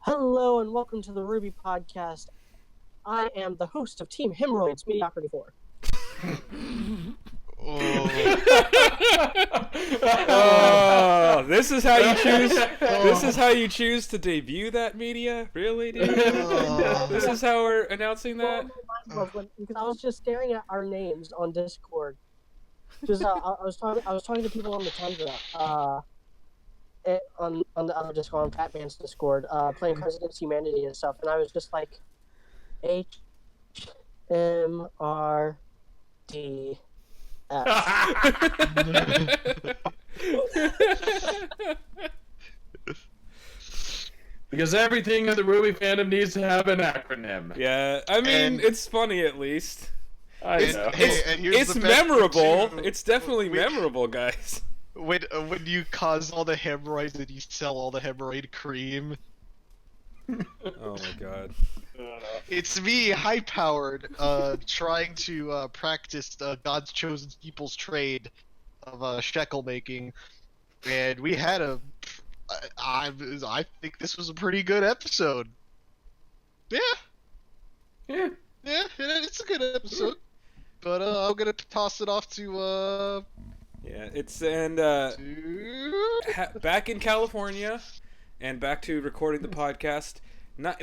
Hello and welcome to the RWBY podcast. I am the host of Team Hemorrhoids Mediocrity 4. Oh, this is how you choose. This is how you choose to debut that media, really, dude. This is how we're announcing that. Because I was just staring at our names on Discord. Just I was talking to people on the Tundra, on the other Discord, on Fat Man's Discord, playing Cards Against Humanity and stuff, and I was just like, HMRD. Because everything in the RWBY fandom needs to have an acronym. Yeah, I mean, it's funny at least. I know. It's memorable. It's definitely memorable, guys. When you cause all the hemorrhoids and you sell all the hemorrhoid cream. Oh my god. It's me, high-powered, trying to practice God's chosen people's trade of shekel making, and we had I think this was a pretty good episode. Yeah, it's a good episode. But I'm gonna toss it off to Yeah, it's back in California, and back to recording the podcast. Not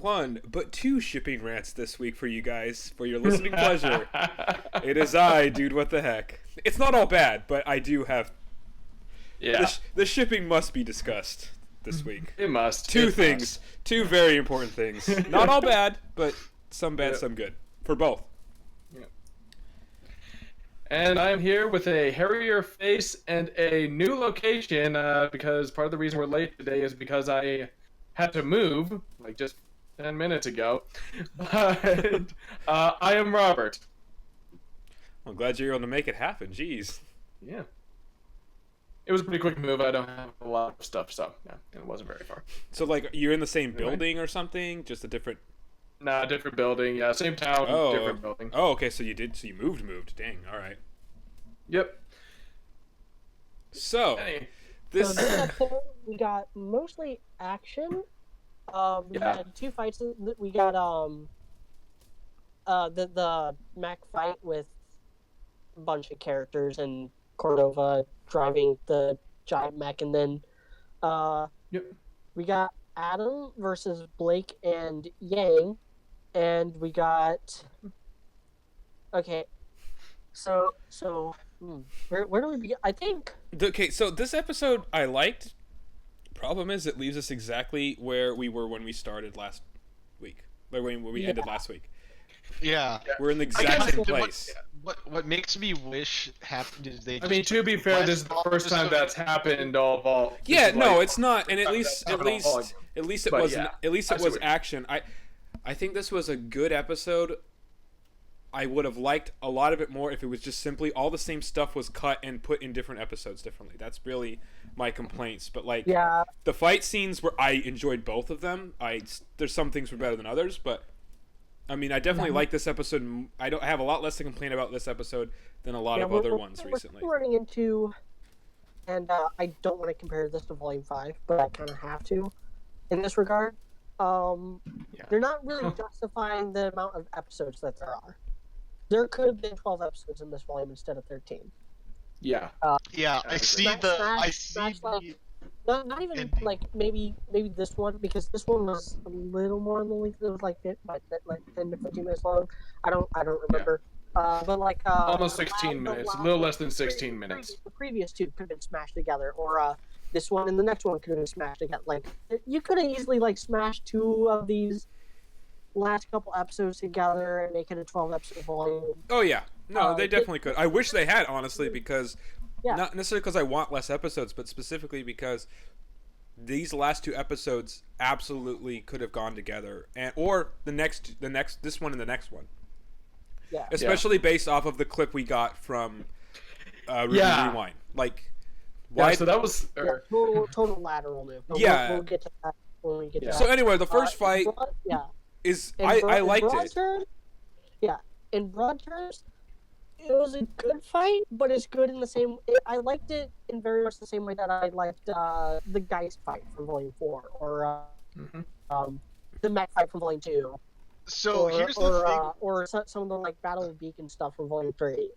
one, but two shipping rants this week for you guys, for your listening pleasure. It is I, dude, what the heck. It's not all bad, but I do have... Yeah. The shipping must be discussed this week. It must. Two very important things. Not all bad, but some bad, some good. For both. Yeah. And I'm here with a hairier face and a new location, because part of the reason we're late today is because I had to move, like just 10 minutes ago. But I am Robert. I'm glad you're able to make it happen, jeez. Yeah. It was a pretty quick move. I don't have a lot of stuff, so yeah, it wasn't very far. So, like, you're in the same building or something? Just a different... Nah, different building. Yeah, same town, different building. Oh, okay, so you moved. Dang, alright. Yep. So, this episode, we got mostly action. We had two fights. We got the mech fight with a bunch of characters and Cordova driving the giant mech, and then we got Adam versus Blake and Yang, and we got where do we begin? I think so this episode I liked. Problem is, it leaves us exactly where we were when we started last week, like when we ended last week. Yeah, we're in the exact same place. What makes me wish happened is they. I mean, to be fair, this is the first time that's happened. All yeah, no, it's not, and at least it was action. I think this was a good episode. I would have liked a lot of it more if it was just simply all the same stuff was cut and put in different episodes differently. That's really my complaints. But like, the fight scenes where I enjoyed both of them. There's some things were better than others, but I mean, I definitely like this episode. I have a lot less to complain about this episode than a lot of other ones recently. We're running into, and I don't want to compare this to Volume 5, but I kind of have to in this regard. They're not really justifying the amount of episodes that there are. There could have been 12 episodes in this volume instead of 13. Yeah. I see not even like maybe this one, because this one was a little more on the length. It was like 10 to 15 minutes long. I don't remember. But like almost 16 minutes, a little less than 16 minutes. The previous two could have been smashed together, or this one and the next one could have been smashed together. Like you could have easily like smashed two of these last couple episodes together and make it a 12 episode volume. Oh yeah, no, they definitely could. I wish they had, honestly, because not necessarily because I want less episodes, but specifically because these last two episodes absolutely could have gone together, or this one and the next one. Yeah. Especially based off of the clip we got from RWBY Rewind. Like, why? Yeah, so that was total lateral move. But we'll get to that when we get to that. So anyway, the first fight. I liked it. In broad terms, it was a good fight, but it's good in the same. I liked it in very much the same way that I liked the Geist fight from Volume 4, or the mech fight from Volume 2. So here's the thing. Or some of the like Battle of Beacon stuff from Volume 3.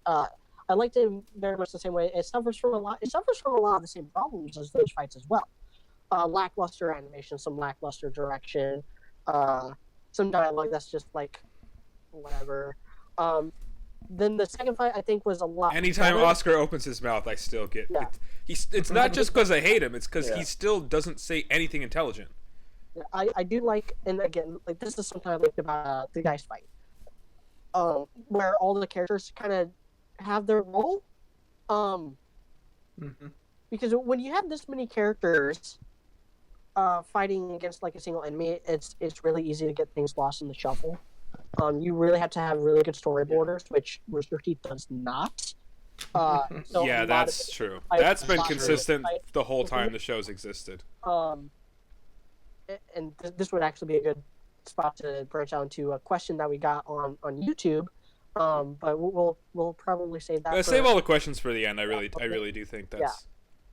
I liked it very much the same way. It suffers from a lot of the same problems as those fights as well. Lackluster animation, some lackluster direction, some dialogue that's just like whatever. Then the second fight I think was a lot. Anytime better. Oscar opens his mouth, I still get. Yeah. It's not just because I hate him; it's because he still doesn't say anything intelligent. I do like, and again, like this is something I liked about the Geist fight, where all the characters kind of have their role, because when you have this many characters, fighting against like a single enemy, it's really easy to get things lost in the shuffle. You really have to have really good storyboarders, which Rooster Teeth does not. So yeah, that's true. That's been consistent the whole time the show's existed. And this would actually be a good spot to branch out into a question that we got on YouTube. But we'll probably save that. Save all the questions for the end. I really do think that's.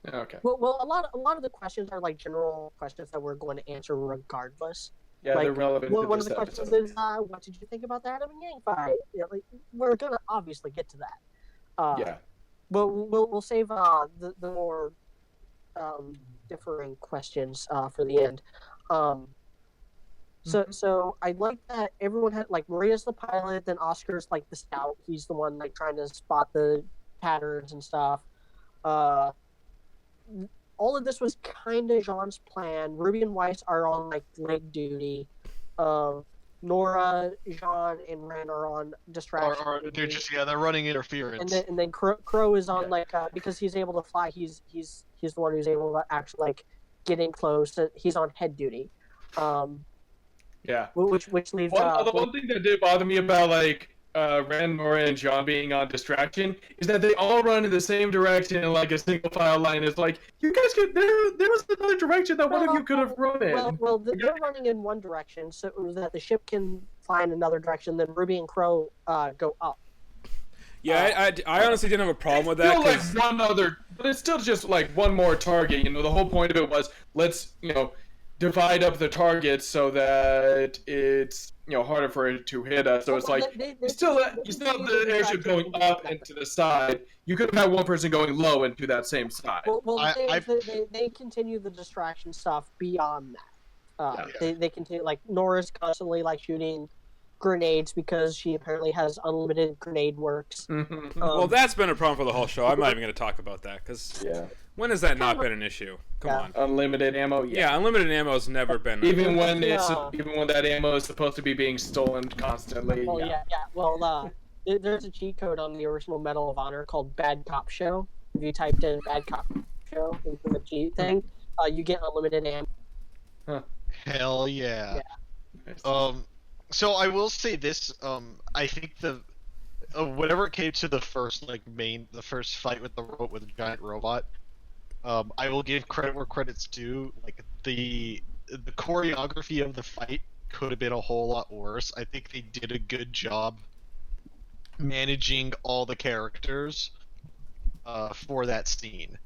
Yeah. Okay. Well, a lot of the questions are like general questions that we're going to answer regardless. Yeah, like, they're relevant. One of the questions is, what did you think about the Adam and Yang fight? Like, we're gonna obviously get to that. Yeah. But we'll save the more differing questions for the end. So I like that everyone had like Maria's the pilot, then Oscar's like the scout. He's the one like trying to spot the patterns and stuff. All of this was kind of Jean's plan. Ruby and Weiss are on like leg duty. Nora, Jean, and Ren are on distraction. They're just they're running interference. And then Crow is on like because he's able to fly. He's the one who's able to actually like get in close. He's on head duty. Yeah. Which leaves the one thing that did bother me about like Ren, Nora, and John being on distraction is that they all run in the same direction in like a single file line. It's like you guys could there was another direction that one of you could have run in. Well, they're running in one direction so that the ship can fly in another direction. Then Ruby and Crow go up. Yeah, I honestly didn't have a problem with that. Like one other, but it's still just like one more target. You know, the whole point of it was let's divide up the targets so that it's harder for it to hit us. So it's like you still have the airship going up and to the side. You could have had one person going low and to that same side. They continue the distraction stuff beyond that. They continue like Nora's constantly like shooting grenades because she apparently has unlimited grenade works. Well, that's been a problem for the whole show. I'm not even going to talk about that because when has that not been an issue? Come on, unlimited ammo. Yeah, unlimited ammo has never been. Even when that ammo is supposed to be being stolen constantly. Well, Well, there's a cheat code on the original Medal of Honor called Bad Cop Show. If you typed in Bad Cop Show into the cheat thing, you get unlimited ammo. Huh. Hell yeah. So I will say this. I think whenever it came to the first fight with the giant robot, I will give credit where credit's due. Like the choreography of the fight could have been a whole lot worse. I think they did a good job managing all the characters for that scene.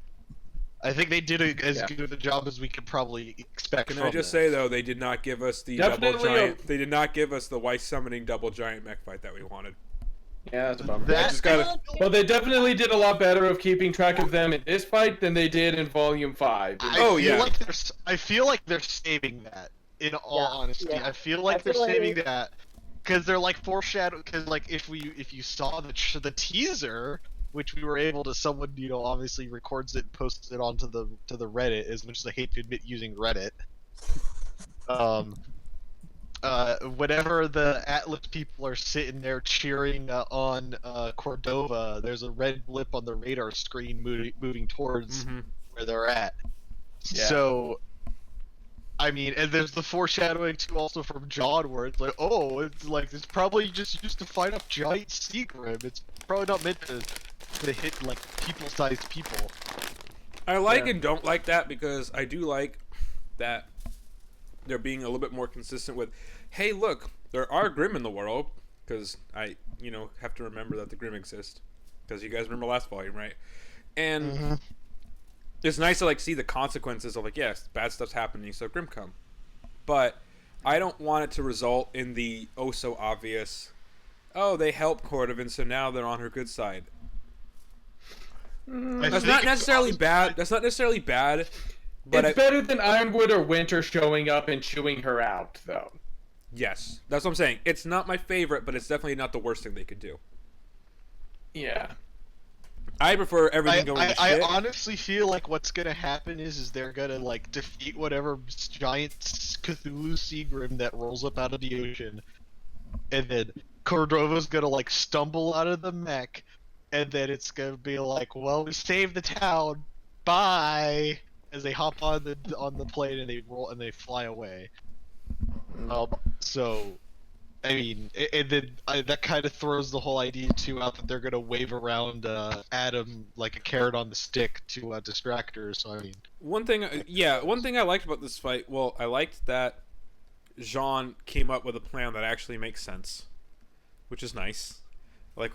I think they did as good a job as we could probably expect. Can I just say though, they did not give us the double giant. They did not give us the Weiss summoning double giant mech fight that we wanted. Yeah, that's a bummer. Well, they definitely did a lot better of keeping track of them in this fight than they did in Volume 5. I feel like they're saving that. In all honesty, I feel like they're saving that because they're like foreshadow. Because like if you saw the teaser, which we were able to, someone obviously records it and posts it onto the Reddit, as much as I hate to admit using Reddit. Whenever the Atlas people are sitting there cheering on Cordova, there's a red blip on the radar screen moving towards where they're at. Yeah. So, I mean, and there's the foreshadowing too, also from John, where it's like, it's probably just used to fight up giant sea grim. It's probably not meant to hit like people-sized people. I like and don't like that because I do like that they're being a little bit more consistent with, hey, look, there are Grimm in the world, because I, have to remember that the Grimm exist, because you guys remember last volume, right? And it's nice to like see the consequences of like, yes, bad stuff's happening, so Grimm come. but I don't want it to result in the oh so obvious, oh, they helped Cordovan, so now they're on her good side. That's not necessarily bad. That's not necessarily bad. But it's better than Ironwood or Winter showing up and chewing her out, though. Yes, that's what I'm saying. It's not my favorite, but it's definitely not the worst thing they could do. Yeah. I prefer everything going to shit. I honestly feel like what's gonna happen is they're gonna like defeat whatever giant Cthulhu Seagrim that rolls up out of the ocean, and then Cordova's gonna like stumble out of the mech, and then it's gonna be like, well, we saved the town, bye, as they hop on the plane and they roll and they fly away. So, I mean, and then that kind of throws the whole idea too out that they're gonna wave around Adam like a carrot on the stick to distract her. So I mean, one thing I liked about this fight. Well, I liked that Jean came up with a plan that actually makes sense, which is nice. Like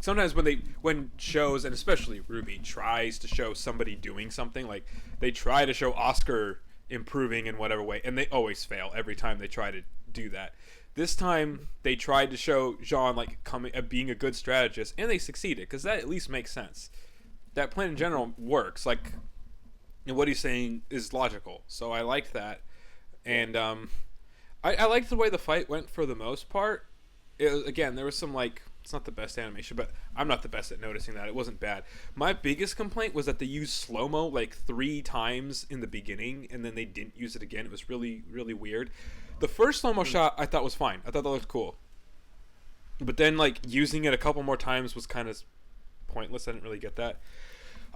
sometimes when shows, and especially RWBY, tries to show somebody doing something, like they try to show Oscar improving in whatever way, and they always fail every time they try to do that. This time they tried to show Jean like being a good strategist, and they succeeded because that at least makes sense. That plan in general works. Like, and what he's saying is logical. So I liked that, and I liked the way the fight went for the most part. Again, there was some like. It's not the best animation, but I'm not the best at noticing that. It wasn't bad. My biggest complaint was that they used slow-mo like 3 times in the beginning, and then they didn't use it again. It was really, really weird. The first slow-mo shot I thought was fine. I thought that looked cool. But then like using it a couple more times was kind of pointless. I didn't really get that.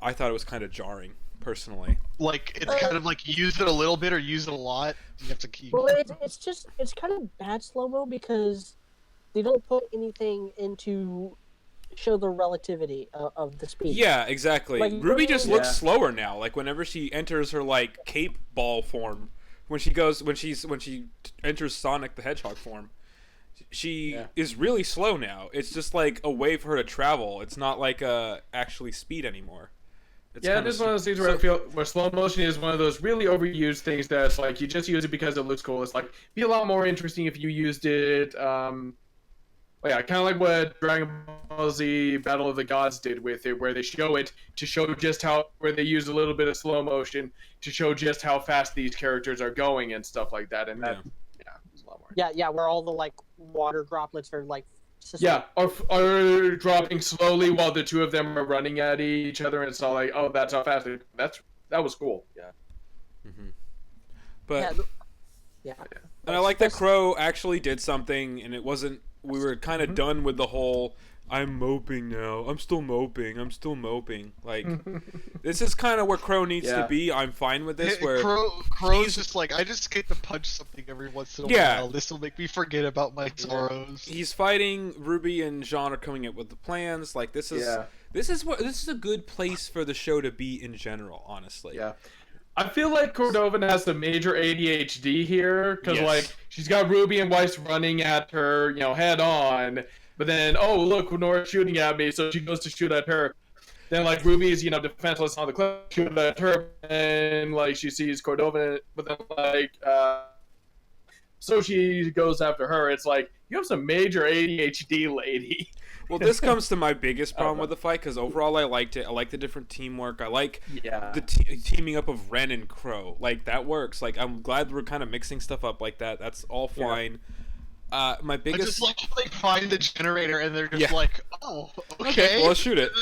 I thought it was kind of jarring, personally. like it's kind of like use it a little bit or use it a lot. You have to keep. Well, it's kind of bad slow-mo because they don't put anything into show the relativity of the speed. Yeah, exactly. Like, RWBY just Yeah. looks slower now. Like whenever she enters her like cape ball form, when she enters Sonic the Hedgehog form, she is really slow now. It's just like a way for her to travel. It's not like actually speed anymore. It's This is one of those things where I feel where slow motion is one of those really overused things that's like you just use it because it looks cool. It's like be a lot more interesting if you used it. Kind of like what Dragon Ball Z Battle of the Gods did with it, where they show it to show just where they use a little bit of slow motion to show just how fast these characters are going and stuff like that. And that, there's a lot more. Yeah, where all the like water droplets are like. Are dropping slowly while the two of them are running at each other, and it's all like, oh, that's how fast that was cool. Yeah. Mm-hmm. But yeah. And I like that Crow actually did something, and it wasn't. We were kind of done with the whole. I'm moping now. I'm still moping. Like, this is kind of where Crow needs to be. I'm fine with this. Where Crow's just like, I just get to punch something every once in a while. This will make me forget about my sorrows. He's fighting. RWBY and Jean are coming up with the plans. Like, this is a good place for the show to be in general. Honestly. Yeah. I feel like Cordovan has the major ADHD here because like she's got RWBY and Weiss running at her, head on. But then, oh look, Nora's shooting at me, so she goes to shoot at her. Then like RWBY is defenseless on the cliff, shoot at her, and like she sees Cordovan, but then like so she goes after her. It's like you have some major ADHD, lady. Well, this comes to my biggest problem with the fight, because overall I liked it. I like the different teamwork. I like the teaming up of Ren and Crow. Like, that works. Like, I'm glad we're kind of mixing stuff up like that. That's all fine. My biggest... I just like how they find the generator and they're just like, oh, okay. Well, let's shoot it.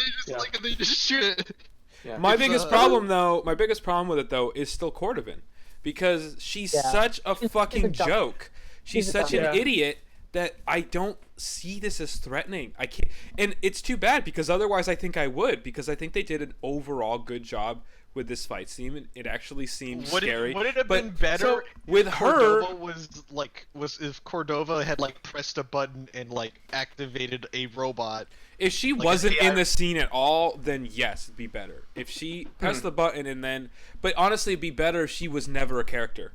They just shoot it. Yeah. My biggest problem with it, though, is still Cordovan. Because she's such a fucking joke. She's such an idiot that I don't see this as threatening. I can't, and it's too bad because otherwise I think I would, because I think they did an overall good job with this fight scene. It actually seemed scary. Would it have been better with her? Was if Cordova had like pressed a button and like activated a robot? If she wasn't in the scene at all, then yes, it'd be better. If she pressed the button and then, but honestly, it'd be better if she was never a character,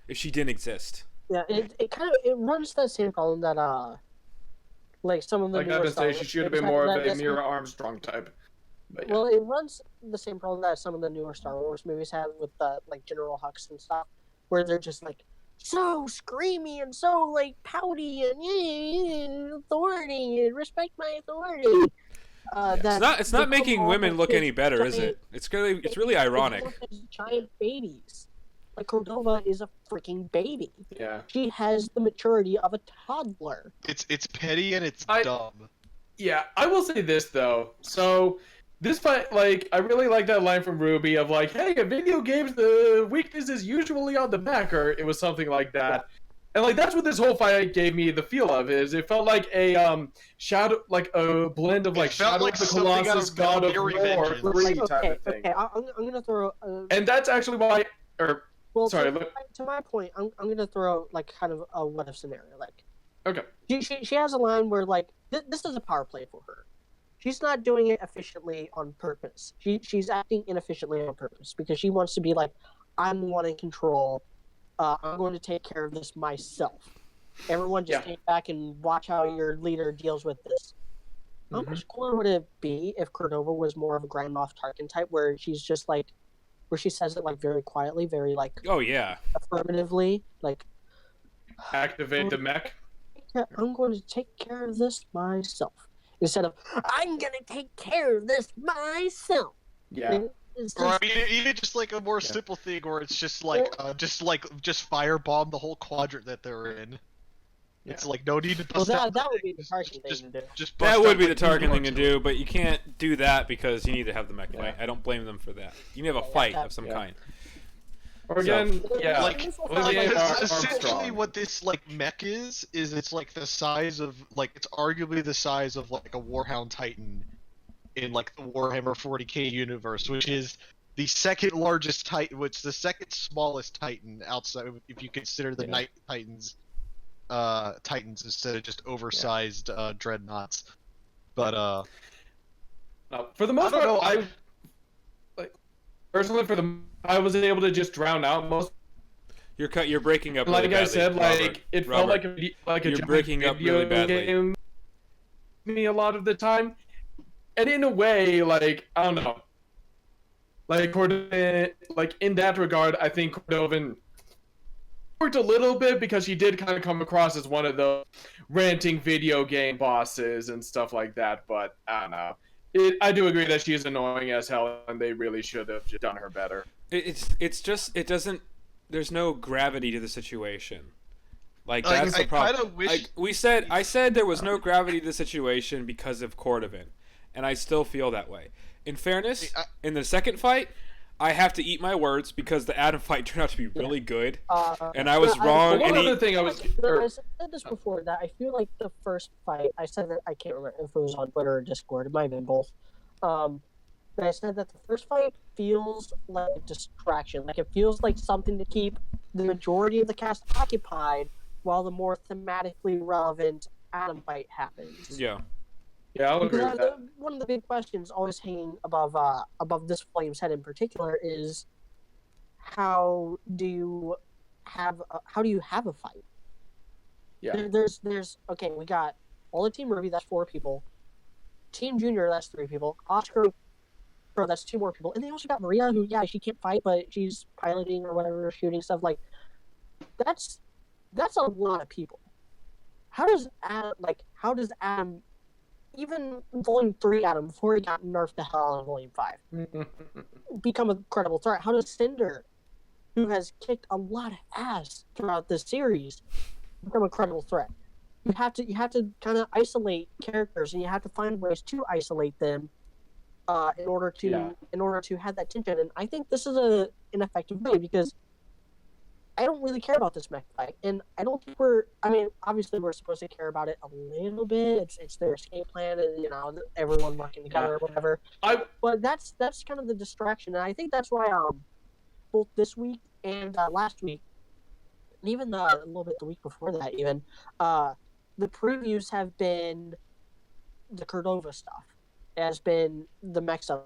if she didn't exist. Yeah, it runs that same problem that like some of the like I've been saying, she should have been more of a Mira Armstrong type. But, Well, it runs the same problem that some of the newer Star Wars movies have with like General Hux and stuff, where they're just like so screamy and so like pouty and authority and respect my authority. It's not making women look any better, is it? It's really ironic. Giant babies. Like Cordova is a freaking baby. Yeah. She has the maturity of a toddler. It's petty and it's dumb. Yeah, I will say this though. So this fight, like, I really like that line from RWBY of like, "Hey, in video games, the weakness is usually on the back," or it was something like that. And like that's what this whole fight gave me the feel of. Is it felt like a shadow, like a blend of like Shadow of the Colossus, God of War 3 type of thing. Okay, I'm gonna throw. And that's actually why. Well, sorry. To my point, I'm gonna throw like kind of a what if scenario. Like, Okay. She has a line where like this is a power play for her. She's not doing it efficiently on purpose. She's acting inefficiently on purpose because she wants to be like, I'm the one in control. I'm going to take care of this myself. Everyone just stay back and watch how your leader deals with this. How much cooler would it be if Cordova was more of a Grand Moff Tarkin type, where she's just like, where she says it like very quietly, very like, oh yeah, affirmatively, like, activate the mech. I'm going to take care of this myself, instead of I'm going to take care of this myself. Yeah. Or I mean, even just like a more simple thing where it's just like, just firebomb the whole quadrant that they're in. Yeah. It's like no need to bust that would be the Tarkin thing to do. That would be the Tarkin thing to do, but you can't do that because you need to have the mech fight. I don't blame them for that. You need to have a fight of some kind. Or again, like essentially what this like mech is it's like the size of it's arguably the size of like a Warhound Titan in like the Warhammer 40k universe, which is the second largest Titan, which is the second smallest Titan outside if you consider the Night Titans, Titans instead of just oversized dreadnoughts. But for the most part, personally, I was able to just drown out most. You're breaking up. Like really I said, Robert. It felt like a you're breaking up really badly. Game me a lot of the time, and in a way, like I don't know, like in that regard, I think Cordovan worked a little bit because he did kind of come across as one of the ranting video game bosses and stuff like that. But I don't know. I do agree that she's annoying as hell, and they really should have just done her better. It's just it doesn't. There's no gravity to the situation. Like that's the problem. I kind of wish I said there was no gravity to the situation because of Cordovan, and I still feel that way. In fairness, in the second fight, I have to eat my words because the Adam fight turned out to be really good, and I was wrong. One other thing I said this before, that I feel like the first fight, I said that, I can't remember if it was on Twitter or Discord, it might have been both, but I said that the first fight feels like a distraction, like it feels like something to keep the majority of the cast occupied while the more thematically relevant Adam fight happens. Yeah. Yeah, I'll agree with that. One of the big questions always hanging above this Flame's head in particular is how do you have a fight? Yeah. There's okay, we got all the Team RWBY, that's 4 people. Team Junior, that's 3 people. Oscar, that's 2 more people. And they also got Maria, who she can't fight, but she's piloting or whatever, shooting stuff. Like that's a lot of people. How does Adam even Volume 3 Adam, before he got nerfed the hell out of Volume 5, become a credible threat? How does Cinder, who has kicked a lot of ass throughout this series, become a credible threat? You have to kind of isolate characters, and you have to find ways to isolate them in order to have that tension. And I think this is an effective way, because I don't really care about this mech fight, and I don't think obviously we're supposed to care about it a little bit. It's their escape plan, and everyone working together or whatever. But that's kind of the distraction, and I think that's why both this week and last week, and even a little bit the week before that, even the previews have been the Cordova stuff. It has been the mech stuff.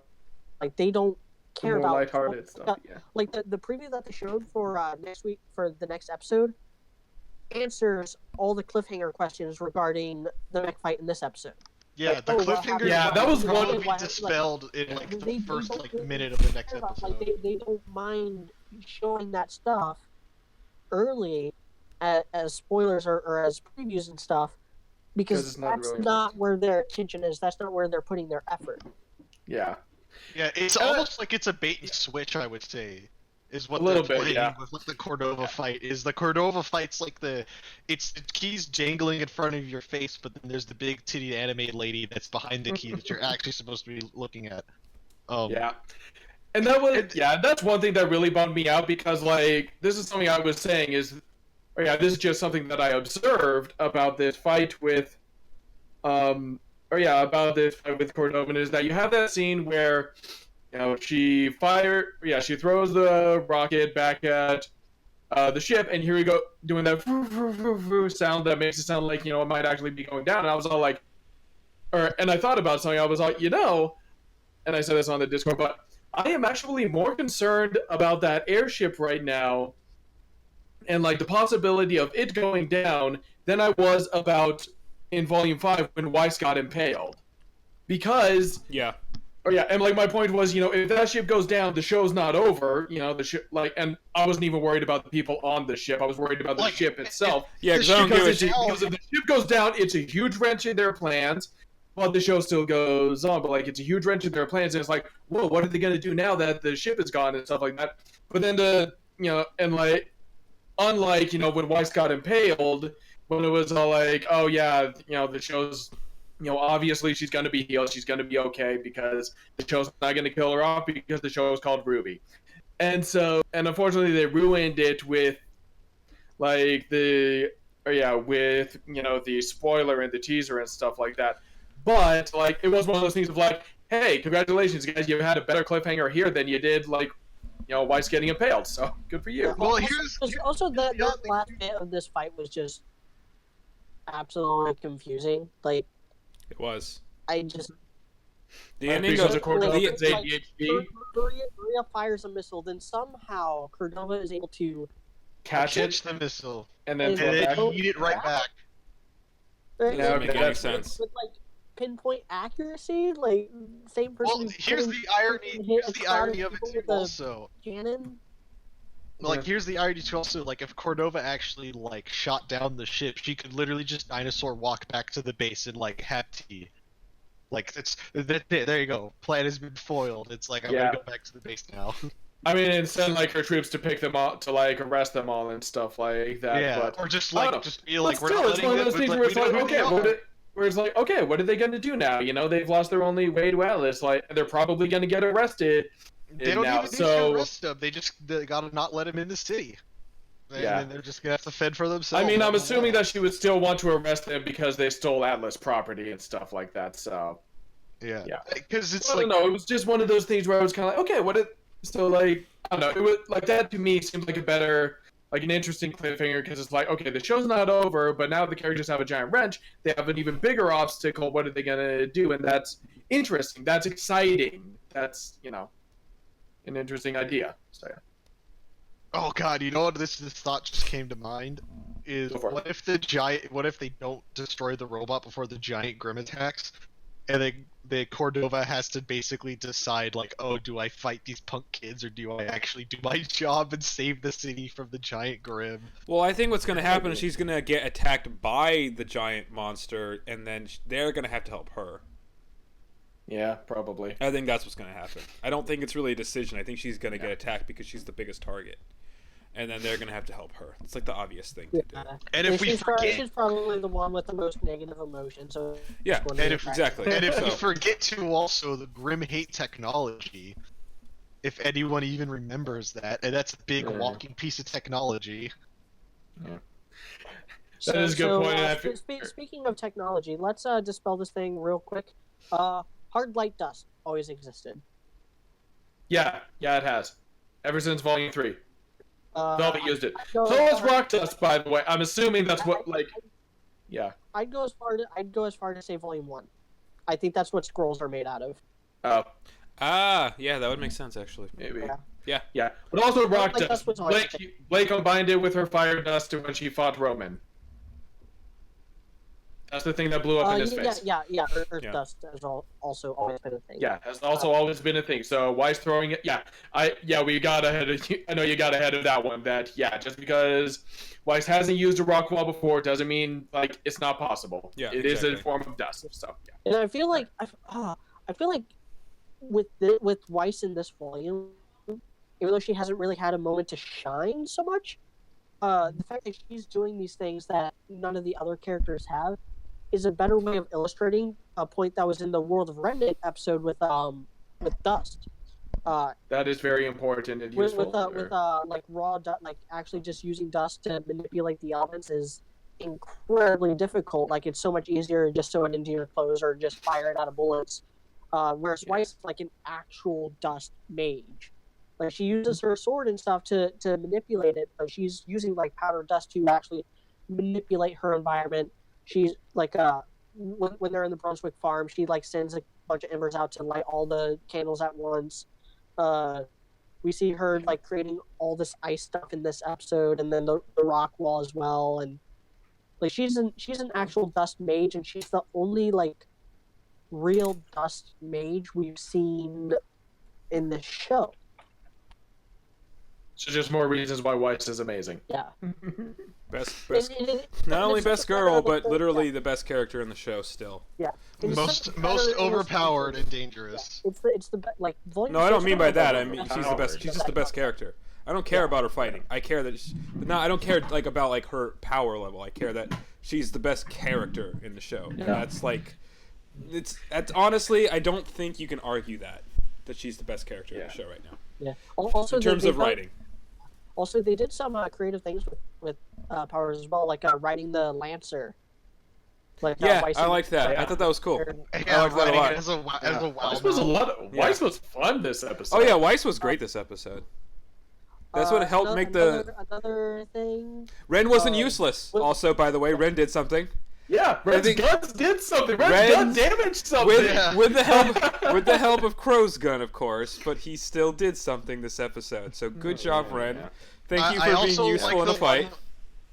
Like they don't care about lighthearted stuff. Yeah. Like the preview that they showed for next week, for the next episode, answers all the cliffhanger questions regarding the mech fight in this episode. Yeah, like, the cliffhanger. Yeah, that was one to be dispelled in like the first minute of the next episode. Like they don't mind showing that stuff early as spoilers or as previews and stuff, because it's not that's really not where their attention is. That's not where they're putting their effort. Yeah. Yeah, it's almost like it's a bait and switch, I would say, is what A they're little bit, playing yeah. with like the Cordova fight. Is the Cordova fight's like it's the keys jangling in front of your face, but then there's the big titty anime lady that's behind the key that you're actually supposed to be looking at. Yeah. And that's one thing that really bummed me out, because like this is something I was saying is, or yeah, this is just something that I observed about this fight with, about this fight with Cordova, is that you have that scene where, she throws the rocket back at the ship, and here we go doing that sound that makes it sound like it might actually be going down, and I was all like, and I thought about something, I was like, and I said this on the Discord, but I am actually more concerned about that airship right now and like the possibility of it going down than I was about in Volume 5 when Weiss got impaled. Because and like my point was, if that ship goes down, the show's not over. The ship, and I wasn't even worried about the people on the ship. I was worried about the ship itself. Because if the ship goes down, it's a huge wrench in their plans. Well, the show still goes on, but like it's a huge wrench in their plans, and it's like, whoa, what are they gonna do now that the ship is gone and stuff like that? But then unlike when Weiss got impaled, when it was all like, oh yeah, the show's, obviously she's gonna be healed, she's gonna be okay because the show's not gonna kill her off because the show is called RWBY, and unfortunately they ruined it with like the spoiler and the teaser and stuff like that. But like it was one of those things of like, hey, congratulations guys, you had a better cliffhanger here than you did like Weiss getting impaled, so good for you. Yeah, well, also that last bit of this fight was just absolutely confusing. Like it was. I just the ending of ADHD. Maria fires a missile, then somehow Cordova is able to catch the missile and then eat it right back. Yeah, doesn't make any sense. With like pinpoint accuracy, like same person. Well, here's the irony. Here's the irony of it too. Also, cannon. Like, here's the irony too. Also, like, if Cordova actually like shot down the ship, she could literally just dinosaur walk back to the base and like have tea. Like, there you go. Plan has been foiled. It's like I'm gonna go back to the base now. I mean, and send like her troops to pick them up to like arrest them all and stuff like that. Yeah, but, or just like just be like, we're not letting them. Where it's like, okay, where it's like, okay, what are they going to do now? They've lost their only way to Atlas. Like, they're probably going to get arrested. They don't even need to arrest them. They gotta not let him in the city. And they're just gonna have to fend for themselves. I mean, I'm assuming that she would still want to arrest them because they stole Atlas property and stuff like that. So. Yeah. Because it's I don't know. It was just one of those things where I was kind of like, okay, so like, I don't know. It was like that to me seemed like a better. Like an interesting cliffhanger, because it's like, okay, the show's not over, but now the characters have a giant wrench. They have an even bigger obstacle. What are they gonna do? And that's interesting. That's exciting. That's an interesting idea. So yeah. Oh god, you know what? This thought just came to mind. Is what if they don't destroy the robot before the giant Grim attacks, and the Cordova has to basically decide like, oh, do I fight these punk kids or do I actually do my job and save the city from the giant Grim? Well, I think what's going to happen is she's going to get attacked by the giant monster, and then they're going to have to help her. Yeah, probably. I think that's what's going to happen. I don't think it's really a decision. I think she's going to get attacked because she's the biggest target. And then they're going to have to help her. It's like the obvious thing to do. And if we forget... She's probably the one with the most negative emotion, so... Yeah, exactly. And if we forget to also the Grim hate technology, if anyone even remembers that, and that's a big walking piece of technology. Yeah. That is a good point. Speaking of technology, let's dispel this thing real quick. Hard light dust always existed. Yeah, it has. Ever since Volume 3. Velvet used it. So has rock dust, by the way. I'm assuming that's what, like... Yeah. I'd go as far to say Volume 1. I think that's what scrolls are made out of. Oh. Yeah, that would make sense, actually. Maybe. Yeah. But also rock dust. Blake combined it with her fire dust when she fought Roman. That's the thing that blew up in his face. Yeah. Earth dust has also always been a thing. Yeah, has also always been a thing. So why is throwing it? We got ahead of you. I know you got ahead of that one. Just because Weiss hasn't used a rock wall before doesn't mean like it's not possible. Yeah, it is a form of dust. So yeah. And I feel like with Weiss in this volume, even though she hasn't really had a moment to shine so much, the fact that she's doing these things that none of the other characters have is a better way of illustrating a point that was in the World of Remnant episode with Dust. That is very important and useful. With like raw dust, like actually just using dust to manipulate the elements is incredibly difficult. Like it's so much easier to just sew it into your clothes or just fire it out of bullets. Whereas Weiss is like an actual dust mage. Like she uses her sword and stuff to manipulate it, but she's using like powder dust to actually manipulate her environment. She's like when they're in the Brunswick farm, she like sends a bunch of embers out to light all the candles at once. We see her like creating all this ice stuff in this episode, and then the rock wall as well. And like she's an actual dust mage, and she's the only like real dust mage we've seen in the show. So just more reasons why Weiss is amazing. Yeah. Best not only best girl, but literally the best character in the show still. Yeah. Most overpowered and dangerous. Yeah. It's the like. No, I don't mean by that. I mean she's the best. She's just the best character. I don't care about her fighting. I care that I don't care like about like her power level. I care that she's the best character in the show. And that's like that's honestly, I don't think you can argue that she's the best character in the show right now. Yeah. Also, in terms of writing. Also, they did some creative things with powers as well, like riding the Lancer. Like, I liked that. I thought that was cool. Yeah, I liked that a lot. As a Weiss was Weiss was fun this episode. Oh yeah, Weiss was great this episode. That's what helped make another thing. Ren wasn't useless. Also, by the way, Ren did something. Yeah, Ren's guns did something. Ren's gun damaged something. With the help of Crow's gun, of course, but he still did something this episode. So good job, Ren. Yeah. Thank you for being useful in a fight.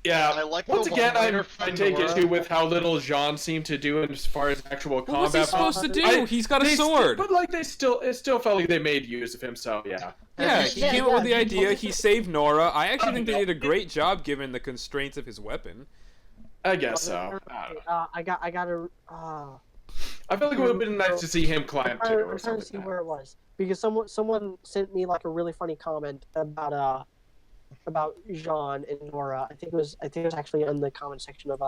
Yeah, once again, I take issue with how little Jean seemed to do as far as actual combat. What's he supposed to do? He's got a sword. But like, it still felt like they made use of him. So yeah. Yeah, he came up with the idea. He saved Nora. I actually think they did a great job given the constraints of his weapon. I guess so. I gotta. I feel like it would have been nice to see him climb too, or something. I'm trying to see where it was because someone sent me like a really funny comment about Jean and Nora. I think it was actually in the comment section of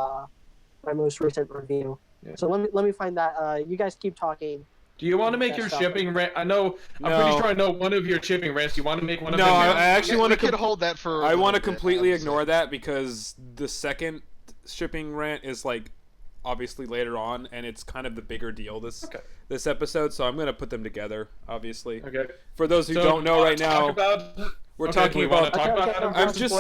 my most recent review. Yeah. So let me find that. You guys keep talking. Do you want to make your shipping rant? I'm pretty sure I know one of your shipping rants. Do you want to make one of them? No, I actually want to hold that for. I want to completely ignore that because the second shipping rant is like obviously later on, and it's kind of the bigger deal this episode. So I'm gonna put them together. Obviously. Okay. For those who don't know right now. We're talking about. I'm just.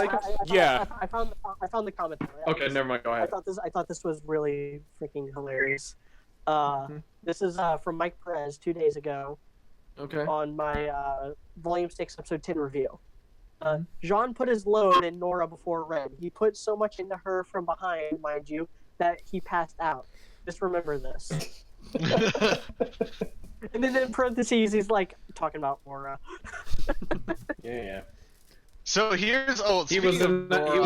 Yeah. I found the comment. Okay, never mind. Go ahead. I thought this was really freaking hilarious. This is from Mike Perez 2 days ago. Okay. On my Volume 6 Episode 10 review. Jean put his load in Nora before Ren. He put so much into her from behind, mind you, that he passed out. Just remember this. And then in parentheses, he's like talking about Nora. Yeah. So here's he was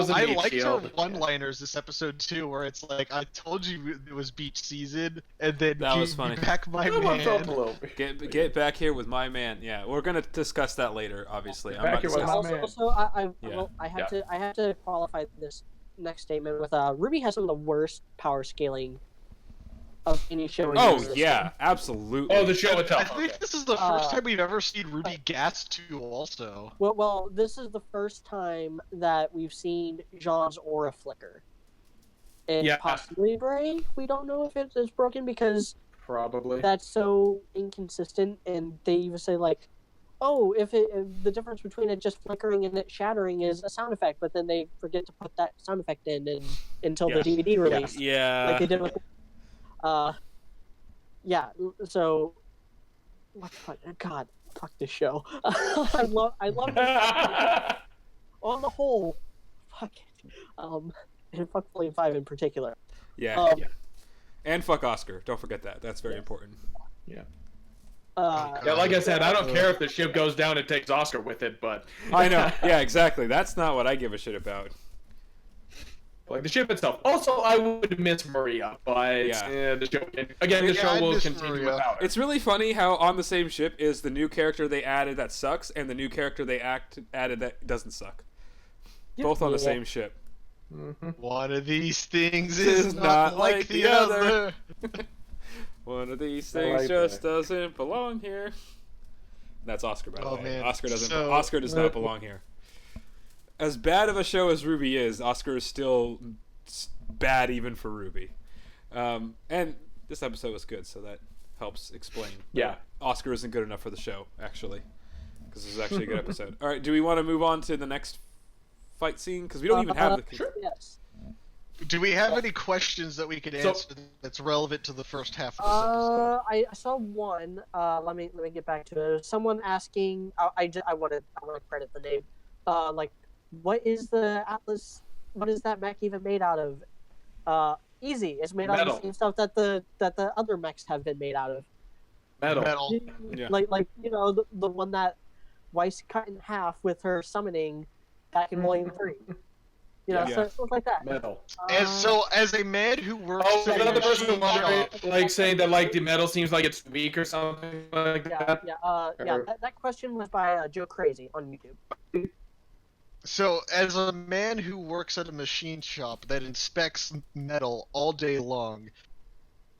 I liked her one-liners this episode too, where it's like, "I told you it was beach season," and then that was funny. Back my man. Get back here with my man. Yeah, we're gonna discuss that later. Obviously, I'm not discussing. Also, I have to qualify this next statement with RWBY has some of the worst power scaling of any show. Absolutely. Oh, the show itself. I think this is the first time we've ever seen RWBY gas too. Also, well, this is the first time that we've seen Jean's aura flicker, and possibly Bray. We don't know if it is broken because probably that's so inconsistent, and they even say like, "Oh, if the difference between it just flickering and it shattering is a sound effect," but then they forget to put that sound effect in until the DVD release. Yeah. Like they did with. So, what the fuck? God, fuck this show. I love it. On the whole, fuck it. And fuck Volume 5 in particular. Yeah. And fuck Oscar. Don't forget that. That's very important. Yeah. Uh, Yeah, like I said, I don't care if the ship goes down and takes Oscar with it, but I know. Yeah, exactly. That's not what I give a shit about. like the ship itself. Also, I would miss Maria, but Yeah. the show the show I'd will miss continue Maria. without her. It's really funny how on the same ship is the new character they added that sucks and the new character they added that doesn't suck. Both on the same ship. One of these things Is is not like the other. One of these I things like just that. doesn't belong here. That's Oscar, by the Oh, way. man. Oscar doesn't. So- Oscar does not belong here. As bad of a show as RWBY is, Oscar is still bad even for RWBY. And this episode was good, so that helps explain. Yeah. Oscar isn't good enough for the show, actually, because this is actually a good episode. All right, do we want to move on to the next fight scene? Because we don't even have the. Sure. Yes. Do we have any questions that we could So- answer that's relevant to the first half of this episode? I saw one. Let me get back to it. There was someone asking. I want to credit the name. Like, what is the Atlas? What is that mech even made out of? Easy. It's made out of Metal. the same stuff that the other mechs have been made out of. Metal. Yeah. Like the one that Weiss cut in half with her summoning back in Volume 3. Yeah. So stuff like that. Metal. And so, as a man who works Oh, at a another person machine wondering, shop, like saying that like the metal seems like it's weak or something like Yeah, that. yeah. That question was by Joe Crazy on YouTube. so as a man who works at a machine shop that inspects metal all day long,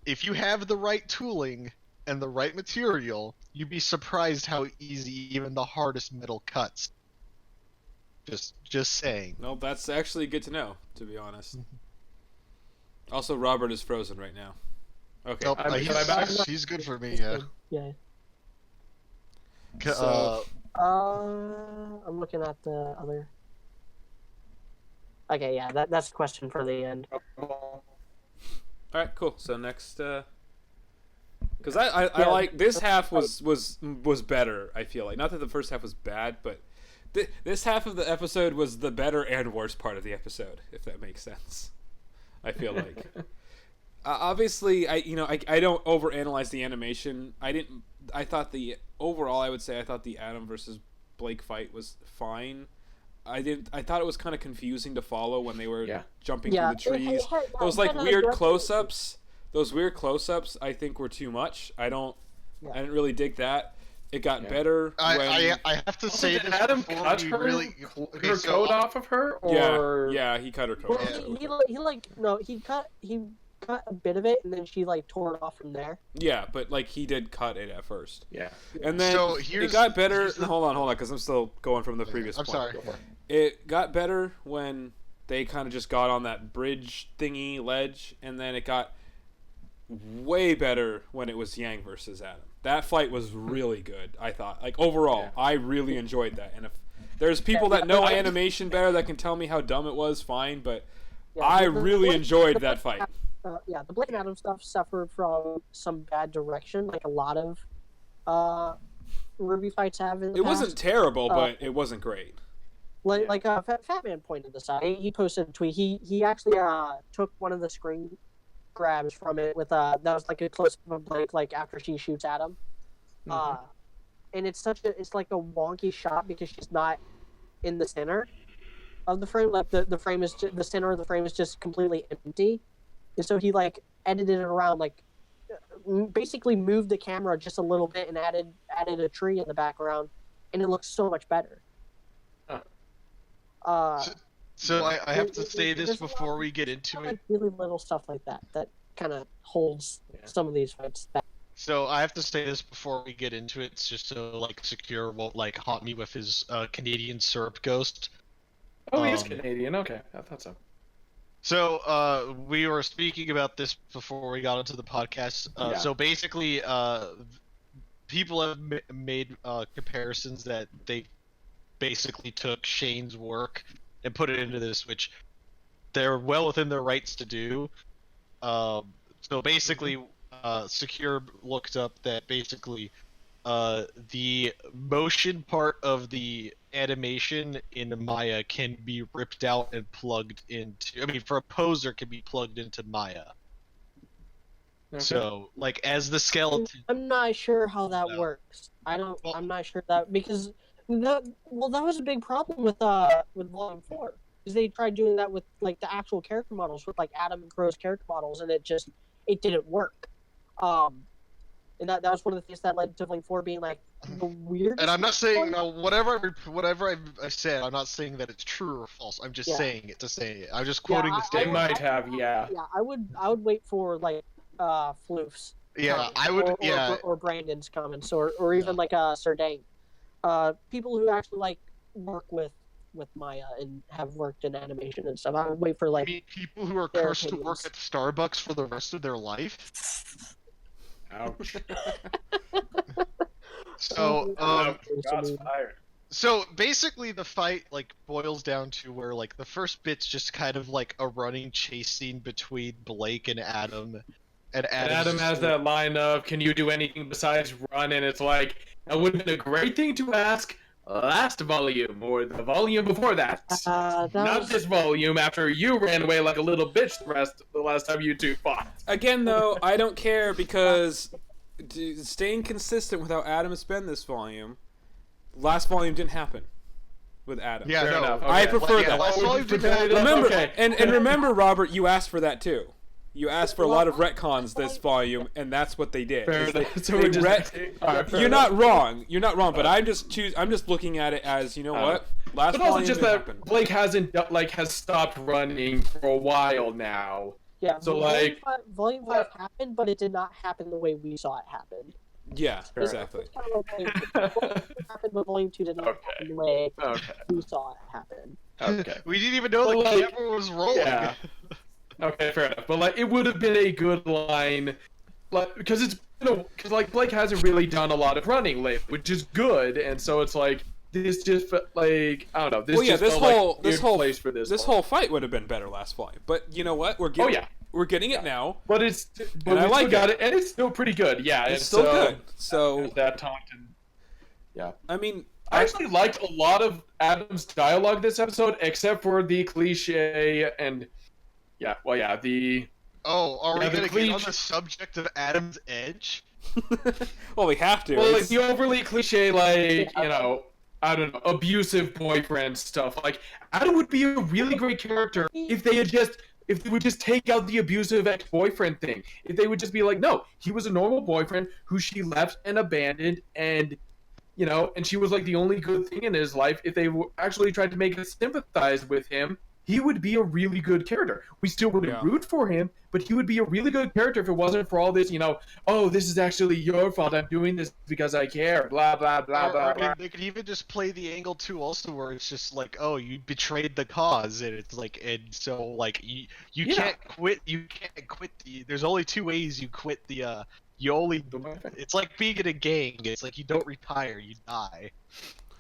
if you have the right tooling and the right material, you'd be surprised how easy even the hardest metal cuts. Just saying. No, that's actually good to know, to be honest. Also, Robert is frozen right now. Okay. Nope, I'm back? he's good for me, yeah. Yeah. So- I'm looking at the other. Okay, yeah, that's a question for the end. All right, cool. So next, because I Yeah, like this half was better. I feel like not that the first half was bad, but this half of the episode was the better and worst part of the episode, if that makes sense. I feel like. Obviously, I don't overanalyze the animation. I thought overall, I would say I thought the Adam versus Blake fight was fine. I thought it was kind of confusing to follow when they were jumping Yeah, through the trees. Those like weird close-ups. Those weird close-ups, I think, were too much. I didn't really dig that. It got better when... I have to say Did this Adam before cut we her, really... her coat off of her, or Yeah, he cut her coat Well, off. he cut a bit of it, and then she like tore it off from there. Yeah, but like he did cut it at first. yeah. And then So it got better... here's the- Hold on, because I'm still going from the previous I'm point. sorry. It got better when they kind of just got on that bridge thingy ledge, and then it got way better when it was Yang versus Adam. That fight was really good, I thought. Like, overall, I really enjoyed that. And if there's people that know animation better that can tell me how dumb it was, fine, but Yeah, I the really Blake- enjoyed the that Blake- fight. The Blake and Adam stuff suffered from some bad direction, like a lot of RWBY fights have in the It past. wasn't terrible, but it wasn't great. Like Fat Man pointed this out. He posted a tweet. He actually took one of the screen grabs from it with that was like a close up of Blake like after she shoots at him. And it's like a wonky shot because she's not in the center of the frame. Like the frame is the center of the frame is just completely empty, and so he like edited it around, like basically moved the camera just a little bit and added a tree in the background, and it looks so much better. So I have to There's say this a lot before of- we get into like it. really little stuff like that kind of holds some of these fights back. So I have to say this before we get into it, just so like Secure won't like haunt me with his Canadian syrup ghost. Oh, he is Canadian. Okay, I thought so. So we were speaking about this before we got into the podcast. So basically, people have made comparisons that they basically took Shane's work and put it into this, which they're well within their rights to do. So basically, Secure looked up that basically the motion part of the animation in Maya can be ripped out and plugged into. I mean, for a poser, can be plugged into Maya. Okay. So, like, as the skeleton. I'm not sure how that No. works. Well- I'm not sure that because that was a big problem with Volume 4. Because they tried doing that with like the actual character models with like Adam and Crow's character models, and it didn't work. And that was one of the things that led to Volume 4 being like the weirdest. And I'm not saying one. whatever I said. I'm not saying that it's true or false. I'm just Yeah. saying it to say it. I'm just quoting the They statement. might have, yeah. Yeah, I would wait for like Floof's Yeah, comments, I would. or Brandon's comments, or even like Sir Dane, people who actually like work with Maya and have worked in animation and stuff. I would wait for I like mean, people who are their cursed to work opinions. at Starbucks for the rest of their life. Ouch. So, Shots fired. so basically, the fight like boils down to where like the first bit's just kind of like a running chase scene between Blake and Adam, and And Adam's Adam just has like- that line of, "Can you do anything besides run?" And it's like, that would have been a great thing to ask last volume or the volume before that. That Not was, this volume after you ran away like a little bitch the last time you two fought. Again, though, I don't care because staying consistent with how Adam has been this volume, last volume didn't happen with Adam. Yeah, Fair no. enough. I Okay. prefer Yeah, that. last volume didn't happen. Remember, Okay. and remember, Robert, you asked for that too. You asked for a lot of retcons this volume, and that's what they did. Fair is they- enough. So they we're just. ret- Alright, fair You're enough. not wrong. You're not wrong. But I'm just looking at it as, you know what? Last But also volume just didn't that happen. Blake has stopped running for a while now. yeah. So, Volume 5 happened, but it did not happen the way we saw it happen. Yeah, Fair exactly. It's kind of like Volume 2 happened, but Volume 2 did not Okay. happen the way Okay. we saw it happen. Okay. We didn't even know Well, the like, camera was rolling. Yeah. Okay, fair enough. But like, it would have been a good line, like, because because like Blake hasn't really done a lot of running lately, which is good, and so it's like this just felt like I don't know. This Well, yeah, just this felt like whole a this weird whole place for this whole fight would have been better last volume. But you know what? We're getting yeah. we're getting it now. But And we I like still got it. it, and it's still pretty good. Yeah, It's and still so, good. So that taunted. Yeah. I mean, I actually liked a lot of Adam's dialogue this episode, except for the cliche and the Oh, are we Yeah, the gonna get on cliche- the subject of Adam's Edge? well, we have to. well, like It's- the overly cliche, like I don't know, abusive boyfriend stuff. Like Adam would be a really great character if they would just take out the abusive ex-boyfriend thing. If they would just be like, no, he was a normal boyfriend who she left and abandoned, and and she was like the only good thing in his life. If they actually tried to make us sympathize with him, he would be a really good character. We still wouldn't Yeah. root for him, but he would be a really good character if it wasn't for all this, oh, this is actually your fault. I'm doing this because I care. Blah blah blah Or, blah. I mean, blah. they could even just play the angle too, also, where it's just like, oh, you betrayed the cause, and it's like, and so like you Yeah. can't quit. You can't quit the. There's only two ways you quit the. You only. It's like being in a gang. It's like you don't retire, you die.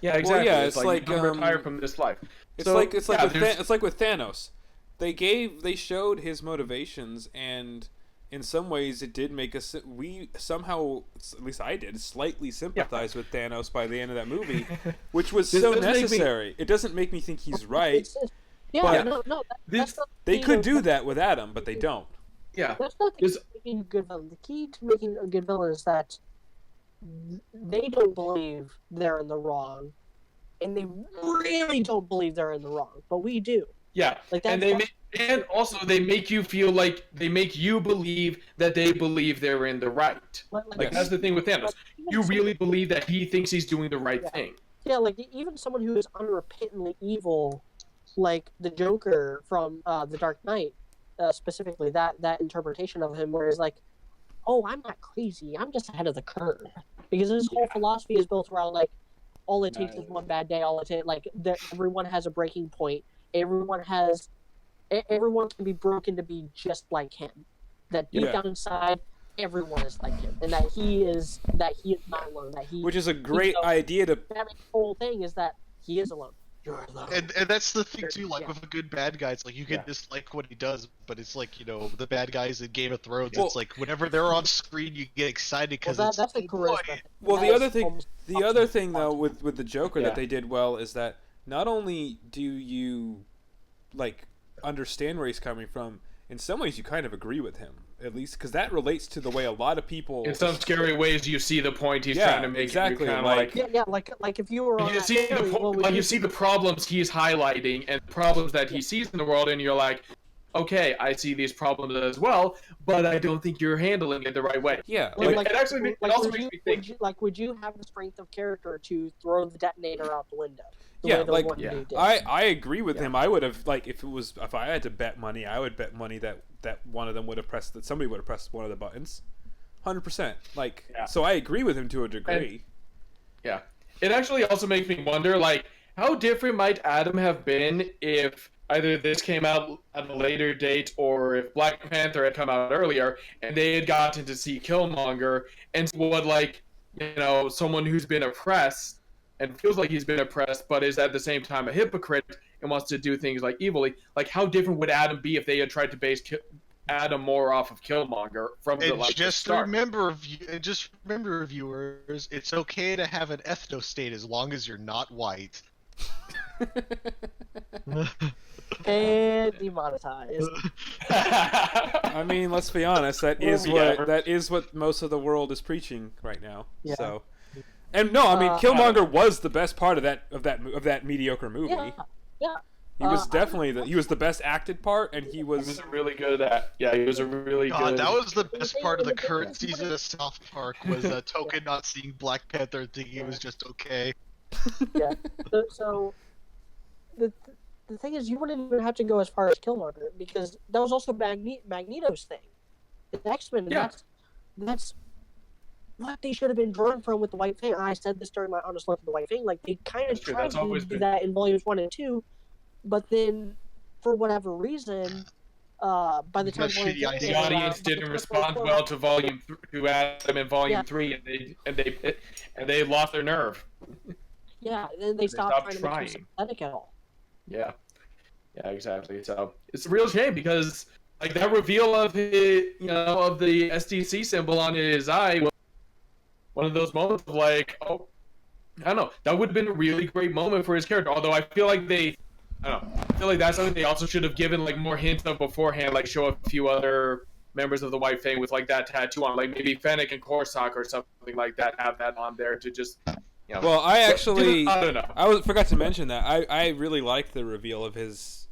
Yeah, exactly. yeah, it's it's like, like, you don't retire from this life. It's So, like yeah, with there's- it's like with Thanos. They showed his motivations, and in some ways it did make us we somehow, at least I did, slightly sympathize with Thanos by the end of that movie, which was This so does make me- necessary. It doesn't make me think he's right. Yeah, But no. this- That's not They the- could do that with Adam, but they don't. Yeah. That's not the key This- to making a good villain. The key to making a good villain is that they don't believe they're in the wrong, and they really don't believe they're in the wrong, but we do. Yeah, Like and and also they make you feel like they make you believe that they believe they're in the right. Like Yes. that's the thing with Thanos. even You some- really believe that he thinks he's doing the right Yeah. thing. Yeah, like even someone who is unrepentantly evil, like the Joker from The Dark Knight, specifically that interpretation of him, where he's like, "Oh, I'm not crazy. I'm just ahead of the curve," because his whole philosophy is built around like, all it takes is one bad day. All it takes, like, everyone has a breaking point. Everyone can be broken to be just like him. That deep Yeah. down inside, everyone is like him, and that he is not alone. That he Which is a great So- idea to. Batman's whole thing is that he is alone. You're alone. And that's the thing too, like Yeah. with a good bad guy, it's like you can Yeah. dislike what he does, but it's like the bad guys in Game of Thrones. Well- it's like whenever they're on screen, you get excited because That's the oh, boy. charisma. Well, That the is other thing, almost the other thing though, with the Joker Yeah. that they did well is that not only do you like understand where he's coming from, in some ways you kind of agree with him, at least because that relates to the way a lot of people. In some scary ways, you see the point he's Yeah, trying to make. exactly, Kind of like- like if you were on you that see story, what would like you you see the problems he's highlighting and the problems that he sees in the world, and you're like, okay, I see these problems as well, but I don't think you're handling it the right way. Yeah, Well, like, it actually it also makes me think. would you have the strength of character to throw the detonator out the window? yeah, way the like one dude did? I agree with him. I would have like if I had to bet money, I would bet money that one of them would have pressed that somebody would have pressed one of the buttons, 100%. Like so, I agree with him to a degree. Yeah, it actually also makes me wonder, like, how different might Adam have been if either this came out at a later date or if Black Panther had come out earlier and they had gotten to see Killmonger and what, like, you know, someone who's been oppressed and feels like he's been oppressed but is at the same time a hypocrite and wants to do things like evilly. Like, how different would Adam be if they had tried to base Adam more off of Killmonger from the, like, just start? remember, viewers, it's okay to have an ethno state as long as you're not white. And demonetized. I mean, let's be honest. That is what most of the world is preaching right now. Yeah. So, and no, I mean, Killmonger was the best part of that mediocre movie. Yeah. He was definitely he was the best acted part, and he was really good at that. Yeah, he was a really good. That was the best part of the current season of South Park was Token not seeing Black Panther and thinking it was just okay. Yeah. So the thing is, you wouldn't even have to go as far as Killmonger because that was also Magneto's thing. The X-Men. Yeah. That's what they should have been drawn from with the White Fang. I said this during my honest look at the White Fang. Like they kind of tried to do that in volumes 1 and 2. But then, for whatever reason, by the time the audience didn't respond well to to Adam in Volume 3, and they lost their nerve. Yeah, and they stopped trying to make him sympathetic at all. Yeah, exactly. So it's a real shame because like that reveal of his, of the SDC symbol on his eye was one of those moments of like, oh, I don't know, that would have been a really great moment for his character. Although I feel like I feel like that's something they also should have given like more hints of beforehand, like show a few other members of the White Fang with like that tattoo on, like maybe Fennec and Korsak or something like that, have that on there to just, Well, I actually, I don't know. forgot to mention that I really liked the reveal of his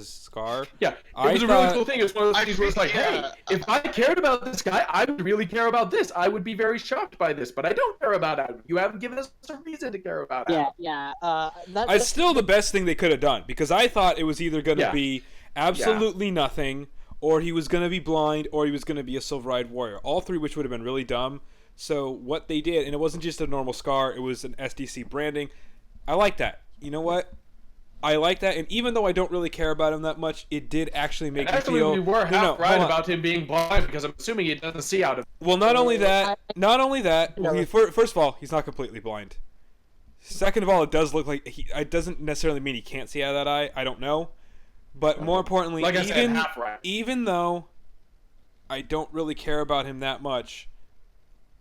scar. Yeah, it was a really cool thing. It was one of those things where it's like, hey, if I cared about this guy, I would really care about this. I would be very shocked by this, but I don't care about Adam. You haven't given us a reason to care about Adam. Yeah. It's still the best thing they could have done because I thought it was either going to be absolutely nothing, or he was going to be blind, or he was going to be a silver-eyed warrior. All three, which would have been really dumb. So what they did, and it wasn't just a normal scar, it was an SDC branding. I like that. You know what? I like that, and even though I don't really care about him that much, it did actually make me feel. We were half right about him being blind because I'm assuming he doesn't see out of. Well, not only that. Well, first of all, he's not completely blind. Second of all, it does look like it doesn't necessarily mean he can't see out of that eye. I don't know, but more importantly, like I said, half right. Even though I don't really care about him that much,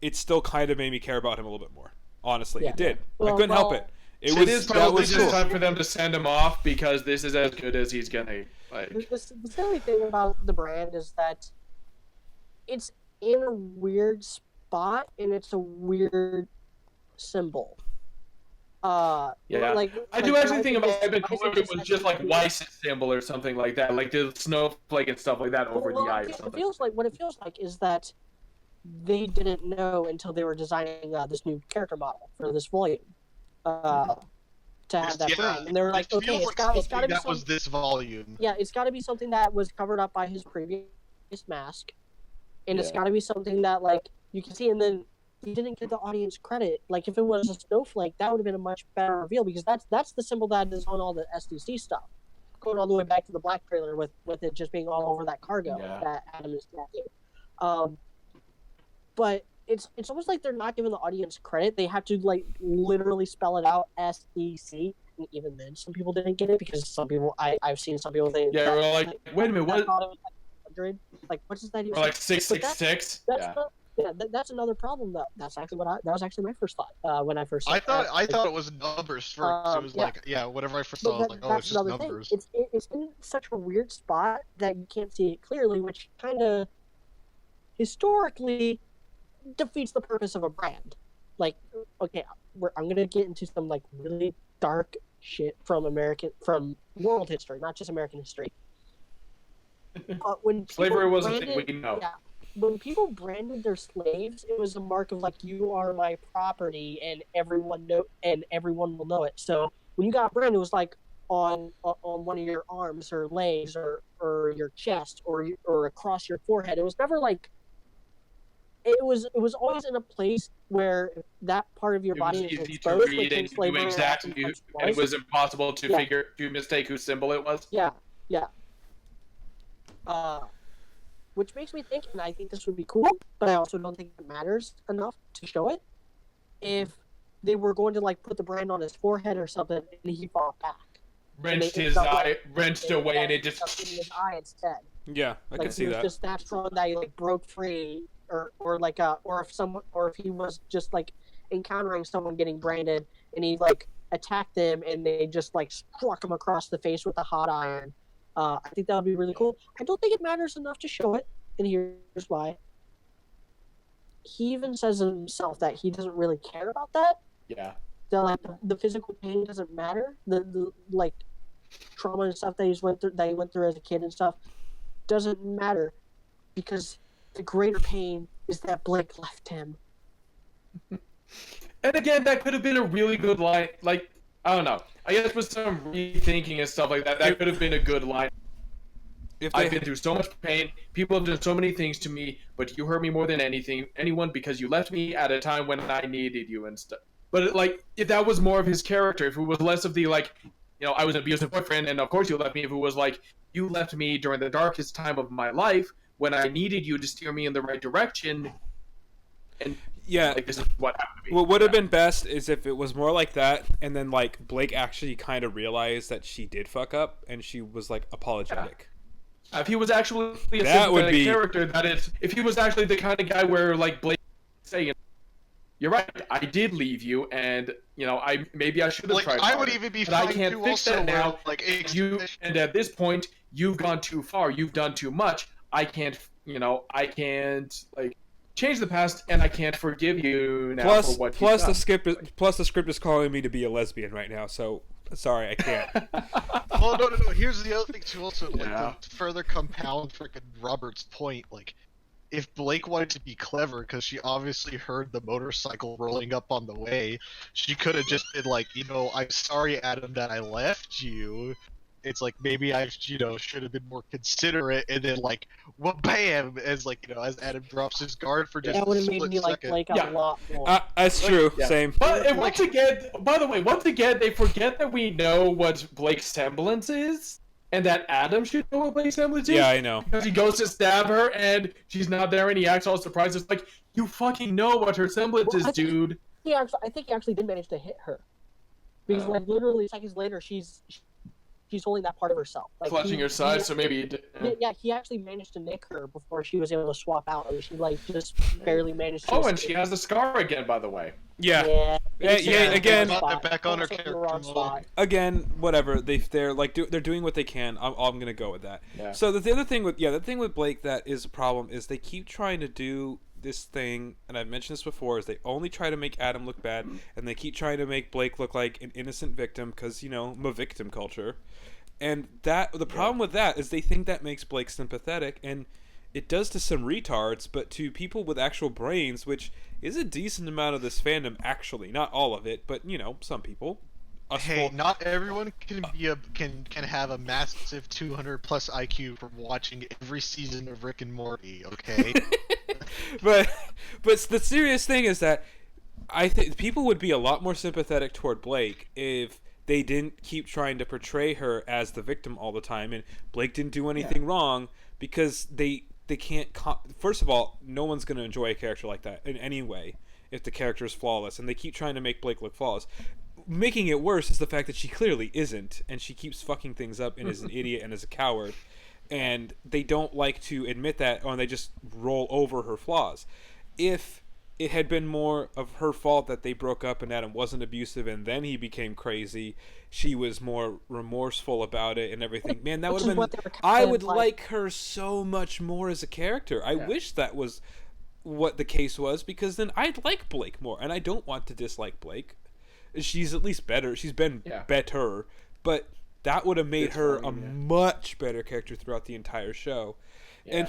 it still kind of made me care about him a little bit more. Honestly, it did. I couldn't help it. It is probably just time for them to send him off because this is as good as he's gonna. Like, the silly thing about the brand is that it's in a weird spot and it's a weird symbol. Like I do actually think it might have been cooler if it was just like Weiss's symbol or something like that, like the snowflake and stuff like that over the eye or something. What it feels like is that they didn't know until they were designing this new character model for this volume. To have that brand, and they were like, okay, it's got to be something that was this volume. Yeah, it's got to be something that was covered up by his previous mask, and it's got to be something that like you can see. And then he didn't give the audience credit. Like if it was a snowflake, that would have been a much better reveal because that's the symbol that is on all the SDC stuff, going all the way back to the Black trailer with it just being all over that cargo that Adam is tattooed. But it's almost like they're not giving the audience credit. They have to like literally spell it out SDC. And even then, some people didn't get it because some people I've seen some people think we're like, wait a minute, what? Like 100. Like what is that? Or like 666. Yeah, that's another problem. That's actually that was actually my first thought when I first. I thought it was numbers first. It was like whenever I first saw, I was like, oh, it's that's just another numbers. thing. It's in such a weird spot that you can't see it clearly, which kind of historically defeats the purpose of a brand. Like, okay, I'm gonna get into some like really dark shit from world history, not just American history. When Slavery was a thing we know. Yeah, when people branded their slaves, it was a mark of like, you are my property, and everyone will know it. So when you got branded, it was like on one of your arms or legs or your chest or across your forehead. It was never like it was always in a place where that part of your body is easy exposed. to read and you knew exactly, and it was impossible to mistake whose symbol it was. Yeah. Which makes me think, and I think this would be cool, but I also don't think it matters enough to show it. If they were going to like put the brand on his forehead or something, and he fought back, wrenched his eye, wrenched away, and it just in his eye instead. Yeah, I can see that. Like, just that strong that he like broke free, or if he was just like encountering someone getting branded, and he like attacked them, and they just like struck him across the face with a hot iron. I think that would be really cool. I don't think it matters enough to show it, and here's why. He even says himself that he doesn't really care about that. Yeah. The physical pain doesn't matter. The like trauma and stuff that he went through as a kid and stuff doesn't matter, because the greater pain is that Blake left him. And again, that could have been a really good line. Like, I don't know. I guess with some rethinking and stuff like that, that could have been a good line. I've been through so much pain. People have done so many things to me, but you hurt me more than anyone, because you left me at a time when I needed you and stuff. But like, if that was more of his character, if it was less of the like, I was an abusive boyfriend, and of course you left me. If it was like, you left me during the darkest time of my life when I needed you to steer me in the right direction, and like, this is what happened to me. What would have been best is if it was more like that, and then like Blake actually kind of realized that she did fuck up, and she was like apologetic. If he was actually a sympathetic character, that is, if he was actually the kind of guy where like Blake saying, "You're right, I did leave you, and maybe I should have tried harder, I would even be but I can't fix that now. And at this point, you've gone too far. You've done too much. I can't like change the past, and I can't forgive you now for what you've done." Plus the script is calling me to be a lesbian right now, so sorry, I can't. Well, no. Here's the other thing too. Also, to further compound freaking Robert's point, like, if Blake wanted to be clever, because she obviously heard the motorcycle rolling up on the way, she could have just been like, I'm sorry, Adam, that I left you. It's like, maybe I, should have been more considerate, and then like, bam, as like, as Adam drops his guard for just that would have made me like Blake a lot more. That's true. Same. But once again, they forget that we know what Blake's semblance is, and that Adam should know what Blake's semblance is. Yeah, I know. Because he goes to stab her, and she's not there, and he acts all surprised. It's like, you fucking know what her semblance is, dude. I think he actually did manage to hit her, because like literally seconds later, she's holding that part of herself, like clutching her side, so maybe he actually managed to nick her before she was able to swap out. I mean, she like just barely managed to and she has the scar again, by the way. Yeah. Again, back on her character. Again, whatever. They're like they're doing what they can. I'm gonna go with that. Yeah. So the other thing with Blake that is a problem is they keep trying to do this thing, and I've mentioned this before, is they only try to make Adam look bad, and they keep trying to make Blake look like an innocent victim, because victim culture. And the problem with that is they think that makes Blake sympathetic, and it does to some retards, but to people with actual brains, which is a decent amount of this fandom, actually. Not all of it, but some people. Not everyone can have a massive 200+ IQ from watching every season of Rick and Morty, okay? but the serious thing is that I think people would be a lot more sympathetic toward Blake if they didn't keep trying to portray her as the victim all the time, and Blake didn't do anything wrong, because they can't. First of all, no one's going to enjoy a character like that in any way if the character is flawless, and they keep trying to make Blake look flawless. Making it worse is the fact that she clearly isn't, and she keeps fucking things up and is an idiot and is a coward, and they don't like to admit that, or they just roll over her flaws. if it had been more of her fault that they broke up and Adam wasn't abusive and then he became crazy, she was more remorseful about it and everything. Man, that would have been... I would like her so much more as a character. I wish that was what the case was, because then I'd like Blake more, and I don't want to dislike Blake. She's at least better. She's been better, but that would have made her a much better character throughout the entire show. And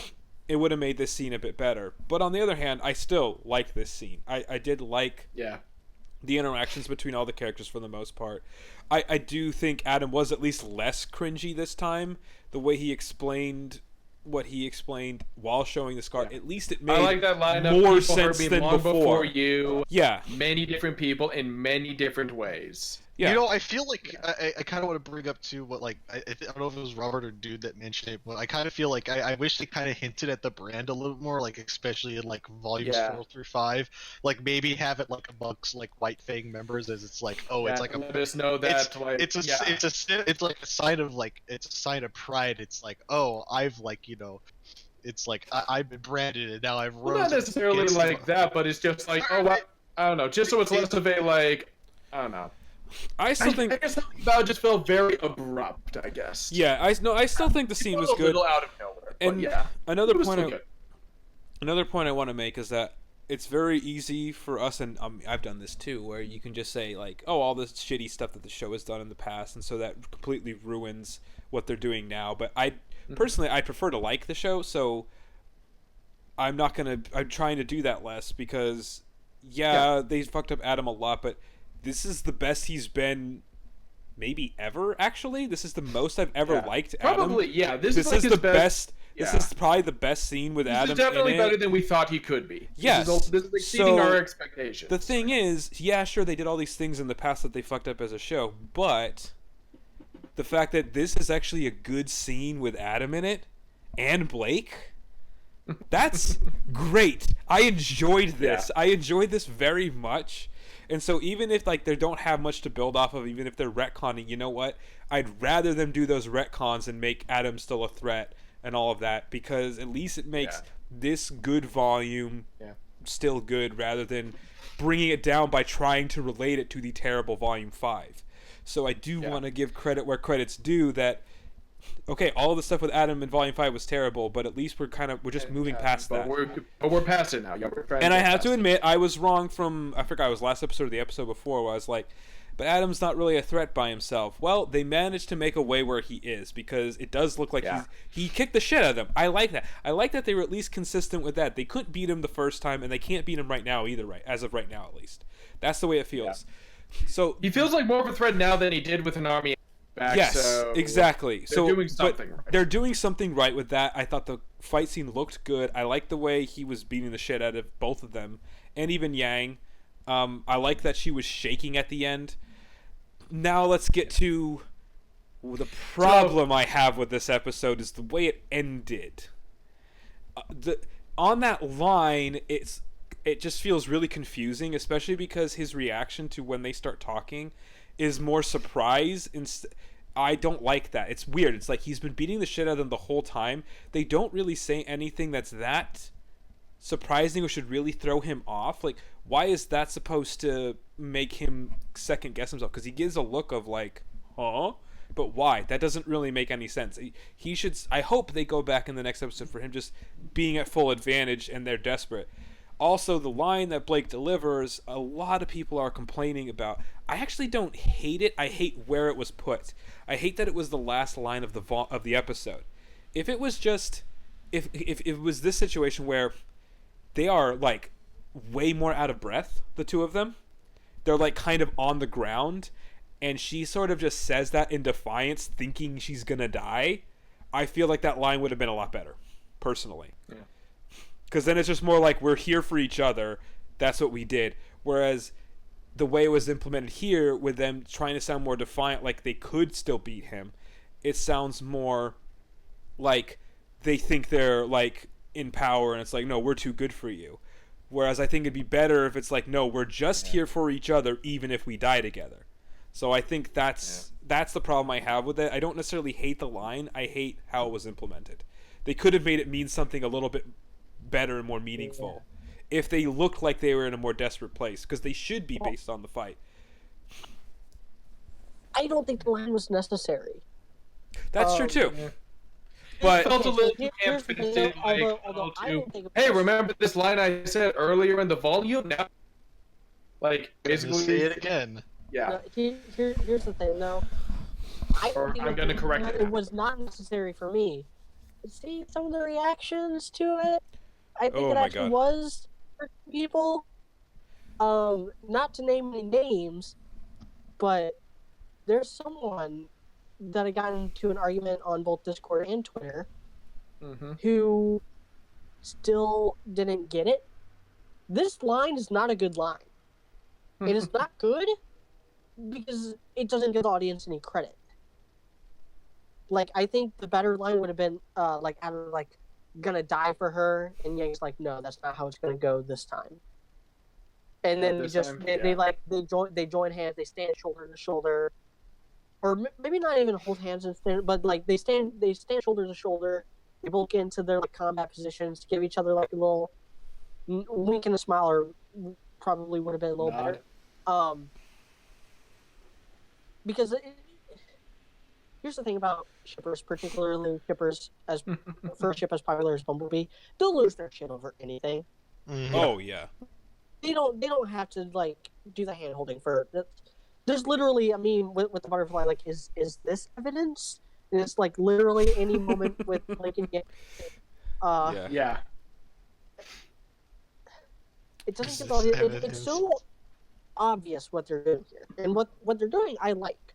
it would have made this scene a bit better. But on the other hand, I still like this scene. I did like the interactions between all the characters for the most part. I do think Adam was at least less cringy this time. The way he explained what he explained while showing the scar, at least it made I like that line of more people sense heard me than long before you. Yeah. Many different people in many different ways. Yeah. You know, I feel like I kind of want to bring up too what, like, I don't know if it was Robert or Dude that mentioned it, but I kind of feel like I wish they kind of hinted at the brand a little more, like especially in like volumes 4 through 5, like maybe have it like amongst like White Fang members, as it's like, oh, it's like let us know that it's like a sign of like, it's a sign of pride. It's like, oh, I've like, you know, it's like I've been branded and now I've rose. Not necessarily like that, but it's just like, oh, I don't know, just so it's less of a like, I don't know. I still think... I guess something about it just felt very abrupt, I guess. Yeah, I still think the scene was a good. little out of nowhere, and yeah. Another point I want to make is that it's very easy for us, and I've done this too, where you can just say like, oh, all this shitty stuff that the show has done in the past, and so that completely ruins what they're doing now. But personally, I prefer to like the show, so I'm trying to do that less, because they fucked up Adam a lot, but this is the best he's been maybe ever, actually. This is the most I've ever liked Adam. Probably, yeah. This is the best. This is probably the best scene with Adam. This is definitely better than we thought he could be. Yes. This is exceeding our expectations. The thing is, sure, they did all these things in the past that they fucked up as a show, but the fact that this is actually a good scene with Adam in it and Blake, that's great. I enjoyed this. I enjoyed this very much. And so even if like they don't have much to build off of, even if they're retconning, you know what? I'd rather them do those retcons and make Adam still a threat and all of that, because at least it makes this good volume still good, rather than bringing it down by trying to relate it to the terrible volume 5. So I do want to give credit where credit's due, that okay, all of the stuff with Adam in Volume 5 was terrible, but at least we're just moving past that. But we're past it now. And I have to admit, I was wrong I forgot, it was last episode or the episode before, where I was like, but Adam's not really a threat by himself. Well, they managed to make a way where he is, because it does look like he kicked the shit out of them. I like that. I like that they were at least consistent with that. They couldn't beat him the first time, and they can't beat him right now either, as of right now at least. That's the way it feels. So he feels like more of a threat now than he did with an army back. Yes, so exactly. They're doing something right. They're doing something right with that. I thought the fight scene looked good. I liked the way he was beating the shit out of both of them, and even Yang. I like that she was shaking at the end. Now let's get to the problem I have with this episode, is the way it ended. On that line, it just feels really confusing, especially because his reaction to when they start talking is more surprise. I don't like that. It's weird. It's like he's been beating the shit out of them the whole time. They don't really say anything that's that surprising or should really throw him off. Like, why is that supposed to make him second guess himself? Because he gives a look of like, huh? But why? That doesn't really make any sense. He should... I hope they go back in the next episode for him just being at full advantage and they're desperate. Also, the line that Blake delivers, a lot of people are complaining about. I actually don't hate it. I hate where it was put. I hate that it was the last line of the episode. If it was just... If it was this situation where they are, like, way more out of breath, the two of them. They're, like, kind of on the ground, and she sort of just says that in defiance, thinking she's gonna die. I feel like that line would have been a lot better, personally. Yeah. Because then it's just more like, we're here for each other. That's what we did. Whereas the way it was implemented here, with them trying to sound more defiant, like they could still beat him, it sounds more like they think they're, like, in power, and it's like, no, we're too good for you. Whereas I think it'd be better if it's like, no, we're just here for each other, even if we die together. So I think that's the problem I have with it. I don't necessarily hate the line. I hate how it was implemented. They could have made it mean something a little bit better and more meaningful if they looked like they were in a more desperate place, because they should be based on the fight. I don't think the line was necessary. That's true too. Yeah. But It felt a little too here's the thing, ham-fisted, though, like, although I to, don't think. hey, remember this line I said earlier in the volume? Now, like, Basically, basically, say it again. yeah. No, here's the thing, though. I Or don't think I'm gonna correct it it now. was not necessary for me. See some of the reactions to it. I think Oh it my actually God. was for people. Not to name any names, but there's someone that I got into an argument on both Discord and Twitter Mm-hmm. who still didn't get it. This line is not a good line. It is not good because it doesn't give the audience any credit. Like, I think the better line would have been, like, Adam, like, gonna die for her, and Yang's like, no, that's not how it's gonna go this time. And then they join hands, they stand shoulder to shoulder, or maybe not even hold hands and stand, but like they stand shoulder to shoulder. They both get into their like combat positions, give each other like a little wink and a smile, or probably would have been a little Nod. better. Because here's the thing about shippers, particularly shippers as for a ship as popular as Bumblebee, they'll lose their shit over anything. Mhm. oh yeah, They don't have to like do the hand holding for. There's literally, I mean, with the butterfly, like, is this evidence? And it's like literally any moment with Blake and Yang. yeah. Yeah. It doesn't Is get this all. It's evidence? so obvious what they're doing here, and what they're doing, I like.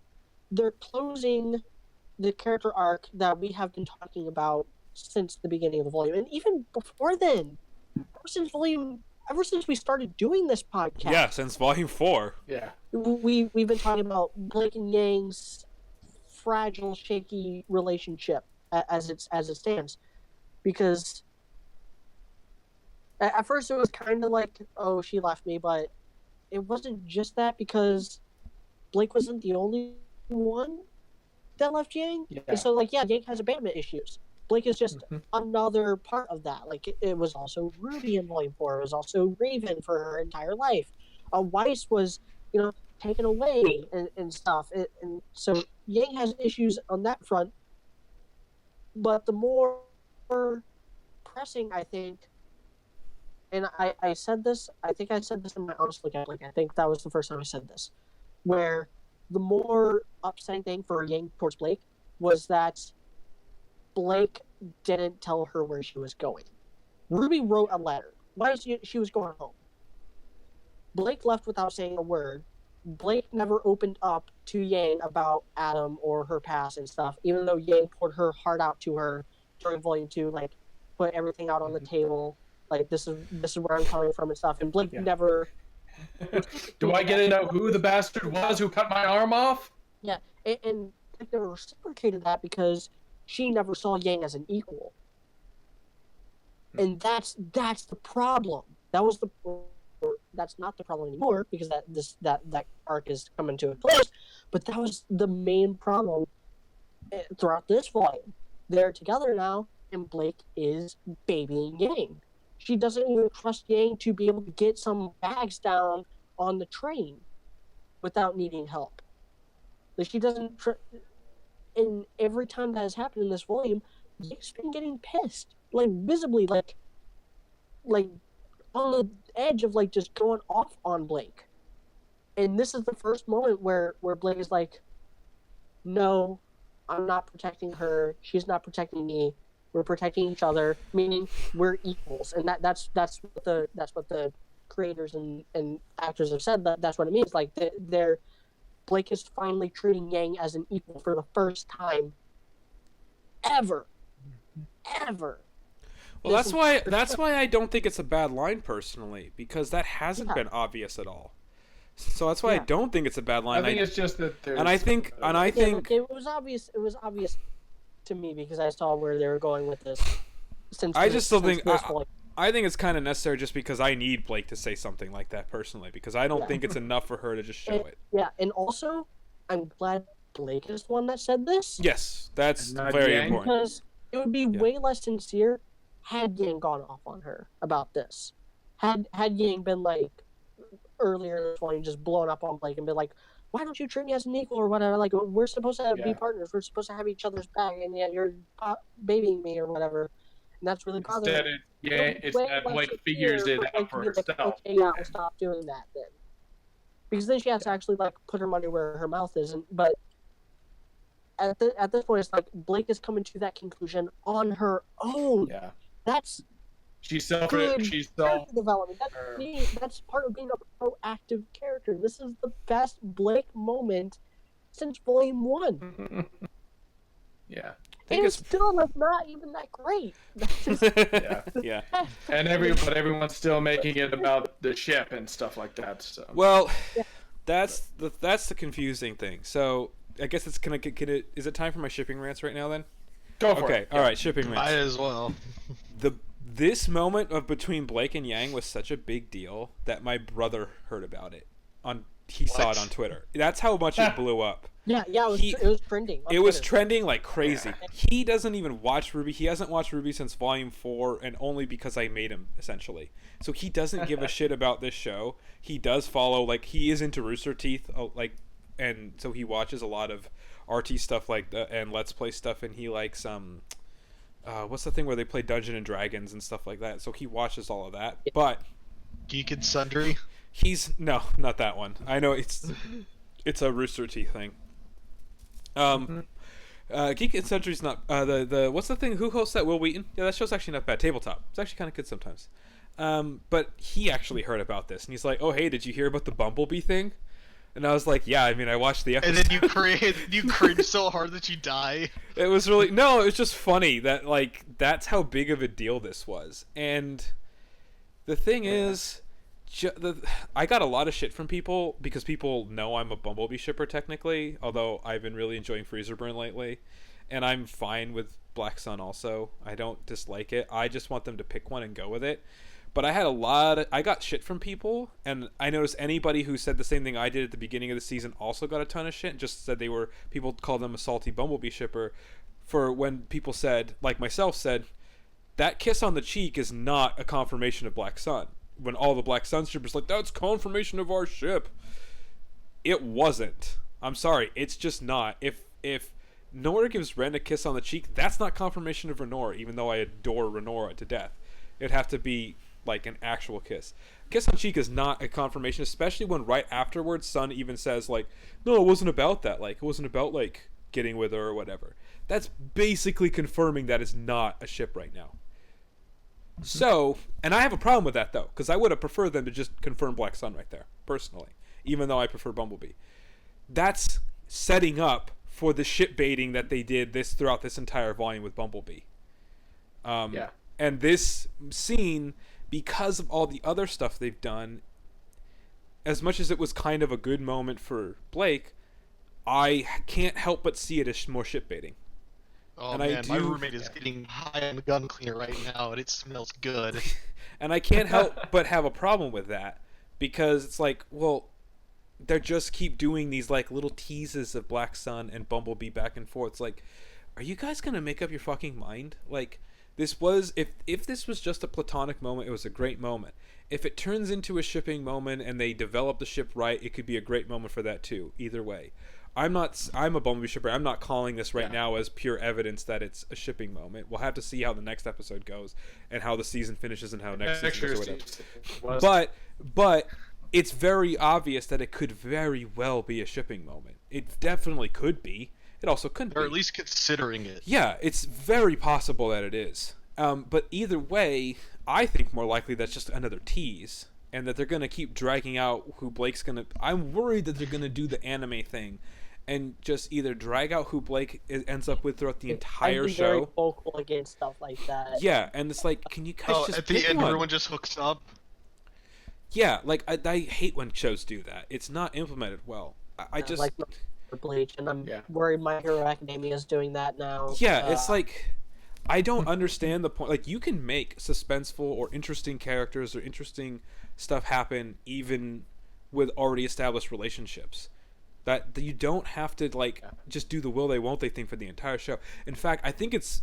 They're closing the character arc that we have been talking about since the beginning of the volume, and even before then, ever since we started doing this podcast. Yeah, since Volume 4. Yeah. We've been talking about Blake and Yang's fragile, shaky relationship as it stands, because at first it was kind of like, oh, she left me, but it wasn't just that, because Blake wasn't the only one that left Yang. Yeah. And so, like, yeah, Yang has abandonment issues. Blake is just another part of that. Like, it was also RWBY in Volume 4. It was also Raven for her entire life. Weiss was, taken away and stuff. And so Yang has issues on that front. But the more pressing, I think, and I said this, I think I said this in my Honest Look at, like, I think that was the first time I said this, where the more upsetting thing for Yang towards Blake was that Blake didn't tell her where she was going. RWBY wrote a letter. Why she was going home. Blake left without saying a word. Blake never opened up to Yang about Adam or her past and stuff, even though Yang poured her heart out to her during Volume 2, like, put everything out on the table, like, this is where I'm coming from and stuff, and Blake never... Do I get to know who the bastard was who cut my arm off? Yeah, and Blake never reciprocated that because she never saw Yang as an equal. And that's the problem. That's not the problem anymore, because that arc is coming to a close. But that was the main problem throughout this volume. They're together now, and Blake is babying Yang. She doesn't even trust Yang to be able to get some bags down on the train without needing help. Like, she doesn't. And every time that has happened in this volume, Yang's been getting pissed, like, visibly, like on the edge of, like, just going off on Blake. And this is the first moment where Blake is like, no, I'm not protecting her, she's not protecting me, we're protecting each other, meaning we're equals. And that's what the creators and actors have said. That's what it means. Like, Blake is finally treating Yang as an equal for the first time ever. Well, that's why I don't think it's a bad line personally, because that hasn't been obvious at all. So that's why I don't think it's a bad line. I think it's just that there's... And I think it was obvious. It was obvious to me because I saw where they were going with this. I think it's kind of necessary just because I need Blake to say something like that personally, because I don't think it's enough for her to just show it. Yeah, and also I'm glad Blake is the one that said this. Yes, that's very important. Because it would be way less sincere had Yang gone off on her about this. had Yang been like earlier in this one, just blown up on Blake and been like, "Why don't you treat me as an equal or whatever? Like we're supposed to be partners. We're supposed to have each other's back, and yet you're babying me or whatever." And that's really bothering me. It's that Blake figures it out for herself. Okay, yeah, I'll stop doing that then. Because then she has to actually like put her money where her mouth is. But at this point, it's like Blake is coming to that conclusion on her own. Yeah, that's she's character development. That's part of being a proactive character. This is the best Blake moment since Volume 1. Yeah. It's still not even that great. Yeah. And everyone's still making it about the ship and stuff like that. So. Well, that's the confusing thing. So I guess it's is it time for my shipping rants right now then? Go for it. Okay, all right, shipping rants. Might as well. This moment of between Blake and Yang was such a big deal that my brother heard about it. He saw it on Twitter. That's how much it blew up. Yeah, it was trending. It was trending like crazy. He doesn't even watch RWBY. He hasn't watched RWBY since Volume 4, and only because I made him, essentially. So he doesn't give a shit about this show. He does follow, like, he is into Rooster Teeth, and so he watches a lot of RT stuff and Let's Play stuff, and he likes what's the thing where they play Dungeons and Dragons and stuff like that. So he watches all of that. But Geek and Sundry. No, not that one. I know it's a Rooster Teeth thing. Geek and Sundry's not the what's the thing? Who hosts that? Will Wheaton? Yeah, that show's actually not bad. Tabletop. It's actually kind of good sometimes. But he actually heard about this, and he's like, "Oh, hey, did you hear about the Bumblebee thing?" And I was like, "Yeah, I mean, I watched the episode." And then you cringe so hard that you die. It was really it was just funny that that's how big of a deal this was. And the thing is, I got a lot of shit from people because people know I'm a Bumblebee shipper technically, although I've been really enjoying Freezer Burn lately, and I'm fine with Black Sun also. I don't dislike it. I just want them to pick one and go with it. But I got shit from people, and I noticed anybody who said the same thing I did at the beginning of the season also got a ton of shit, and just said people called them a salty Bumblebee shipper for when people said, like myself said, that kiss on the cheek is not a confirmation of Black Sun. When all the Black Sun shippers that's confirmation of our ship. It wasn't. I'm sorry, it's just not. If Nora gives Ren a kiss on the cheek, that's not confirmation of Renora, even though I adore Renora to death. It'd have to be like an actual kiss. Kiss on cheek is not a confirmation, especially when right afterwards Sun even says no, it wasn't about that. It wasn't about getting with her or whatever. That's basically confirming that it's not a ship right now. So, and I have a problem with that though, because I would have preferred them to just confirm Black Sun right there, personally, even though I prefer Bumblebee. That's setting up for the ship baiting that they did throughout this entire volume with Bumblebee. And this scene, because of all the other stuff they've done, as much as it was kind of a good moment for Blake, I can't help but see it as more ship baiting. Oh and man, my roommate is getting high on the gun cleaner right now, and it smells good. And I can't help but have a problem with that, because it's they just keep doing these little teases of Black Sun and Bumblebee back and forth. It's are you guys gonna make up your fucking mind? This was if this was just a platonic moment, it was a great moment. If it turns into a shipping moment and they develop the ship right, it could be a great moment for that too. Either way. I'm a Bumblebee shipper. I'm not calling this right now as pure evidence that it's a shipping moment. We'll have to see how the next episode goes and how the season finishes and how next season goes or whatever. But it's very obvious that it could very well be a shipping moment. It definitely could be. It also couldn't be. Or at least considering it. Yeah, it's very possible that it is. But either way, I think more likely that's just another tease, and that they're going to keep dragging out who Blake's going to... I'm worried that they're going to do the anime thing and just either drag out who Blake ends up with throughout the entire show. Very vocal against stuff like that. Yeah, and it's can you guys just at the end, everyone just hooks up? Yeah, I hate when shows do that. It's not implemented well. I just... Bleach, and I'm worried My Hero Academia is doing that now. Yeah, it's I don't understand the point. You can make suspenseful or interesting characters or interesting stuff happen even with already established relationships. That you don't have to just do the will they won't they thing for the entire show. In fact, I think it's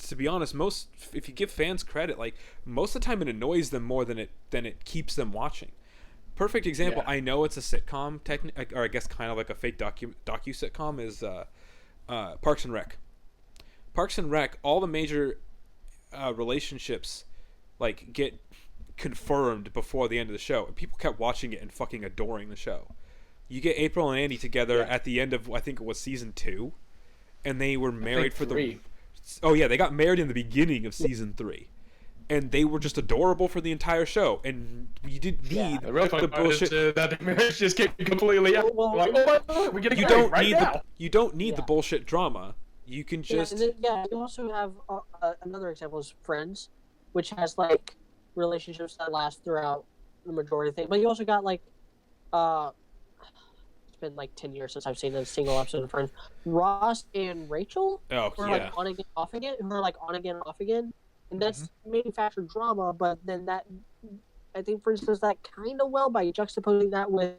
to be honest, if you give fans credit, like most of the time it annoys them more than it keeps them watching. Perfect example. I know it's a sitcom, or I guess kind of like a fake docu sitcom is Parks and Rec. Parks and Rec, all the major relationships like get confirmed before the end of the show, and people kept watching it and fucking adoring the show. You get April and Andy together at the end of, I think it was season 2, and they were married for 3. Oh yeah, they got married in the beginning of season 3, and they were just adorable for the entire show. And you didn't need the bullshit. That the marriage just came completely out. Like, oh my God, we're getting married right now. You don't need the bullshit drama. You can just you also have another example is Friends, which has like relationships that last throughout the majority of things. But you also got like it's been like 10 years since I've seen a single episode of Friends. Ross and Rachel like on again off again, who are like on again off again, and that's manufactured drama. But then that, I think, for instance, that kind of well by juxtaposing that with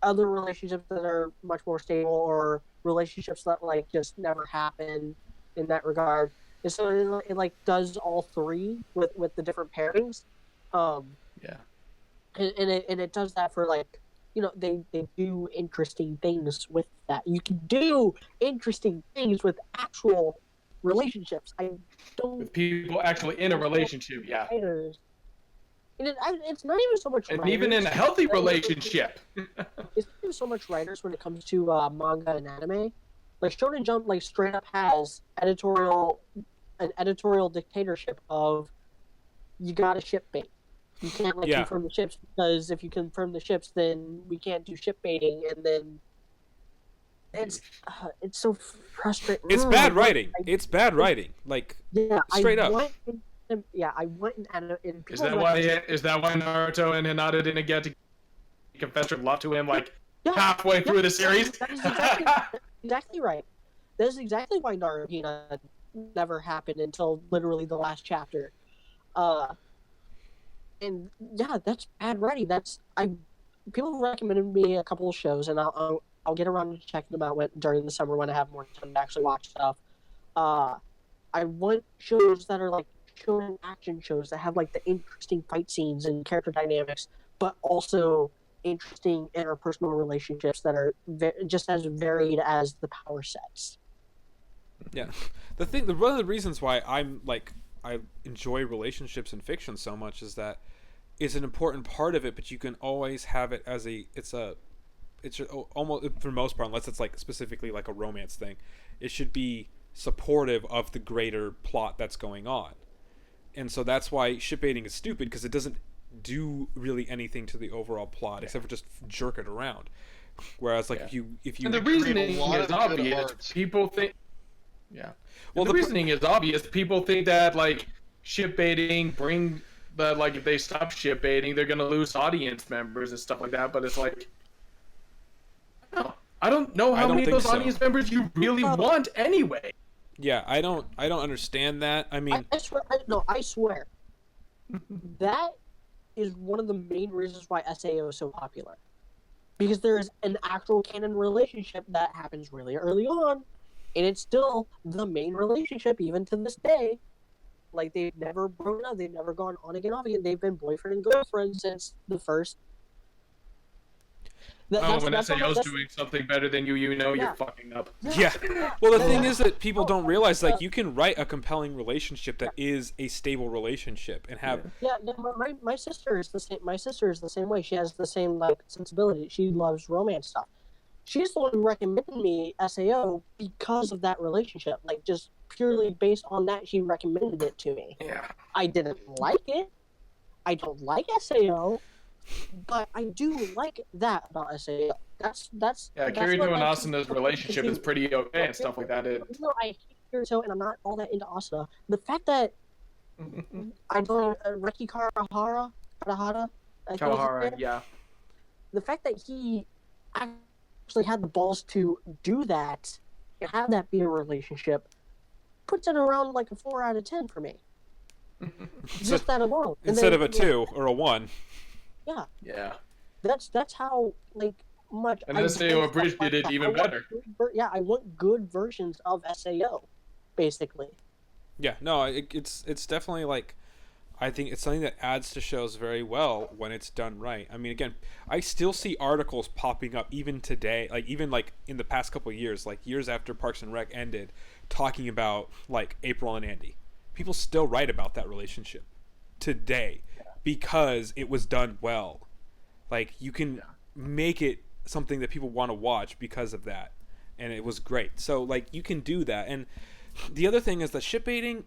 other relationships that are much more stable, or relationships that like just never happen in that regard. And so it like does all three with the different pairings. And it does that for like, you know, they do interesting things with that. You can do interesting things with actual relationships. I don't with people actually in a relationship, writers. And it's not even so much and writers, even in a healthy relationship. It's not even so much writers when it comes to manga and anime. Like Shonen Jump, like straight up has an editorial dictatorship of you gotta ship bait. You can't like confirm the ships, because if you confirm the ships, then we can't do ship baiting, and then it's so frustrating. It's bad writing. It's bad writing. Like straight up. I went in. Is that why Naruto and Hinata didn't get to confess their love to him like halfway through the series? That is exactly right. That is exactly why Naruto and Hinata never happened until literally the last chapter. And yeah, that's bad writing. People have recommended me a couple of shows, and I'll get around to checking them out during the summer when I have more time to actually watch stuff. I want shows that are like shonen action shows that have like the interesting fight scenes and character dynamics, but also interesting interpersonal relationships that are just as varied as the power sets. Yeah, one of the reasons why I enjoy relationships in fiction so much is that it's an important part of it, but you can always have it as it's almost, for the most part, unless it's like specifically like a romance thing, it should be supportive of the greater plot that's going on. And so that's why shipbaiting is stupid, because it doesn't do really anything to the overall plot except for just jerk it around. Whereas like if you and the reasoning is obvious. People think well, the reasoning is obvious. People think that like ship baiting if they stop ship baiting, they're gonna lose audience members and stuff like that. But it's like, I don't know how many of those audience members you really want anyway. Yeah, I don't understand that. I mean, I swear, that is one of the main reasons why SAO is so popular, because there is an actual canon relationship that happens really early on. And it's still the main relationship even to this day. Like, they've never broken up. They've never gone on again, off again. They've been boyfriend and girlfriend since the first. When SAO's doing something better than you, you're fucking up. Yeah. Well, the thing is that people don't realize, like, you can write a compelling relationship that is a stable relationship and have. Yeah. My sister is the same. My sister is the same way. She has the same like sensibility. She loves romance stuff. She's the one who recommended me SAO because of that relationship. Like, just purely based on that, she recommended it to me. Yeah. I didn't like it. I don't like SAO, but I do like that about SAO. That's Kirito and Asuna's relationship is pretty okay and stuff like that. No, I hate Kirito, and I'm not all that into Asuna. The fact that I don't Reki Kawahara, yeah. The fact that he actually had the balls to do that and have that be a relationship puts it around like a 4 out of 10 for me. Just that alone. Instead of a 2 or a 1. Yeah. That's how like much. And SAO Abridged did it even better. I want good versions of SAO, basically. Yeah, no, it's definitely like, I think it's something that adds to shows very well when it's done right. I mean, again, I still see articles popping up even today, like even like in the past couple of years, like years after Parks and Rec ended, talking about like April and Andy. People still write about that relationship today because it was done well. Like you can make it something that people want to watch because of that, and it was great. So like you can do that. And the other thing is that ship baiting,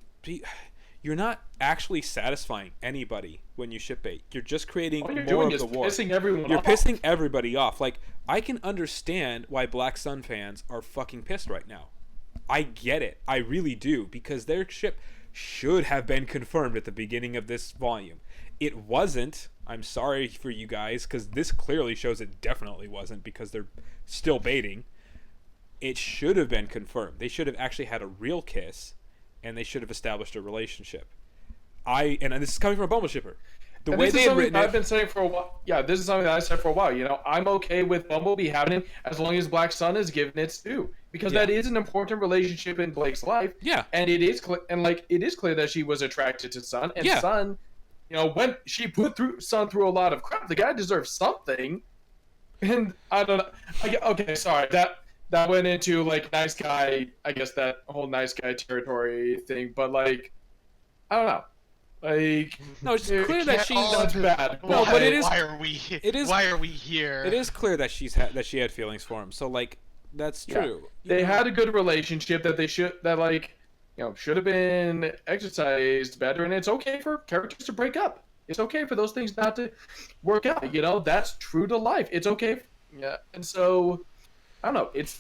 you're not actually satisfying anybody when you ship bait. You're just creating All you're more doing of is the war. pissing everyone You're off. pissing everybody off. Like I can understand why Black Sun fans are fucking pissed right now. I get it. I really do, because their ship should have been confirmed at the beginning of this volume. It wasn't. I'm sorry for you guys, because this clearly shows it definitely wasn't, because they're still baiting. It should have been confirmed. They should have actually had a real kiss, and they should have established a relationship. And this is coming from a Bumble shipper. The And way this they is had something written I've it, been saying for a while. Yeah, this is something that I said for a while. You know, I'm okay with Bumblebee happening as long as Black Sun is given its due, because Yeah. that is an important relationship in Blake's life. Yeah. And it is it is clear that she was attracted to Sun, and Yeah. Sun, you know, when she put Sun through a lot of crap, the guy deserves something. And I don't know. Okay, sorry, that went into like nice guy. I guess that whole nice guy territory thing, but like, I don't know. Like, no, it's clear that she's that's bad. No, but it is- Why are we? it is- Why are we here? it is clear that that she had feelings for him. So like, that's Yeah. true. They had a good relationship that should have been exercised better, and it's okay for characters to break up. It's okay for those things not to work out. You know, that's true to life. It's okay. Yeah, and so I don't know. It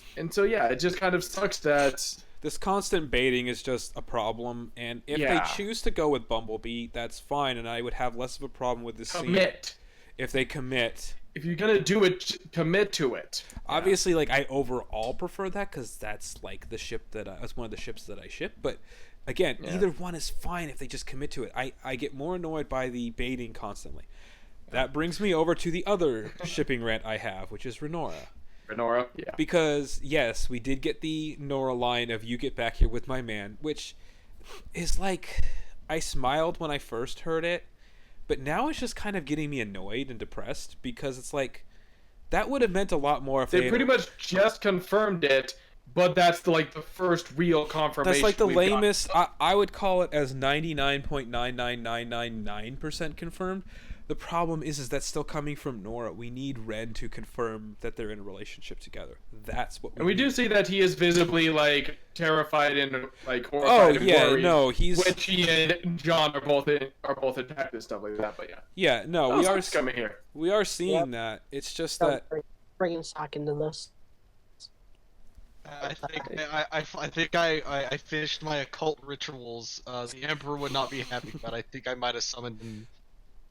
just kind of sucks that. This constant baiting is just a problem, and if Yeah. they choose to go with Bumblebee, that's fine, and I would have less of a problem with this scene Commit. if they commit. If you're gonna do it, commit to it. Obviously, like I overall prefer that because that's like the ship that's one of the ships that I ship. But again, either one is fine if they just commit to it. I get more annoyed by the baiting constantly. That brings me over to the other shipping rant I have, which is Renora. Renora, yeah. Because, yes, we did get the Nora line of "You get back here with my man," which is like, I smiled when I first heard it, but now it's just kind of getting me annoyed and depressed, because it's like, that would have meant a lot more if They pretty much just confirmed it, but that's like the first real confirmation. That's like the we've gotten. lamest. I would call it as 99.99999% confirmed. The problem is that's still coming from Nora. We need Ren to confirm that they're in a relationship together. That's what we And we need. do see that he is visibly like terrified and like Oh horrified and yeah, worried. no, he's When she and John are both attacked and stuff like that. But yeah, yeah, no, we are coming here. we are seeing Yep. that. It's just So, that bringing stock into this. I think I finished my occult rituals. The Emperor would not be happy, but I think I might have summoned him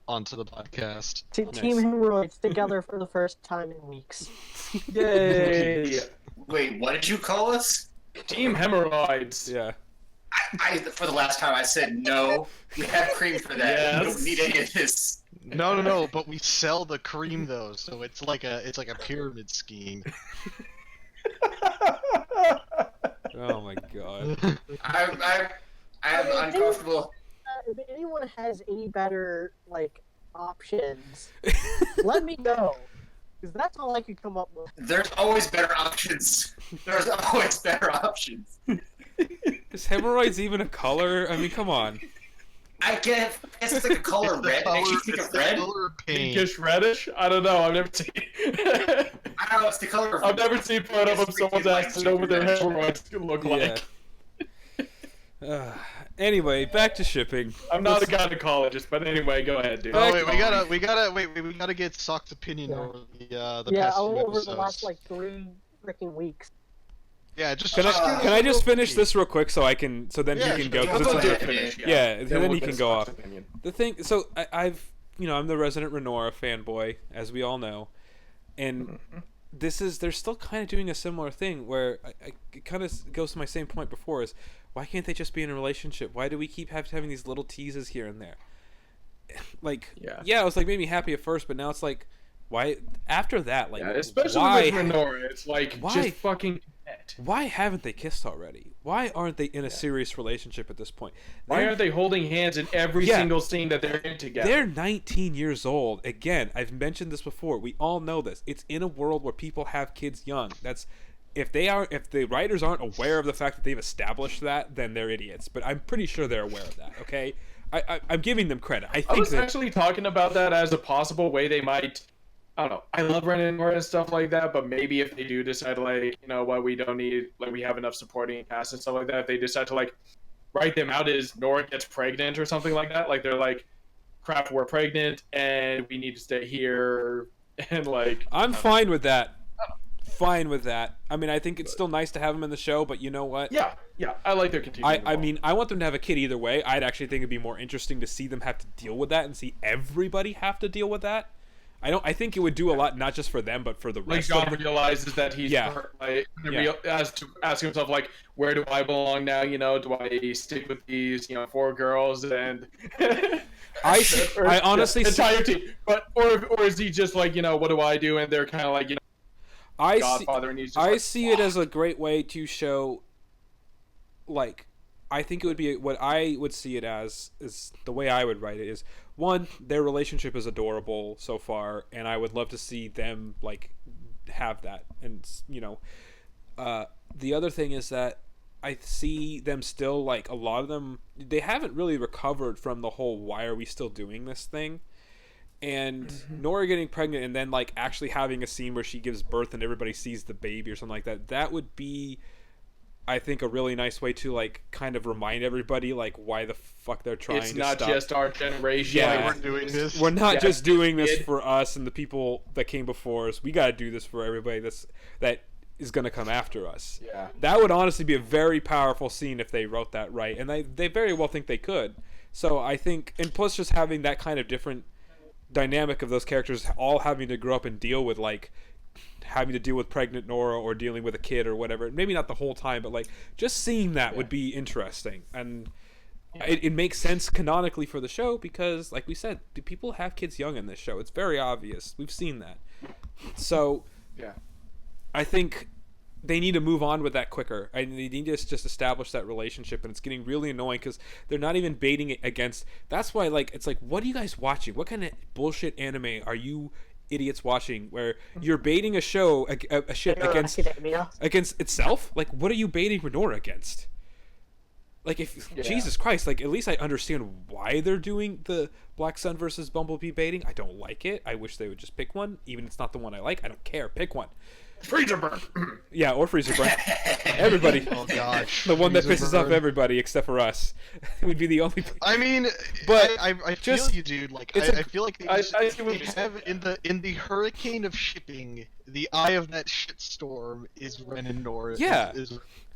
onto the podcast. Team Hemorrhoids together for the first time in weeks. Yay! Wait, what did you call us? Team hemorrhoids. yeah. For the last time, I said no. We have cream for that. Yes. We don't need any of this. No, but we sell the cream though, so it's like a pyramid scheme. Oh my god. I'm uncomfortable. If anyone has any better options, let me know, because that's all I could come up with. There's always better options. There's always better options. Is hemorrhoids even a color? I mean, come on. I guess it's like a color It's the red. color, Makes you think it's of the red. color of pain. Pinkish reddish? I don't know. I've never seen. I don't know. It's the color of. I've never seen photo of someone's ass to know what their hemorrhoids look like. Anyway, back to shipping. I'm not a gynecologist, but anyway, go ahead, dude. Oh wait, we gotta get Sock's opinion Yeah. over the Yeah, past few over episodes. the last 3 freaking weeks. Yeah, just Can I just finish this real quick so then Yeah, he can sure. go? I'll 'cause go it's do a- it. Finish, yeah, then we'll he get can go Scott's off. opinion. The thing, so I'm the resident Renora fanboy, as we all know, and they're still kind of doing a similar thing where it kind of goes to my same point before: is why can't they just be in a relationship? Why do we keep having these little teases here and there? Yeah, it was like made me happy at first, but now it's like, why? After that, Yeah, especially why? with Renora, it's like Why? just fucking. yet? Why haven't they kissed already? Why aren't they in a serious relationship at this point? Why aren't they holding hands in every single scene that they're in together? They're 19 years old. Again, I've mentioned this before. We all know this. It's in a world where people have kids young. That's if the writers aren't aware of the fact that they've established that, then they're idiots. But I'm pretty sure they're aware of that. Okay, I'm giving them credit. I was actually talking about that as a possible way they might. I don't know. I love Ren and Nora and stuff like that, but maybe if they do decide, like, you know what, we don't need, like, we have enough supporting cast and stuff like that, if they decide to, like, write them out as Nora gets pregnant or something like that, like, they're like, crap, we're pregnant, and we need to stay here, and, like... I'm fine with that. Fine with that. I mean, I think it's still nice to have them in the show, but you know what? Yeah, I like their continuing. I mean, I want them to have a kid either way. I'd actually think it'd be more interesting to see them have to deal with that and see everybody have to deal with that. I think it would do a lot, not just for them, but for the rest. Like John realizes that he's has to ask himself, like, where do I belong now? You know, do I stick with these, 4 girls and I honestly entire team, but or is he just like, what do I do? And they're kind of like, Godfather, and he's just I see it as a great way to show, like, I think it would be what I would see it as is the way I would write it is, one, their relationship is adorable so far, and I would love to see them, like, have that. And, the other thing is that I see them still, like, a lot of them, they haven't really recovered from the whole why are we still doing this thing. And Nora getting pregnant and then, like, actually having a scene where she gives birth and everybody sees the baby or something like that, that would be, I think, a really nice way to, like, kind of remind everybody, like, why the fuck they're trying to stop. It's not just our generation. Yeah, we're doing this. We're not just doing this for us and the people that came before us. We got to do this for everybody that is going to come after us. Yeah. That would honestly be a very powerful scene if they wrote that right. And they very well think they could. So I think, and plus just having that kind of different dynamic of those characters all having to grow up and deal with, like, having to deal with pregnant Nora or dealing with a kid or whatever. Maybe not the whole time, but, like, just seeing that would be interesting. And it makes sense canonically for the show because, like we said, do people have kids young in this show? It's very obvious. We've seen that. So I think they need to move on with that quicker. They need to just establish that relationship, and it's getting really annoying because they're not even baiting it against. That's why, like, it's like, what are you guys watching? What kind of bullshit anime are you idiots watching? Where you're baiting a show, a shit against itself? Like, what are you baiting Renora against? Like, if Jesus Christ, like, at least I understand why they're doing the Black Sun versus Bumblebee baiting. I don't like it. I wish they would just pick one, even if it's not the one I like. I don't care. Pick one. Freezer burn. Yeah, or freezer burn. Everybody. Oh god. The one that pisses off everybody except for us. It would be the only. I mean, but I feel you, dude. Like, I feel like they have in the hurricane of shipping, the eye of that shitstorm is Ren and Nora. Yeah.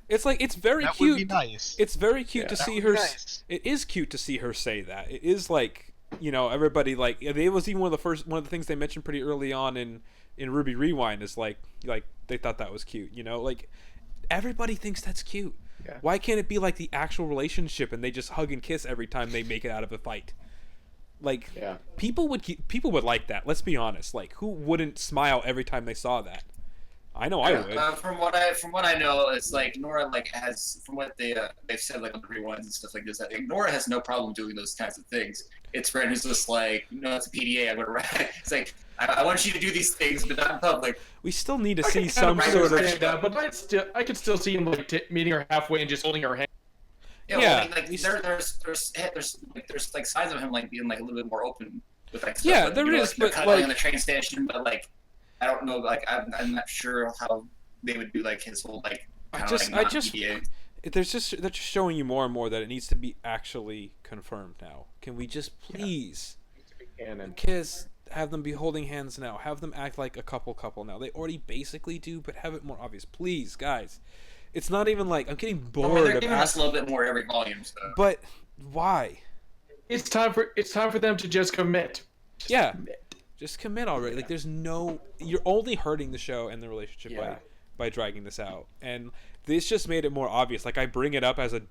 It's like, it's very that cute. Would be nice. It's very cute to see her. Nice. It is cute to see her say that. It is like, everybody, like, it was even one of the things they mentioned pretty early on in RWBY Rewind is like they thought that was cute. Like, everybody thinks that's cute. Yeah. Why can't it be like the actual relationship and they just hug and kiss every time they make it out of a fight? Like, people would like that. Let's be honest. Like, who wouldn't smile every time they saw that? I know I would. From what I know, it's like Nora, like, has, from what they've said, like, on the rewinds and stuff like this, I think Nora has no problem doing those kinds of things. It's Ren who's just like, it's a PDA. I'm gonna write. It's like, I want you to do these things, but not in public. We still need to see some sort of. That, but I could still see him, like, meeting her halfway and just holding her hand. Yeah, well, I mean, like, there's like signs of him, like, being, like, a little bit more open with, like, stuff. Yeah, like, there is, like, but, like, on the train station, but, like, I don't know, like, I'm not sure how they would do, like, his whole, like, they're just showing you more and more that it needs to be actually confirmed now. Can we just please kiss, have them be holding hands now, have them act like a couple now? They already basically do, but have it more obvious, please, guys. It's not even like I'm getting bored. They're giving us a little bit more every volume, so. But why? It's time for them to just commit. Just commit already. Like, there's no. You're only hurting the show and the relationship by dragging this out, and this just made it more obvious. Like, I bring it up as a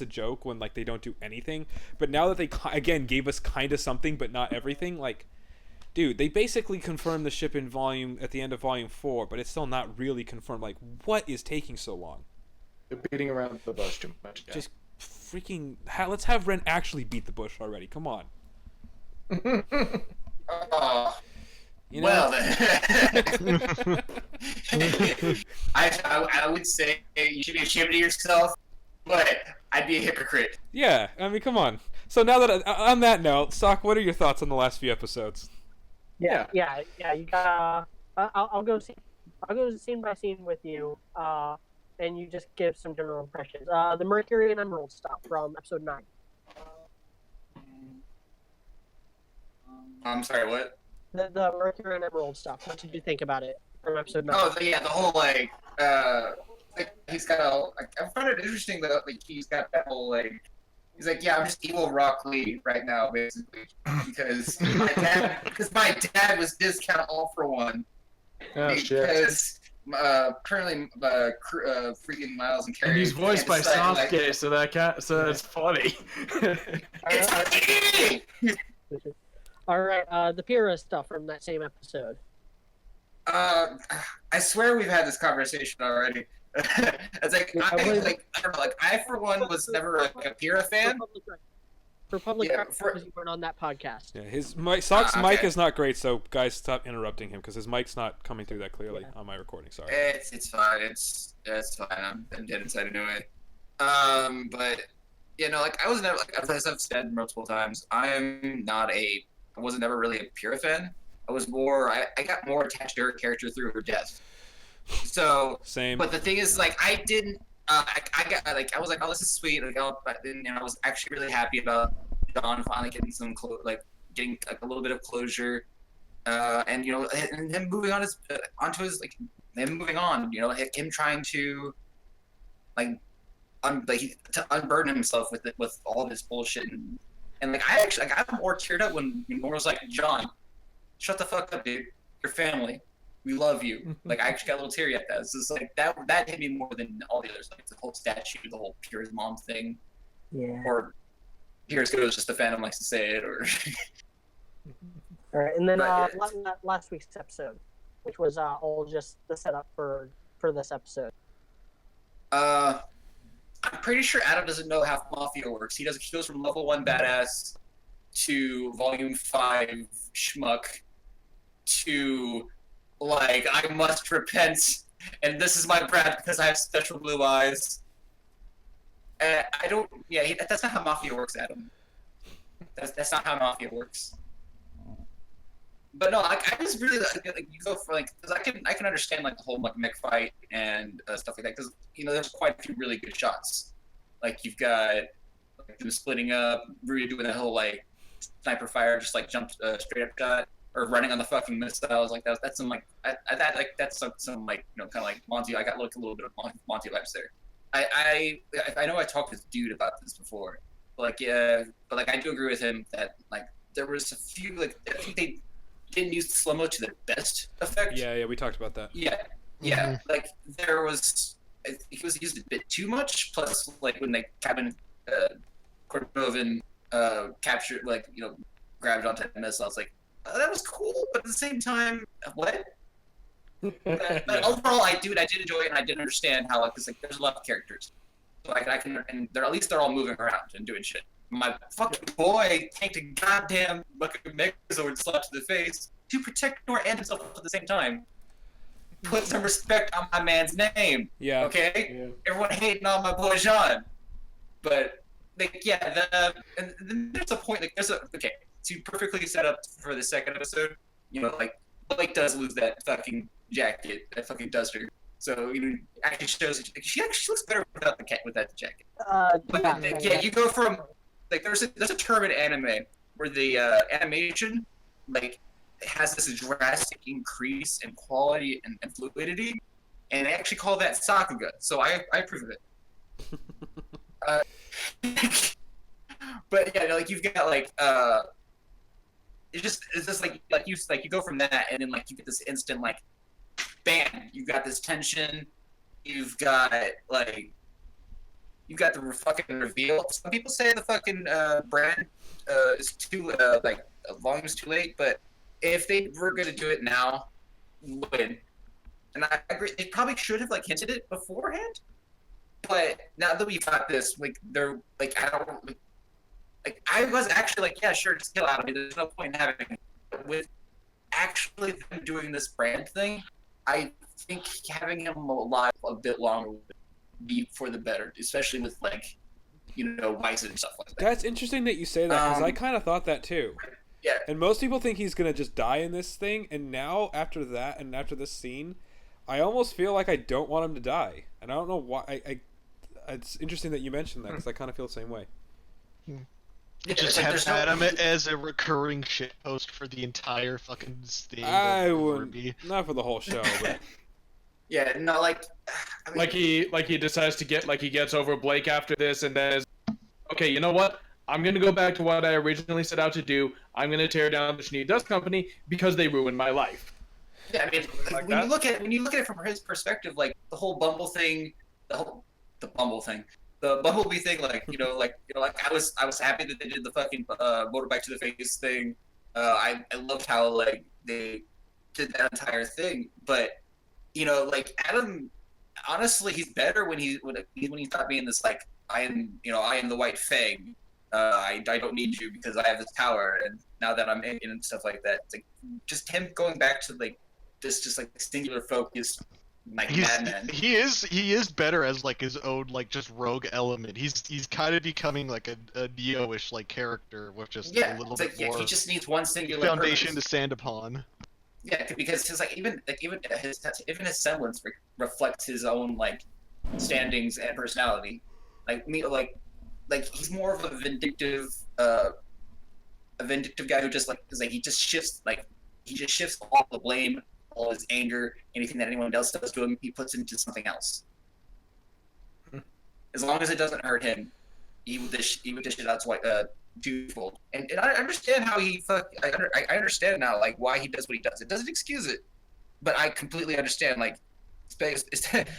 joke when, like, they don't do anything, but now that they again gave us kind of something but not everything, like, dude, they basically confirmed the ship at the end of volume 4, but it's still not really confirmed. Like, what is taking so long? They're beating around the bush too much. Yeah. Just freaking let's have Ren actually beat the bush already. Come on. You know? Well, then. I would say you should be ashamed of yourself, but I'd be a hypocrite. Yeah, I mean, come on. So now that on that note, Sock, what are your thoughts on the last few episodes? Yeah. You got. I'll go scene by scene with you. And you just give some general impressions. The Mercury and Emerald stuff from episode 9. I'm sorry, what? The Mercury and Emerald stuff. What did you think about it from episode 9? Oh, yeah, the whole, like he's got I found it interesting that, like, he's got that whole, like, he's like, yeah, I'm just evil Rock Lee right now, basically, because my dad was discount all for one. Oh, because currently freaking Miles and Carrie. And he's voiced by Sasuke, so that's funny. All right, the Pyrrha stuff from that same episode. I swear we've had this conversation already. It's like I don't know, like I for one was never like a Pyrrha fan. For public record, you weren't on that podcast. Yeah, Sock's mic is not great, so guys, stop interrupting him because his mic's not coming through that clearly on my recording. Sorry. It's fine. It's fine. I'm dead inside anyway. But you know, like I was never, like as I've said multiple times, I wasn't ever really a Pyrrha fan. I was more. I got more attached to her character through her death. So same. But the thing is, like, I didn't. I was like, oh, this is sweet. Like, but then, you know, I was actually really happy about John finally getting getting like a little bit of closure, and you know, and him moving on onto his like him moving on. You know, him trying to to unburden himself with all of this bullshit and like I actually I got more teared up when Nora was like, John, shut the fuck up, dude. Your family. We love you. Like I actually got a little teary at that. It's just like that hit me more than all the others. Like the whole statue, the whole Pyrrha's mom thing. Yeah. Or Pyrrha's goes, just the fandom likes to say it. Or. All right, and then last week's episode, which was all just the setup for this episode. I'm pretty sure Adam doesn't know how Mafia works. He goes from level 1 badass to volume 5 schmuck to like I must repent and this is my brand because I have special blue eyes. I don't. Yeah, that's not how Mafia works, Adam. That's not how Mafia works. But no, I just really like you go for like because I can understand like the whole like mech fight and stuff like that because you know there's quite a few really good shots. Like you've got like, them splitting up, really doing that whole like sniper fire, just like jump straight up shot, or running on the fucking missiles like that. That's some like that's some like you know kind of like Monty. I got like a little bit of Monty vibes there. I know I talked with Dude about this before, but like yeah, but like I do agree with him that like there was a few like I think they didn't use slow mo to the best effect. Yeah, we talked about that. Yeah, like there was he was used a bit too much. Plus, like when the cabin Cordovan captured like you know grabbed onto the missiles, like that was cool, but at the same time, what? But overall, I did enjoy it, and I did understand how like there's a lot of characters, so I can and they're at least they're all moving around and doing shit. My fucking boy tanked a goddamn fucking Megazord slap to the face to protect Nora and himself at the same time. Put some respect on my man's name. Yeah. Okay. Yeah. Everyone hating on my boy Jean, but like yeah, and then there's a point like okay to perfectly set up for the second episode. You know, like Blake does lose that fucking jacket, that fucking duster. So you know, actually shows she actually looks better without that jacket. But yeah, you go from like there's a term in anime where the animation like has this drastic increase in quality and fluidity, and they actually call that sakuga. So I approve of it. But yeah, like you've got like it's just like you go from that and then like you get this instant like bam, you've got this tension, you've got the fucking reveal. Some people say the fucking brand is too like volume is too late, but if they were going to do it now, would. And I agree, they probably should have like hinted it beforehand. But now that we've got this, like they're like I don't like I was actually like, yeah, sure, just kill Adam. There's no point in having it. With actually them doing this brand thing, I think having him alive a bit longer would be for the better, especially with like, Weiss and stuff like that. That's interesting that you say that, because I kind of thought that too. Yeah. And most people think he's gonna just die in this thing, and now after that and after this scene, I almost feel like I don't want him to die, and I don't know why. It's interesting that you mentioned that, because I kind of feel the same way. Yeah, Just like, have Adam as a recurring shitpost for the entire fucking thing. I wouldn't, not for the whole show, but yeah, no, like, I mean, like he decides to he gets over Blake after this, and then is, okay, you know what? I'm gonna go back to what I originally set out to do. I'm gonna tear down the Schnee Dust Company because they ruined my life. yeah, I mean, Like when you look at it from his perspective, like the whole Bumble thing, the Bumblebee thing, like I was happy that they did the fucking motorbike to the face thing. I loved how like they did that entire thing, but like Adam, honestly, he's better when he's not being this like I am the White Fang. I don't need you because I have this power, and now that I'm in and stuff like that, it's like just him going back to like this just like singular focus. Like Batman. He is better as like his own like just rogue element. He's kind of becoming like a Neo-ish like character with just a little bit more. He just needs one singular foundation purpose to stand upon. Yeah, because his even his semblance reflects his own like standings and personality. Like he's more of a vindictive guy who just he just shifts all the blame, all his anger, anything that anyone else does to him, he puts into something else. As long as it doesn't hurt him, he would dish it out twofold. And I understand how I understand now like why he does what he does. It doesn't excuse it, but I completely understand like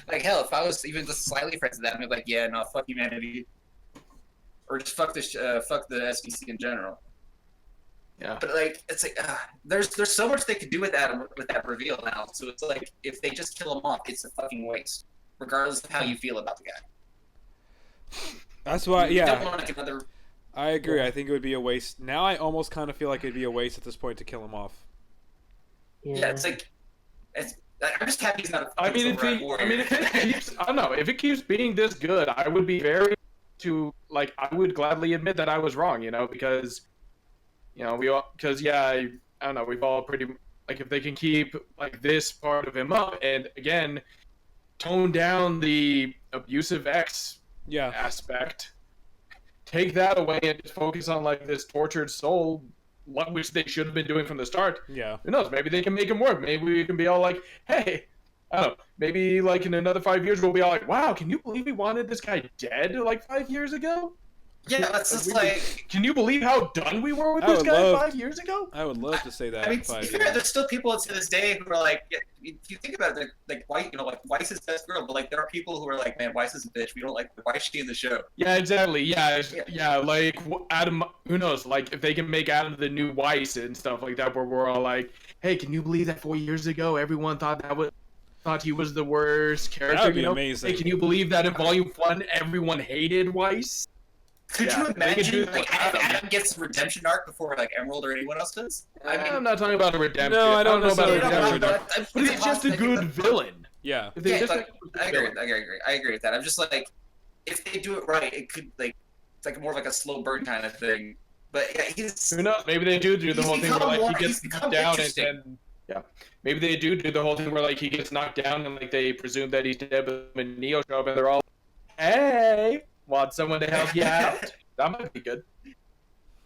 like hell, if I was even just slightly friends with that, I'd be like, yeah, no, fuck humanity, or just fuck the SBC in general. Yeah. But like it's like there's so much they could do with that reveal now. So it's like if they just kill him off, it's a fucking waste, regardless of how you feel about the guy. That's why, You yeah. don't want like another. I agree. I think it would be a waste. Now I almost kind of feel like it'd be a waste at this point to kill him off. Yeah, it's like I'm just happy he's not. If it keeps, I don't know, if it keeps being this good, I would be I would gladly admit that I was wrong, because. I don't know, we've all pretty, like, if they can keep, like, this part of him up, and, again, tone down the abusive ex aspect, take that away and just focus on, like, this tortured soul, which they should have been doing from the start. Yeah. Who knows, maybe they can make him work. Maybe we can be all like, hey, I don't know, maybe, like, in another 5 years, we'll be all like, wow, can you believe we wanted this guy dead, like, 5 years ago? Yeah, that's just like. Can you believe how done we were with this guy 5 years ago? I would love to say that. I mean, to be fair, there's still people to this day who are like, if you think about it, like Weiss is best girl, but like there are people who are like, man, Weiss is a bitch. We don't like why is she in the show? Yeah, exactly. Yeah. Like Adam, who knows? Like if they can make Adam the new Weiss and stuff like that, where we're all like, hey, can you believe that 4 years ago everyone thought he was the worst character? That would be amazing. Hey, can you believe that in Volume 1 everyone hated Weiss? Could you imagine if Adam gets a redemption arc before like Emerald or anyone else does? I mean, I'm not talking about a redemption. No, I don't know about a redemption. But he's just a good villain. Yeah. I agree with that. I'm just like, if they do it right, it could like it's like more of like a slow burn kind of thing. But yeah, who knows? Maybe they do the whole thing where like he gets knocked down and maybe they do the whole thing where like he gets knocked down and like they presume that he's dead, but when Neo show up and they're all, hey. Want someone to help you out? That might be good.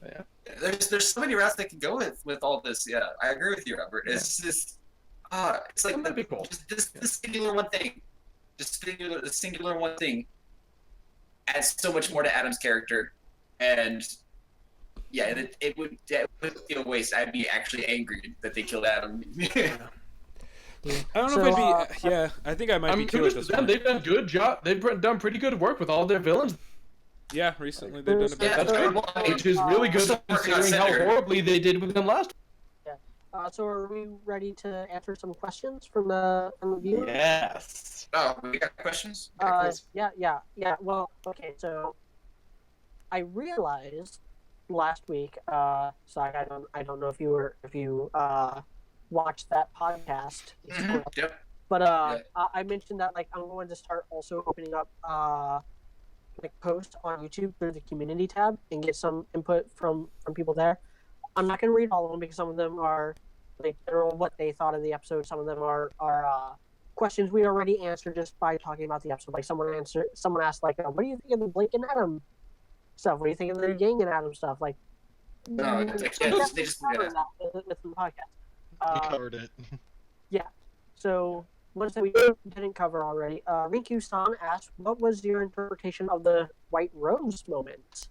Yeah. There's so many routes they can go with all this. Yeah, I agree with you, Robert. It's just it's like that might be cool. Just this singular one thing. The singular one thing adds so much more to Adam's character, and yeah, it would be a waste. I'd be actually angry that they killed Adam. I don't know if I'd be. Yeah, I think I might be too at this point. They've done good job. They've done pretty good work with all their villains. Yeah, recently they've done a bit. That's good, which is really good considering how horribly they did with them last. Yeah, So are we ready to answer some questions from the viewers? Yes. Oh, we got questions? Okay, cool. Yeah. Well, okay. So I realized last week, Zach, I don't know if you watched that podcast, Yep. but Yeah. I mentioned that like I'm going to start also opening up like posts on YouTube through the community tab and get some input from people there. I'm not going to read all of them because some of them are like general what they thought of the episode. Some of them are questions we already answered just by talking about the episode. Like someone asked like, "What do you think of the Blake and Adam stuff? What do you think of the Yang and Adam stuff?" Like, No, we they just covered yeah. that within the podcast. We covered it. Yeah. So ones that we didn't cover already. Rinku-san asked, "What was your interpretation of the White Rose moment?"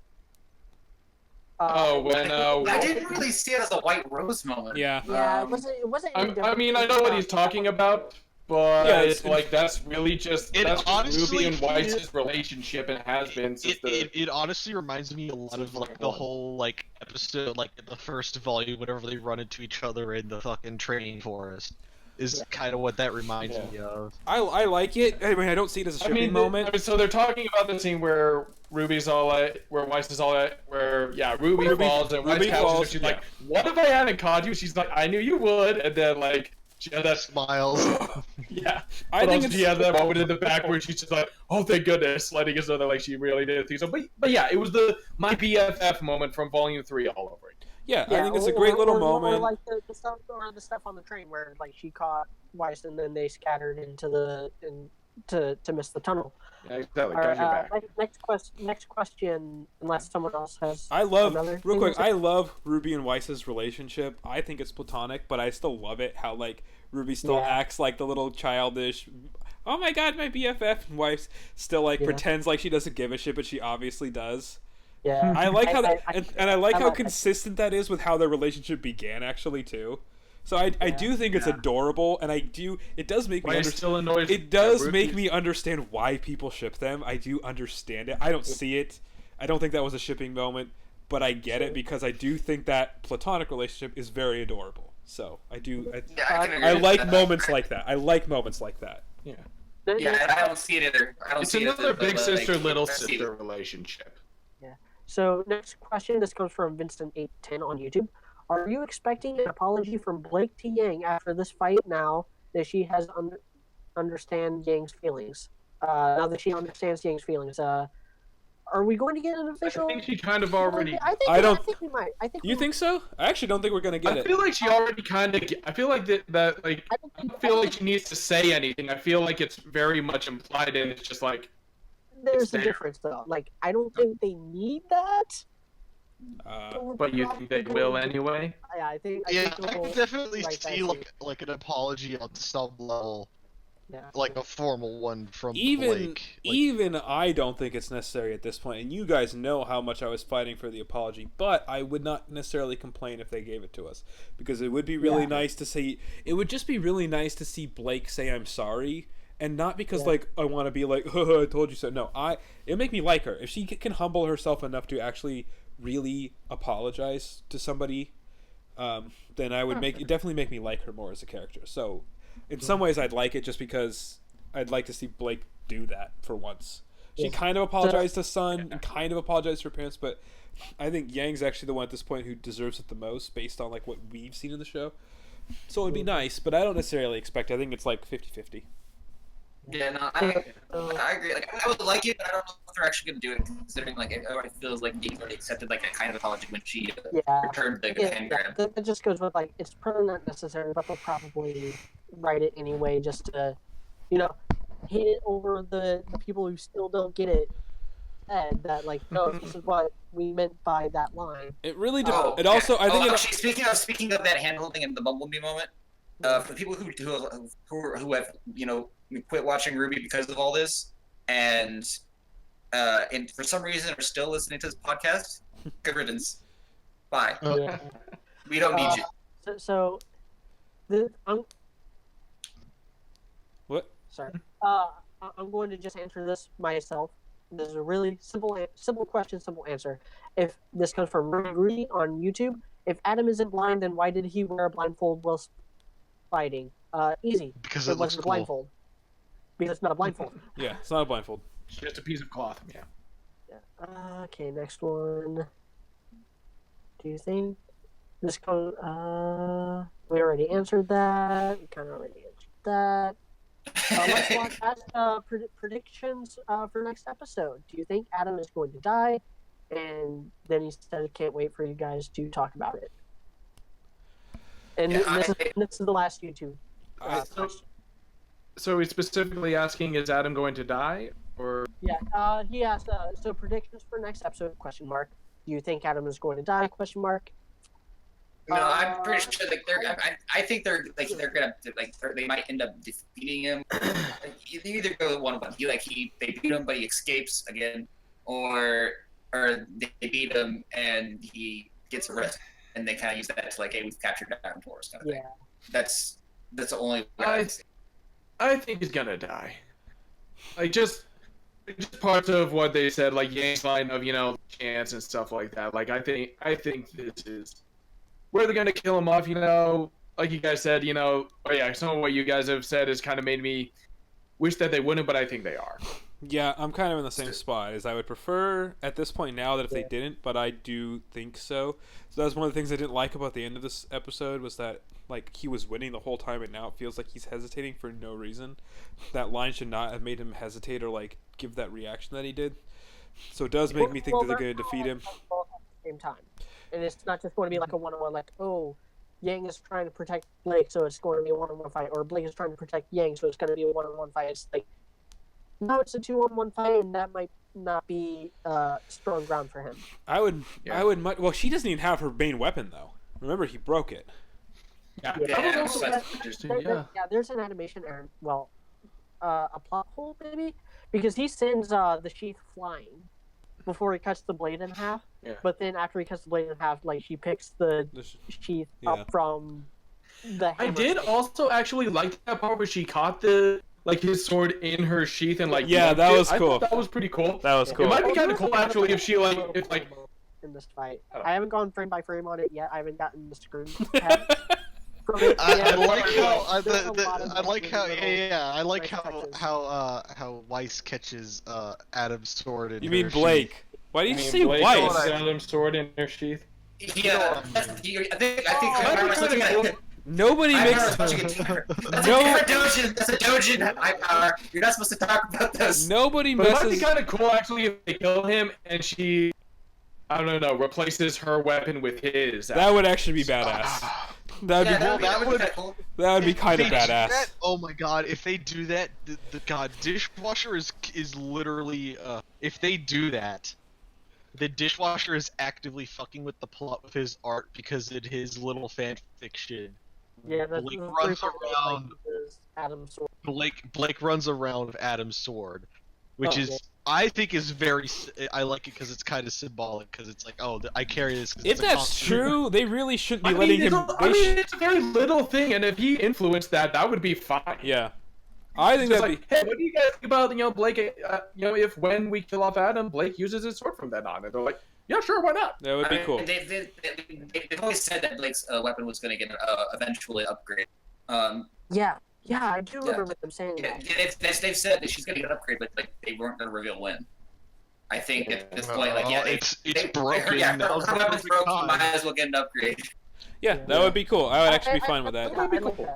When I didn't really see it as a white rose moment. Yeah. Yeah, it wasn't. I mean, I know what he's talking about, but Yeah, it's like that's really just It that's honestly Ruby and Weiss's relationship and has been since It honestly reminds me a lot of like the whole like episode, like in the first volume, whenever they run into each other in the fucking training forest, is kind of what that reminds me of. I like it. I mean, I don't see it as a shipping moment. So they're talking about the scene where Ruby's all at, where Weiss is all at, where Ruby falls and Weiss Ruby catches her. falls, She's yeah. like, "What if I hadn't caught you?" She's like, "I knew you would," and then like she had that Smiles. yeah. I But think also she has that moment in the back where she's just like, "Oh, thank goodness," letting us know that like she really did think so. But yeah, it was the my BFF moment from Volume 3 all over again. Yeah, I think it's a great little moment. Or like the stuff on the train where like she caught Weiss and then they scattered into to miss the tunnel. Yeah, exactly. All Got your right, back. next question, unless someone else has. I love another real thing quick. to say. I love Ruby and Weiss's relationship. I think it's platonic, but I still love it. How like Ruby still Yeah. acts like the little childish. Oh my god, my BFF, and Weiss still like Yeah. pretends like she doesn't give a shit, but she obviously does. Yeah, I like how and I like I how like that. consistent that is with how their relationship began actually too. So I do think it's adorable, and it does make me Weiss still annoys. it does Ruby. make me understand why people ship them. I do understand it. I don't see it. I don't think that was a shipping moment, but I get it because I do think that platonic relationship is very adorable. So I do. Yeah, I can agree I with like that. moments like that. I like moments like that. Yeah. Yeah, I don't see it either. I don't It's see another it as big sister, little I see sister relationship. So next question, this comes from Vincent810 on YouTube. Are you expecting an apology from Blake to Yang after this fight now that she has understand Yang's feelings? Now that she understands Yang's feelings, are we going to get an official? I think she kind of already. I think we might. You think so? I actually don't think we're gonna get I it. feel like she already kind of. I feel like that like. I don't feel like she needs to say anything. I feel like it's very much implied, and it's just like. There's It's a there. difference though. Like I don't think they need that. But you think they will anyway? Yeah, I think. Yeah, think I we'll can definitely write that see soon. like an apology on some level, Yeah. like a formal one from Even Blake. Like, even I don't think it's necessary at this point, and you guys know how much I was fighting for the apology. But I would not necessarily complain if they gave it to us, because it would be really nice to see. It would just be really nice to see Blake say I'm sorry, and not because like I want to be like, I told you so. No, it'd make me like her if she can humble herself enough to actually really apologize to somebody. Then I would definitely make me like her more as a character. So in some ways I'd like it just because I'd like to see Blake do that for once. She kind of apologized to Sun and kind of apologized to her parents, but I think Yang's actually the one at this point who deserves it the most based on like what we've seen in the show. So it'd be nice, but I don't necessarily expect it. I think it's like 50-50. Yeah, no, I agree. Like, I would like it, but I don't know if they're actually going to do it, considering like it already feels like Dean already accepted like a kind of apology when she returned the hand grab. That just goes with like it's probably not necessary, but they'll probably write it anyway, just to, hit it over the people who still don't get it. And that like, no, this is what we meant by that line. It really It also I think actually, speaking of that hand holding and the Bumblebee moment, for people who have quit watching RWBY because of all this, and for some reason are still listening to this podcast, good riddance. Bye. Yeah. We don't need you. What? Sorry. I'm going to just answer this myself. This is a really simple question, simple answer. If this comes from Rudy on YouTube, If Adam isn't blind, then why did he wear a blindfold while fighting? Easy. Because It it looks wasn't a cool. blindfold. Because it's not a blindfold. Yeah, it's not a blindfold. Just a piece of cloth. Yeah. Okay, next one. Do you think this goes? We already answered that. We kind of already answered that. Let's ask predictions for next episode. Do you think Adam is going to die? And then he said, "Can't wait for you guys to talk about it." And this is the last YouTube. So he's specifically asking, is Adam going to die? Or Yeah, he asked. So predictions for next episode? Question mark. Do you think Adam is going to die? Question mark. No, I'm pretty sure like I think they're gonna they might end up defeating him. You either go one of one. They beat him but he escapes again, or they beat him and he gets arrested and they kind of use that to hey, we've captured Adam Torres kind of thing. That's the only way I think he's gonna die. Just parts of what they said, Yang's line of chance and stuff like that. I think this is where they're gonna kill him off. Like you guys said, some of what you guys have said has kind of made me wish that they wouldn't, but I think they are. Yeah, I'm kind of in the same spot. As I would prefer at this point now that if they didn't, but I do think so. So that's one of the things I didn't like about the end of this episode was that he was winning the whole time, and now it feels like he's hesitating for no reason. That line should not have made him hesitate or give that reaction that he did. So it does make me think that they're going to defeat him at the same time, and it's not just going to be a one-on-one. Yang is trying to protect Blake, so it's going to be a one-on-one fight, or Blake is trying to protect Yang, so it's going to be a one-on-one fight. It's no, it's a 2-on-1 fight, and that might not be strong ground for him. I would. Well, she doesn't even have her main weapon though. Remember, he broke it. Yeah, there's an animation error. Well, a plot hole maybe, because he sends the sheath flying before he cuts the blade in half. Yeah. But then after he cuts the blade in half, she picks the sheath up from the hammer. I did also actually like that part where she caught his sword in her sheath and that was cool. That was pretty cool. That was cool. It might be kind of cool actually if she in this fight. I haven't gone frame by frame on it yet. I haven't gotten the screen from it. I like how Weiss catches Adam's sword in You mean her Blake? sheath. Why did you say Blake Weiss? catches Adam's sword in her sheath. Yeah, I think Nobody makes. That's a different Dojin. That's a Dojin high power. You're not supposed to talk about this. Nobody But it might be messes. kind of cool actually if they kill him and she, I don't know, replaces her weapon with his. That would actually be badass. That would be kind of badass. Oh my god! If they do that, the dishwasher is literally. If they do that, the dishwasher is actively fucking with the plot with his art because in his little fan fiction. Yeah, that's Blake runs around. Adam's sword. Blake runs around with Adam's sword, which I think is very. I like it because it's kind of symbolic. Because it's I carry this. If that's true, they really shouldn't be letting him. It's a very little thing, and if he influenced that would be fine. Yeah, I think that'd be. Hey, what do you guys think about Blake? If when we kill off Adam, Blake uses his sword from then on, and they're like, yeah, sure, why not? That would be cool. They've always said that Blake's weapon was going to get eventually upgraded. Yeah, I do remember them saying that. They've said that she's going to get an upgrade, but they weren't going to reveal when. I think at this point, it's broken. Her weapon's broken. You might as well get an upgrade. Yeah, that would be cool. I would actually be fine with that.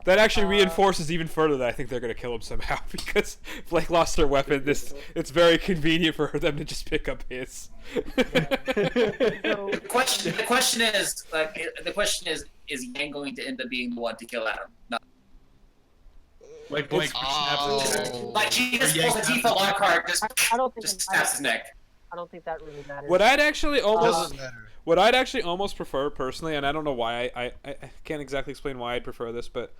That actually reinforces even further that I think they're going to kill him somehow because Blake lost her weapon. It's very convenient for them to just pick up his. The question is Yang going to end up being the one to kill Adam? No. Blake snaps his she just pulls a default lock card, I don't think just snaps his neck. I don't think that really matters. What I'd actually almost prefer personally, and I don't know why I can't exactly explain why I'd prefer this, but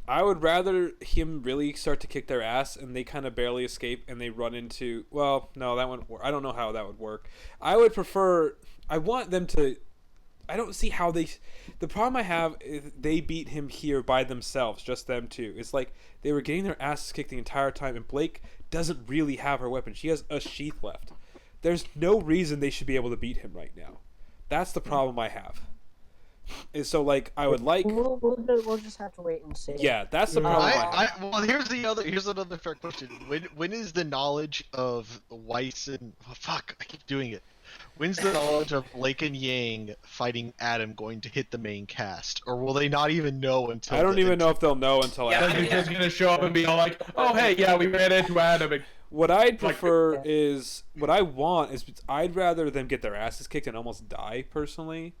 I would rather him really start to kick their ass and they kind of barely escape and they run into. Well, no, that wouldn't work. I don't know how that would work. I want them to. I don't see how they. The problem I have is they beat him here by themselves, just them two. It's like they were getting their asses kicked the entire time, and Blake doesn't really have her weapon. She has a sheath left. There's no reason they should be able to beat him right now. That's the problem I have. is so like I would like. We'll just have to wait and see. Yeah, that's the problem. Well, here's another fair question. When is the knowledge of Weiss and fuck? I keep doing it. When's the knowledge of Blake and Yang fighting Adam going to hit the main cast, or will they not even know until? I don't even know if they'll know until Yeah, after. They're just gonna show up and be all like, "Oh hey, yeah, we ran into Adam." And What I'd prefer is what I want is I'd rather them get their asses kicked and almost die personally,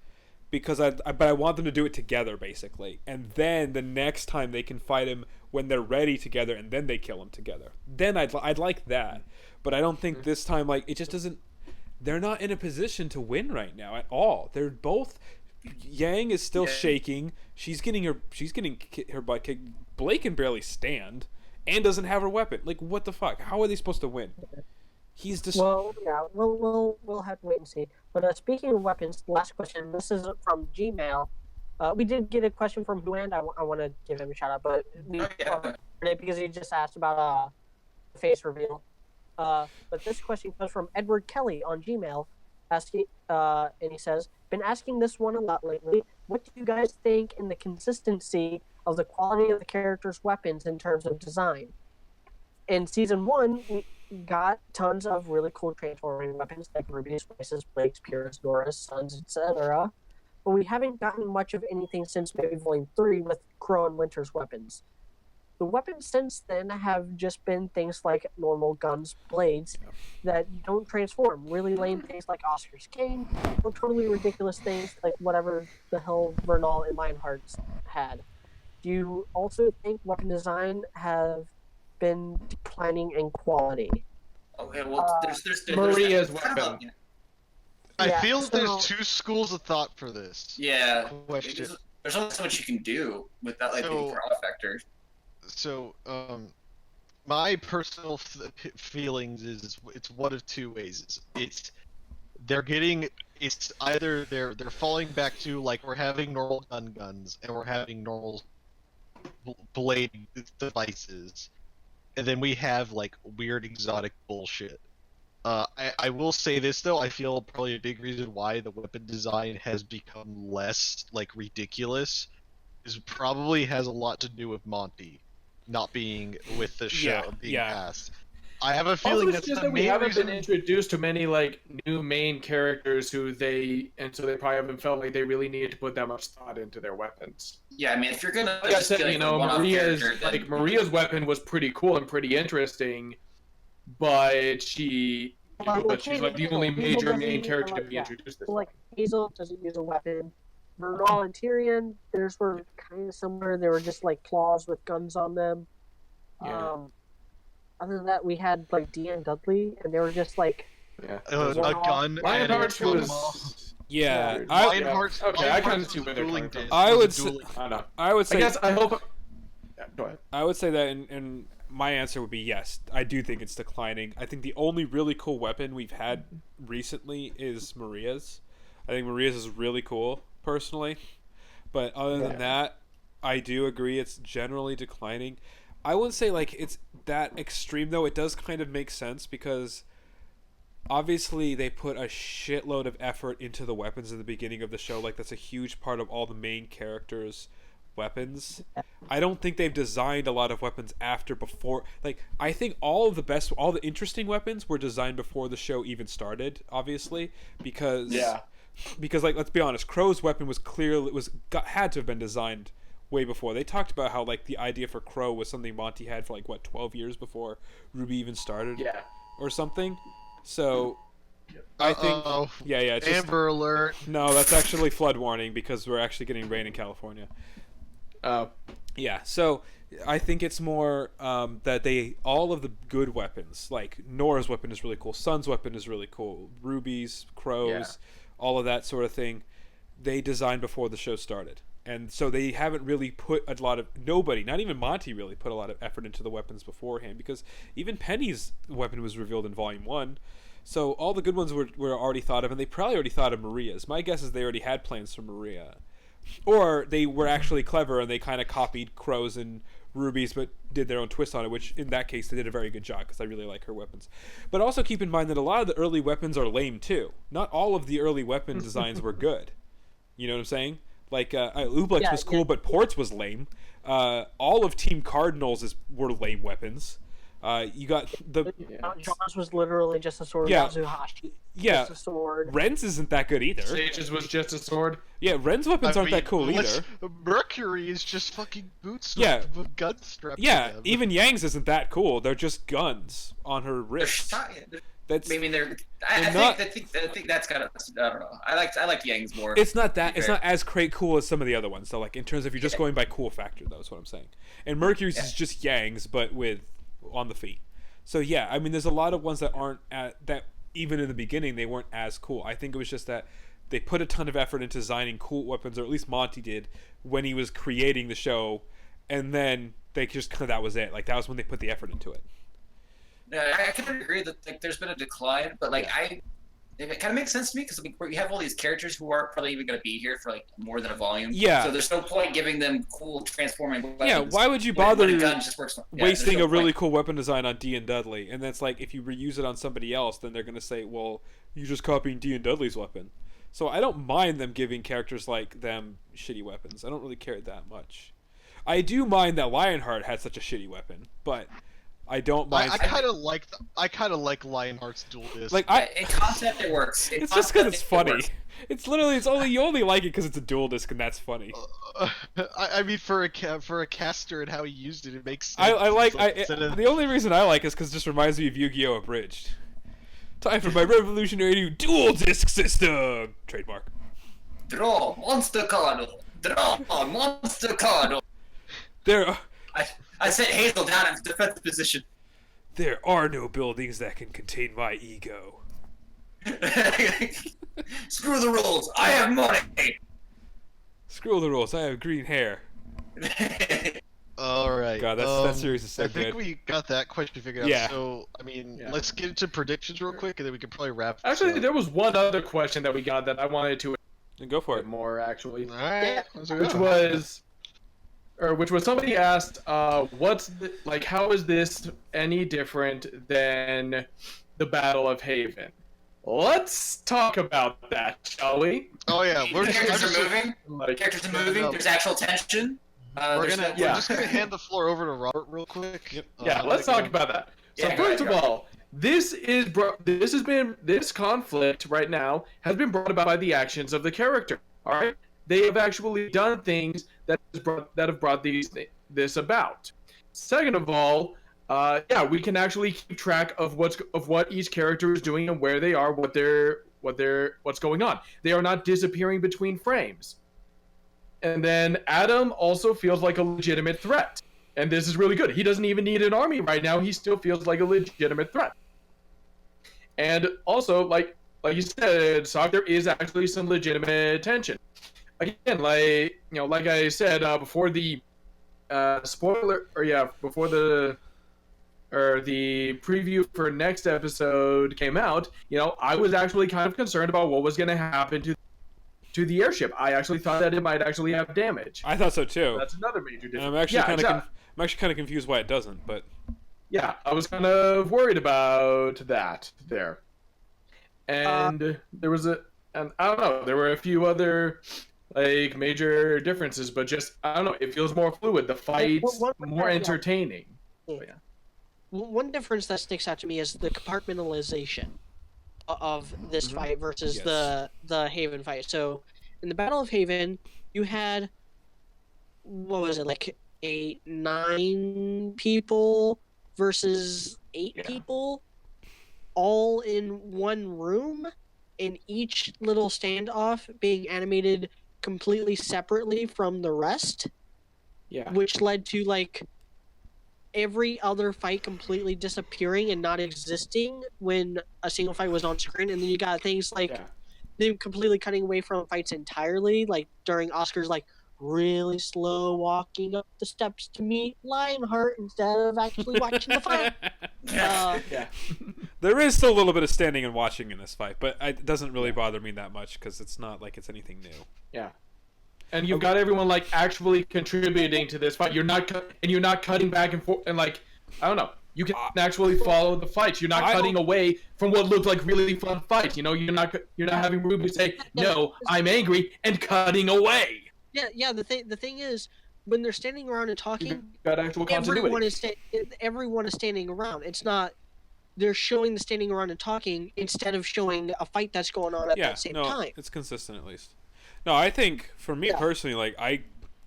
because but I want them to do it together basically, and then the next time they can fight him when they're ready together, and then they kill him together. Then I'd like that, but I don't think this time like it just doesn't. They're not in a position to win right now at all. They're both. Yang is still shaking. She's getting her butt kicked. Blake can barely stand and doesn't have her weapon. Like what the fuck? How are they supposed to win? He's just. Well, yeah, we'll have to wait and see. But speaking of weapons, last question. This is from Gmail. We did get a question from Huand. I want to give him a shout out, but because he just asked about face reveal. But this question comes from Edward Kelly on Gmail, asking, and he says, "Been asking this one a lot lately. What do you guys think in the consistency of the quality of the characters' weapons in terms of design? In season 1, we got tons of really cool transforming weapons like Ruby's, Weiss's, Blake's, Pyrrha's, Nora's, Sun's, etc. But we haven't gotten much of anything since maybe Volume 3 with Crow and Winter's weapons. The weapons since then have just been things like normal guns, blades that don't transform. Really lame things like Oscar's cane, or totally ridiculous things like whatever the hell Vernal and Lionheart's had. Do you also think weapon design have been declining in quality?" Okay, well, there's Maria's kind of weapon. I Yeah, feel so- there's two schools of thought for this. Yeah, Question. there's only so much you can do without like thinking for off factor. So, my personal feelings is it's one of two ways. It's either they're falling back to like we're having normal guns and we're having normal blade devices, and then we have like weird exotic bullshit. I will say this though, I feel probably a big reason why the weapon design has become less like ridiculous is probably has a lot to do with Monty not being with the show being passed. I have a feeling Also, that's it's just the that we main haven't reason. been introduced to many like new main characters so they probably haven't felt like they really needed to put that much thought into their weapons. Yeah, I mean, if you're gonna Like I just said, be, like, you know, a one-off Maria's character, then- Maria's weapon was pretty cool and pretty interesting, but she's like the only major main character to be introduced. This Like Hazel doesn't use a weapon. Vernal and Tyrion, theirs were kind of similar. They were just like claws with guns on them. Yeah. Other than that, we had like Dee and Dudley, and they were just like Yeah. A gun. Lionheart's and a was. Yeah, Lionheart's. Okay, I kind Lionheart's of see where was they're dueling coming from. discs. I Was would a say- dueling- I don't know. I would I say. guess I hope. Yeah, go ahead. I would say that, and my answer would be yes. I do think it's declining. I think the only really cool weapon we've had recently is Maria's. I think Maria's is really cool, personally. But other than that, I do agree it's generally declining. I wouldn't say like it's that extreme though. It does kind of make sense because obviously they put a shitload of effort into the weapons in the beginning of the show. Like that's a huge part of all the main characters' weapons. I don't think they've designed a lot of weapons before. Like I think all the interesting weapons were designed before the show even started. Obviously, because like let's be honest, Crow's weapon was had to have been designed way before. They talked about how like the idea for Crow was something Monty had for like what 12 years before RWBY even started, or something. So I think it's just, Amber Alert. no, that's actually flood warning because we're actually getting rain in California. Yeah, so I think it's more that all of the good weapons, like Nora's weapon is really cool, Sun's weapon is really cool, Ruby's, Crow's, all of that sort of thing, they designed before the show started. And so they haven't really put a lot of... Nobody, not even Monty, really put a lot of effort into the weapons beforehand, because even Penny's weapon was revealed in Volume 1. So all the good ones were already thought of, and they probably already thought of Maria's. My guess is they already had plans for Maria. Or they were actually clever and they kind of copied Crow's and Ruby's but did their own twist on it, which in that case they did a very good job because I really like her weapons. But also keep in mind that a lot of the early weapons are lame too. Not all of the early weapon designs were good. You know what I'm saying? Like Ublex Yeah, was cool, yeah. but Ports was lame. All of Team Cardinals were lame weapons. You got the Jaws was literally just a sword. Yeah. Yasuhashi, yeah. just a sword. Ren's isn't that good either. Sage's was just a sword. Yeah, Ren's weapons aren't that cool let's- either. Mercury is just fucking boots Yeah. with guns strapped Yeah, to them. even Yang's isn't that cool. They're just guns on her They're wrists. shot. That's I mean, I think that's kind of. I don't know. I like Yang's more. it's not that it's fair. not as great cool as some of the other ones. So like in terms of you're just going by cool factor, though, is what I'm saying. And Mercury's is just Yang's, but with on the feet. So yeah, I mean, there's a lot of ones that aren't that even in the beginning they weren't as cool. I think it was just that they put a ton of effort into designing cool weapons, or at least Monty did when he was creating the show, and then they just kind of that was it. Like that was when they put the effort into it. I kind of agree that like there's been a decline, but like it kind of makes sense to me because we have all these characters who aren't probably even going to be here for like more than a volume. Yeah. So there's no point giving them cool transforming weapons. Yeah, why would you when bother a gun just works? Yeah, wasting there's no a really point. cool weapon design on Dee and Dudley? And that's like if you reuse it on somebody else, then they're gonna say, "Well, you're just copying Dee and Dudley's weapon." So I don't mind them giving characters like them shitty weapons. I don't really care that much. I do mind that Lionheart had such a shitty weapon, but I don't mind. I kind of like Lionheart's dual disc. like In concept, it works. it's just because it's funny. It's literally you only like it because it's a dual disc and that's funny. I mean, for a caster and how he used it, it makes sense. I like It's instead of- the only reason I like it is because it just reminds me of Yu-Gi-Oh! Abridged. Time for my revolutionary new dual disc system. Trademark. Draw monster card. Draw monster card. There I set Hazel down in defensive position. are no buildings that can contain my ego. Screw the rules. I have money. Screw the rules. I have green hair. All right. God, that series is so I think good. we got that question figured out. Yeah. So, I mean, Yeah. let's get into predictions real quick, and then we can probably wrap. this Actually, up. there was one other question that we got that I wanted to And go for get it. more actually, All right. Let's go. which was somebody asked, how is this any different than the Battle of Haven? Let's talk about that, shall we? Oh yeah, we're just, Characters are moving. Like, Characters are moving. No. There's actual tension. we're There's just gonna hand the floor over to Robert real quick. Yep. yeah, let's talk about that. So Yeah, first go of ahead. all, this conflict right now has been brought about by the actions of the character. All right, they have actually done things that have brought this about. Second of all, we can actually keep track of what each character is doing and where they are, what's going on. They are not disappearing between frames. And then Adam also feels like a legitimate threat. And this is really good. He doesn't even need an army right now. He still feels like a legitimate threat. And also, like you said, Sock, there is actually some legitimate tension. Again, like I said before the the preview for next episode came out, I was actually kind of concerned about what was going to happen to the airship. I actually thought that it might actually have damage. I thought so too. That's another major And difference. I'm actually kind of exactly. I'm actually kind of confused why it doesn't, but Yeah, I was kind of worried about that there. And there was and I don't know, there were a few other major differences, but just I don't know, it feels more fluid. The fights more entertaining. One difference that sticks out to me is the compartmentalization of this fight versus Yes. the Haven fight. So in the Battle of Haven, you had what was it, like 9 people versus 8 people all in one room, and each little standoff being animated completely separately from the rest, Yeah. which led to like every other fight completely disappearing and not existing when a single fight was on screen. And then you got things like Yeah. them completely cutting away from fights entirely, like during Oscar's like really slow walking up the steps to meet Lionheart instead of actually watching the fight. Yeah. Yeah. there is still a little bit of standing and watching in this fight, but it doesn't really bother me that much because it's not like it's anything new. Yeah. And you've got everyone like actually contributing to this fight. You're not cutting back and forth and like I don't know. You can actually follow the fights. You're not cutting away from what looked like really fun fights. You're not having Ruby say, "No, I'm angry," and cutting away. Yeah. The thing is, when they're standing around and talking, You've got actual continuity. everyone is standing around. It's not they're showing the standing around and talking instead of showing a fight that's going on at that same time. It's consistent at least. No, I think for me personally, like I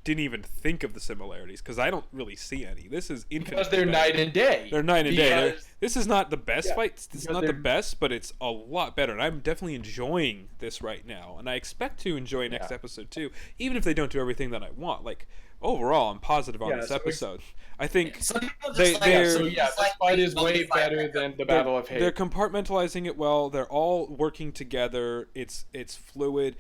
didn't even think of the similarities because I don't really see any. This is infinitely because they're night and day. They're night and day. This is not the best fight. It's not the best, but it's a lot better. And I'm definitely enjoying this right now, and I expect to enjoy next episode too, even if they don't do everything that I want. Like overall, I'm positive on this episode. I think this fight is way better than the Battle of Hate. They're compartmentalizing it well. They're all working together. It's fluid.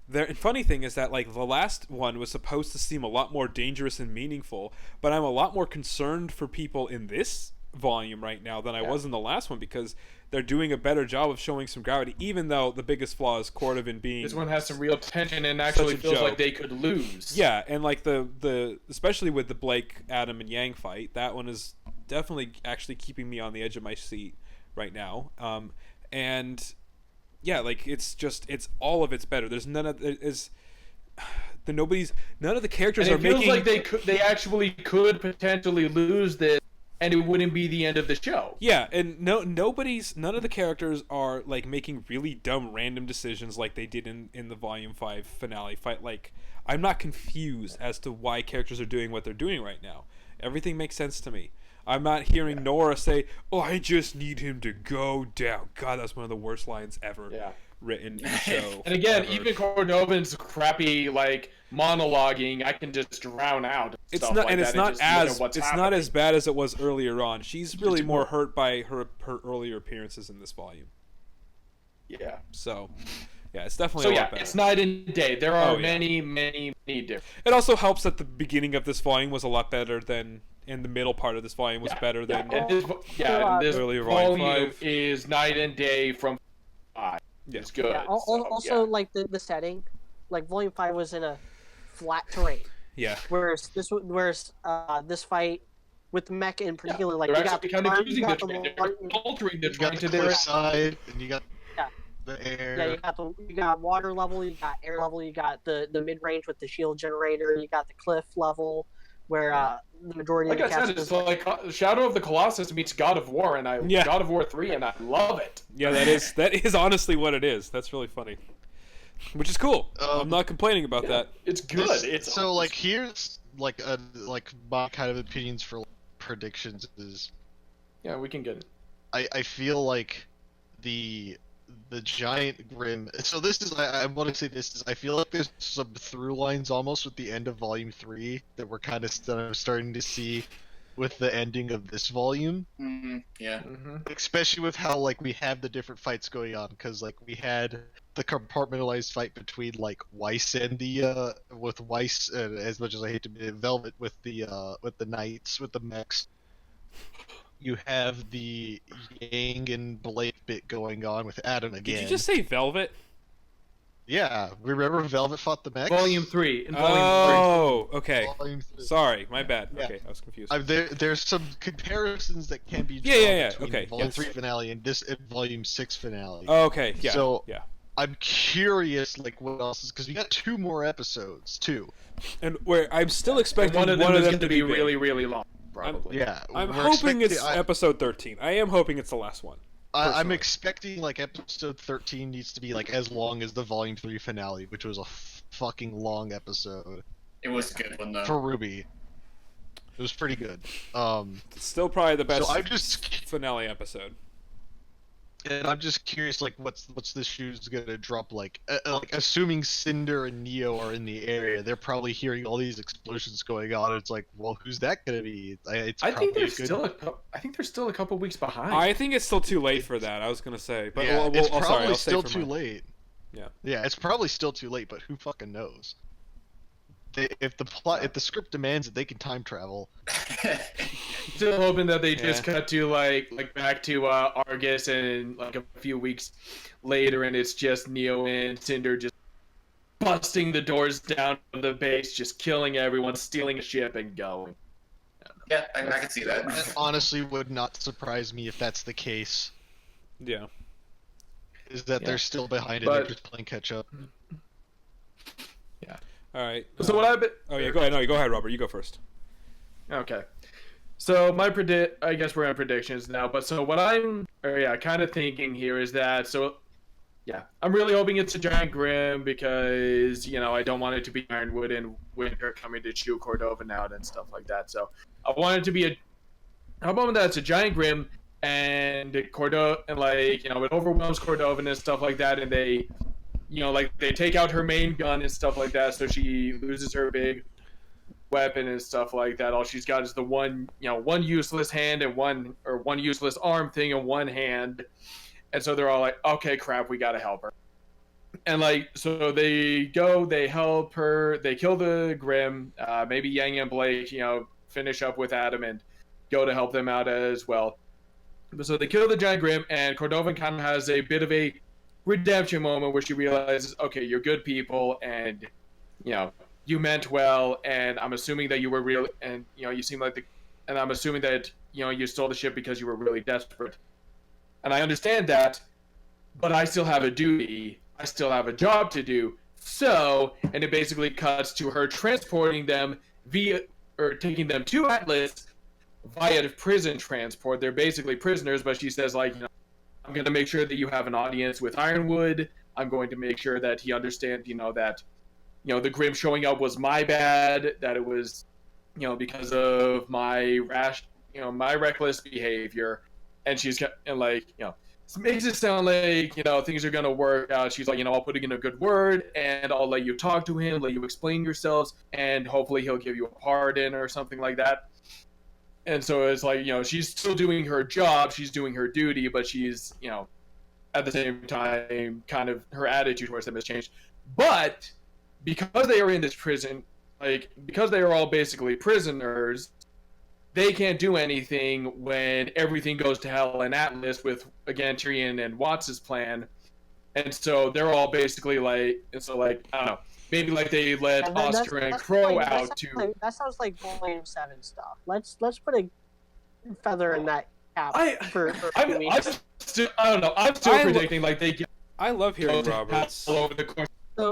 The funny thing is that like the last one was supposed to seem a lot more dangerous and meaningful, but I'm a lot more concerned for people in this volume right now than I was in the last one because they're doing a better job of showing some gravity, even though the biggest flaw is Cordovan being this one has some real tension and actually feels like they could lose. Yeah, and like the especially with the Blake, Adam, and Yang fight, that one is definitely actually keeping me on the edge of my seat right now. And yeah, like it's all of it's better. There's none of the characters and are making. It feels like they actually could potentially lose this, and it wouldn't be the end of the show. Yeah, and none of the characters are like making really dumb random decisions like they did in the Volume 5 finale fight. Like I'm not confused as to why characters are doing what they're doing right now. Everything makes sense to me. I'm not hearing Nora say, "Oh, I just need him to go down." God, that's one of the worst lines ever written in the show. And again, even Cordovan's crappy like monologuing, I can just drown out. It's not as bad as it was earlier on. She's really more hurt by her earlier appearances in this volume. Yeah. So, yeah, it's definitely a lot better. It's night and day. There are many different. It also helps that the beginning of this volume was a lot better than. And the middle part of this volume was better than this earlier volume is night and day from 5. Yeah. It's good. Yeah, also, like the setting, like Volume 5 was in a flat terrain. Yeah. Whereas this fight with the mech in particular, like they're you got actually kind of using altering the terrain to their side, and you got the air. Yeah, you got water level, you got air level, you got the mid range with the shield generator, you got the cliff level. Where the majority of the cast it's like Shadow of the Colossus meets God of War, and God of War 3, and I love it. Yeah, that is honestly what it is. That's really funny, which is cool. I'm not complaining about that. It's good. Here's my kind of opinions for predictions is. Yeah, we can get it. I feel like the giant Grim. So this is I want to say this is I feel like there's some through lines almost with the end of Volume 3 that we're kind of starting to see with the ending of this volume. Mm-hmm. Yeah. Mm-hmm. Especially with how like we have the different fights going on because like we had the compartmentalized fight between like Weiss and the with Weiss as much as I hate to be Velvet with the knights with the mechs. You have the Yang and Blake bit going on with Adam again. Did you just say Velvet? Yeah, remember Velvet fought the mechs? Volume 3. Okay. Sorry, my bad. Yeah. Okay, I was confused. There's some comparisons that can be drawn between Volume 3 finale and this Volume 6 finale. Okay, yeah. So, I'm curious, like, what else is... Because we got 2 more episodes, too. And where I'm still expecting one of them to be really, really long. Probably. I'm hoping it's episode 13. I am hoping it's the last one. I'm expecting like episode 13 needs to be like as long as the Volume 3 finale, which was a fucking long episode. It was a good one though. For RWBY. It was pretty good. Still probably the best finale episode. And I'm just curious, like, what's this shoe's gonna drop? Like assuming Cinder and Neo are in the area, they're probably hearing all these explosions going on. It's like, well, who's that gonna be? I think they're still a couple weeks behind. I think it's still too late for that. I was gonna say, but it's probably still too late. Yeah. Yeah, it's probably still too late, but who fucking knows? If the script demands it, they can time travel. Still hoping that they just cut to like back to Argus and like a few weeks later, and it's just Neo and Cinder just busting the doors down of the base, just killing everyone, stealing a ship, and going. Yeah, I can see that. It honestly would not surprise me if that's the case. Yeah. Is that they're still behind it, they're just playing catch up. Yeah. All right. So what I've been... Oh yeah, go ahead. No, go ahead, Robert. You go first. Okay. So I guess we're on predictions now, but so what I'm kind of thinking here is that, so yeah, I'm really hoping it's a giant Grim because, I don't want it to be Ironwood and Winter coming to chew Cordovan out and stuff like that. So I want it to be how about that it's a giant Grim and Cordovan, and it overwhelms Cordovan and stuff like that, and they, they take out her main gun and stuff like that, so she loses her big weapon and stuff like that. All she's got is the one useless hand and one useless arm thing in one hand. And so they're all like, okay, crap, we gotta help her. And so they go, they help her, they kill the Grim, maybe Yang and Blake, finish up with Adam and go to help them out as well. So they kill the giant Grim, and Cordovan kind of has a bit of a redemption moment where she realizes, okay, you're good people, and, you meant well, and I'm assuming that you were real, and you seem like and I'm assuming that you stole the ship because you were really desperate, and I understand that, but I still have a duty, I still have a job to do. So, and it basically cuts to her transporting them taking them to Atlas via prison transport. They're basically prisoners, but she says I'm going to make sure that you have an audience with Ironwood. I'm going to make sure that he understands, that the Grim showing up was my bad, that it was, because of my my reckless behavior. And she's makes it sound like, things are going to work out. She's like, I'll put in a good word and I'll let you talk to him, let you explain yourselves, and hopefully he'll give you a pardon or something like that. And so it's she's still doing her job, she's doing her duty, but she's, at the same time, kind of her attitude towards them has changed. But because they are in this prison, because they are all basically prisoners, they can't do anything when everything goes to hell in Atlas with, again, Tyrion and Watts' plan. And so they're all basically I don't know, maybe they let Oscar and Crow out to... That sounds like Volume 7 stuff. Let's put a feather in that cap for I don't know, I'm still predicting they get... I love hearing Roberts. All over the course.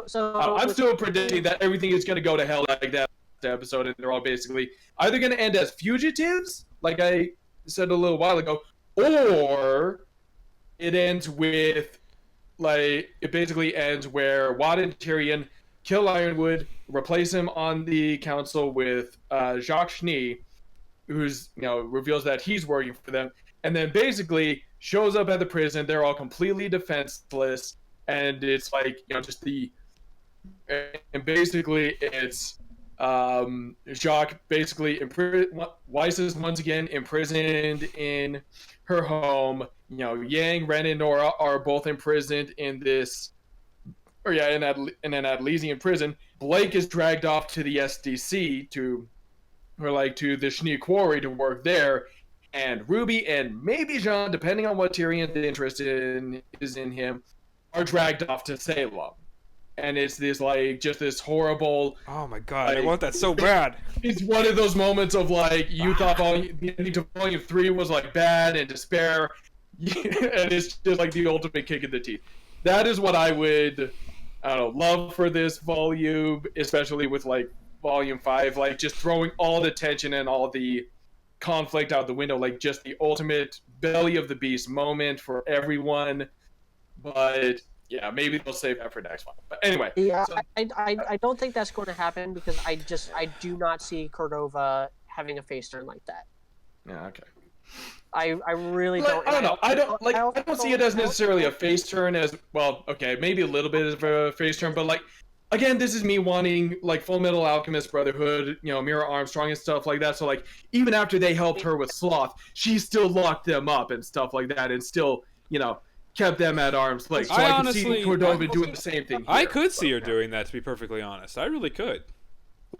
So I'm still predicting that everything is going to go to hell like that episode, and they're all basically either going to end as fugitives, like I said a little while ago, or it ends with it basically ends where Watt and Tyrion kill Ironwood, replace him on the council with Jacques Schnee, who's reveals that he's working for them, and then basically shows up at the prison. They're all completely defenseless, and it's just and basically it's Jacques basically Weiss is once again imprisoned in her home. Yang, Ren, and Nora are both imprisoned in this, in an Atlesian prison. Blake is dragged off to the SDC to the Schnee Quarry to work there, and Ruby and maybe Jean, depending on what Tyrion's interest is in him, are dragged off to Salem. And it's this just this horrible... Oh my god, I want that so bad. It's one of those moments of you thought the ending to Volume 3 was bad and despair, and it's just the ultimate kick in the teeth. That is what I would, love for this volume, especially with Volume 5, just throwing all the tension and all the conflict out the window, just the ultimate belly of the beast moment for everyone. But yeah, maybe they'll save that for next one. But anyway. Yeah, so, I don't think that's going to happen because I do not see Cordova having a face turn like that. Yeah, okay. I really don't. I don't know. I don't see it as necessarily a face turn as well. Okay, maybe a little bit of a face turn, but again, this is me wanting Full Metal Alchemist Brotherhood, Mira Armstrong and stuff like that. So even after they helped her with Sloth, she still locked them up and stuff like that, and still kept them at arm's length. So I could see Cordova doing the same thing here. I could see her doing that, to be perfectly honest. I really could.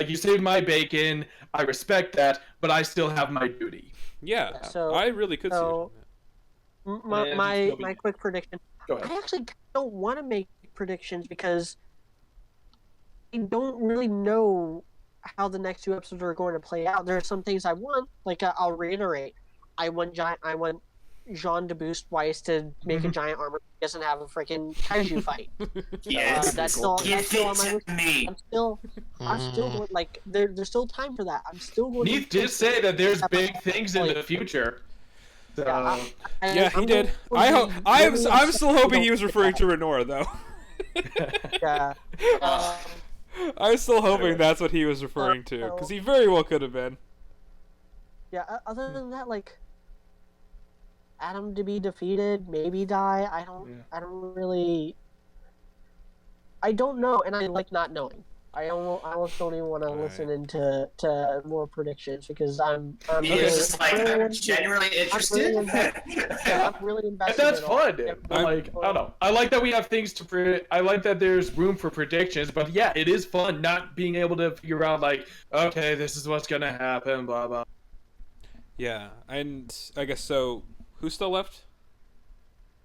You saved my bacon. I respect that, but I still have my duty. Yeah, so I really could see her doing that. My quick prediction. Go ahead. I actually don't want to make predictions because I don't really know how the next 2 episodes are going to play out. There are some things I want, I'll reiterate. I want Jean to boost Weiss to make a giant armor doesn't have a freaking kaiju fight. Yeah, That's still on my list. me. I'm still going, like there's still time for that. I'm still going. Neith did say that there's big things in the future. So... Yeah, he did. I'm still hoping he was referring to Renora though. Yeah. I'm still hoping that's what he was referring to, because he very well could have been. Yeah. Other than that, like Adam to be defeated, maybe die. I don't really. I don't know, and I like not knowing. I almost don't even want to listen into more predictions because I'm genuinely interested. I'm really invested. And that's fun, dude. I don't know. I like that we have things to predict. I like that there's room for predictions, but yeah, it is fun not being able to figure out like, okay, this is what's gonna happen, blah blah. Yeah, and I guess so. Who's still left?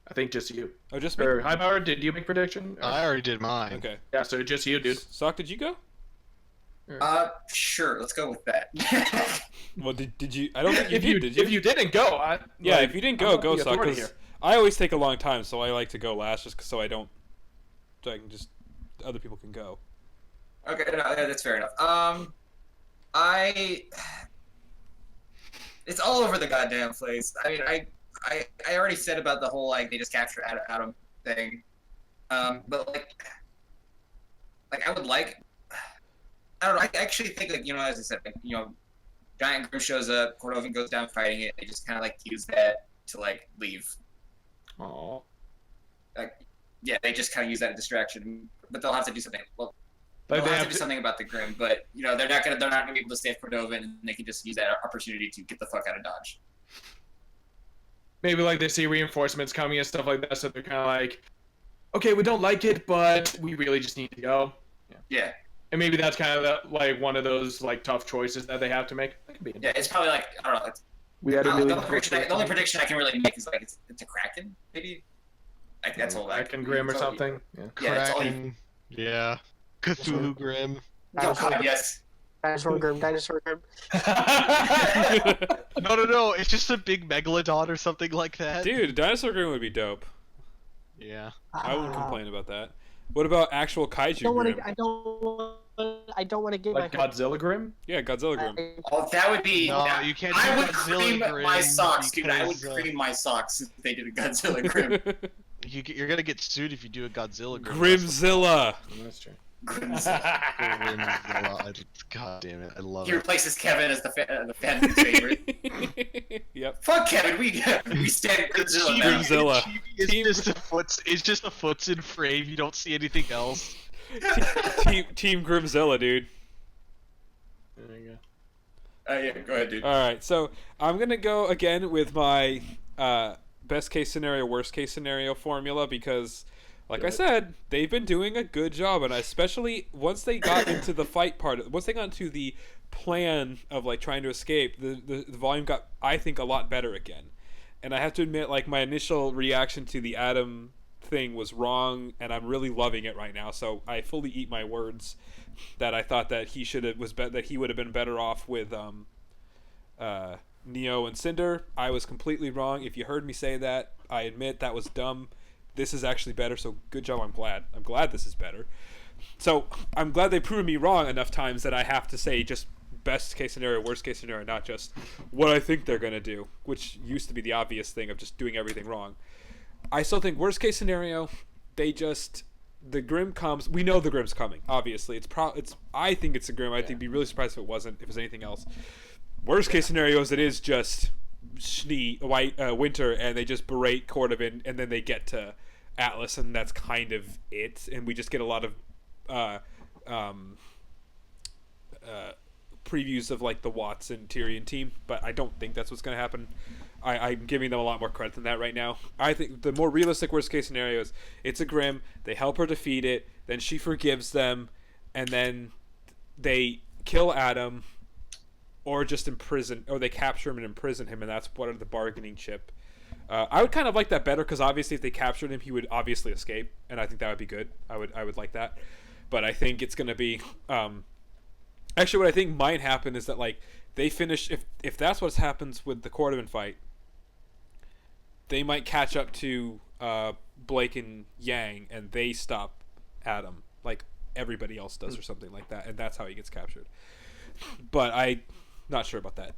I think just you. Oh, just me. High Power, did you make prediction? I already did mine. Okay. Yeah, so just you, dude. Sock, did you go? Sure. Let's go with that. Well, did you? I don't think you did. Did you? If you didn't go, if you didn't go, go Sock. Because I always take a long time, so I like to go last, just so I can just other people can go. Okay, no, that's fair enough. It's all over the goddamn place. I mean, I already said about the whole like they just capture Adam thing, but like I would like, I don't know. I actually think like as I said, like, Giant Grim shows up, Cordovan goes down fighting it. They just kind of like use that to like leave. Aww. Like, yeah, they just kind of use that as distraction, but they'll have to do something. Well, they'll have to do something about the Grim, but they're not gonna be able to save Cordovan, and they can just use that opportunity to get the fuck out of Dodge. Maybe like they see reinforcements coming and stuff like that, so they're kind of like, okay, we don't like it, but we really just need to go. Yeah. And maybe that's kind of like one of those like tough choices that they have to make. That could be. Yeah, it's probably like I don't know. The only prediction I can really make is like it's a Kraken, maybe. Like that's all. Kraken Grim or something. Yeah. Kraken. Yeah. Cthulhu Grim. Oh God, yes. Dinosaur Grim. No. It's just a big megalodon or something like that. Dude, Dinosaur Grim would be dope. Yeah. I wouldn't complain about that. What about actual kaiju Grim? I don't want to get like Godzilla Grim. Yeah, Godzilla Grim. Oh, that would be. No, you can't. I would Godzilla cream Grim my socks, dude. I would because, cream my socks if they did a Godzilla Grim. You're gonna get sued if you do a Godzilla Grim. Grimzilla. That's true. Grimzilla. God damn it, I love it. He replaces Kevin as the fan favorite. Yep. Fuck Kevin, we stand Grimzilla now. Grimzilla. It's just a foot's in frame. You don't see anything else. Team Grimzilla, dude. There you go. Yeah, go ahead, dude. All right, so I'm gonna go again with my best case scenario, worst case scenario formula because, like I said, they've been doing a good job, and especially once they got into the fight part, once they got into the plan of like trying to escape, the volume got, I think, a lot better again. And I have to admit, like my initial reaction to the Adam thing was wrong, and I'm really loving it right now. So I fully eat my words that I thought that he would have been better off with Neo and Cinder. I was completely wrong. If you heard me say that, I admit that was dumb. This is actually better, so good job. I'm glad this is better. So I'm glad they proved me wrong enough times that I have to say just best case scenario, worst case scenario, not just what I think they're gonna do, which used to be the obvious thing of just doing everything wrong. I still think worst case scenario, the Grim comes. We know the Grim's coming. Obviously, I think it's a Grim. I'd be really surprised if it wasn't. If it was anything else. Worst case scenario is it is just winter, and they just berate Cordovan, and then they get to Atlas, and that's kind of it. And we just get a lot of previews of like the Watts and Tyrion team, but I don't think that's what's going to happen. I'm giving them a lot more credit than that right now. I think the more realistic worst case scenario is it's a Grim, they help her defeat it, then she forgives them, and then they kill Adam, or just imprison, or they capture him and imprison him, and that's part of the bargaining chip. I would kind of like that better, because obviously if they captured him, he would obviously escape, and I think that would be good. I would like that. But I think it's going to be... actually, what I think might happen is that like they finish... If that's what happens with the Cordovan fight, they might catch up to Blake and Yang, and they stop Adam like everybody else does or something like that, and that's how he gets captured. But I'm not sure about that.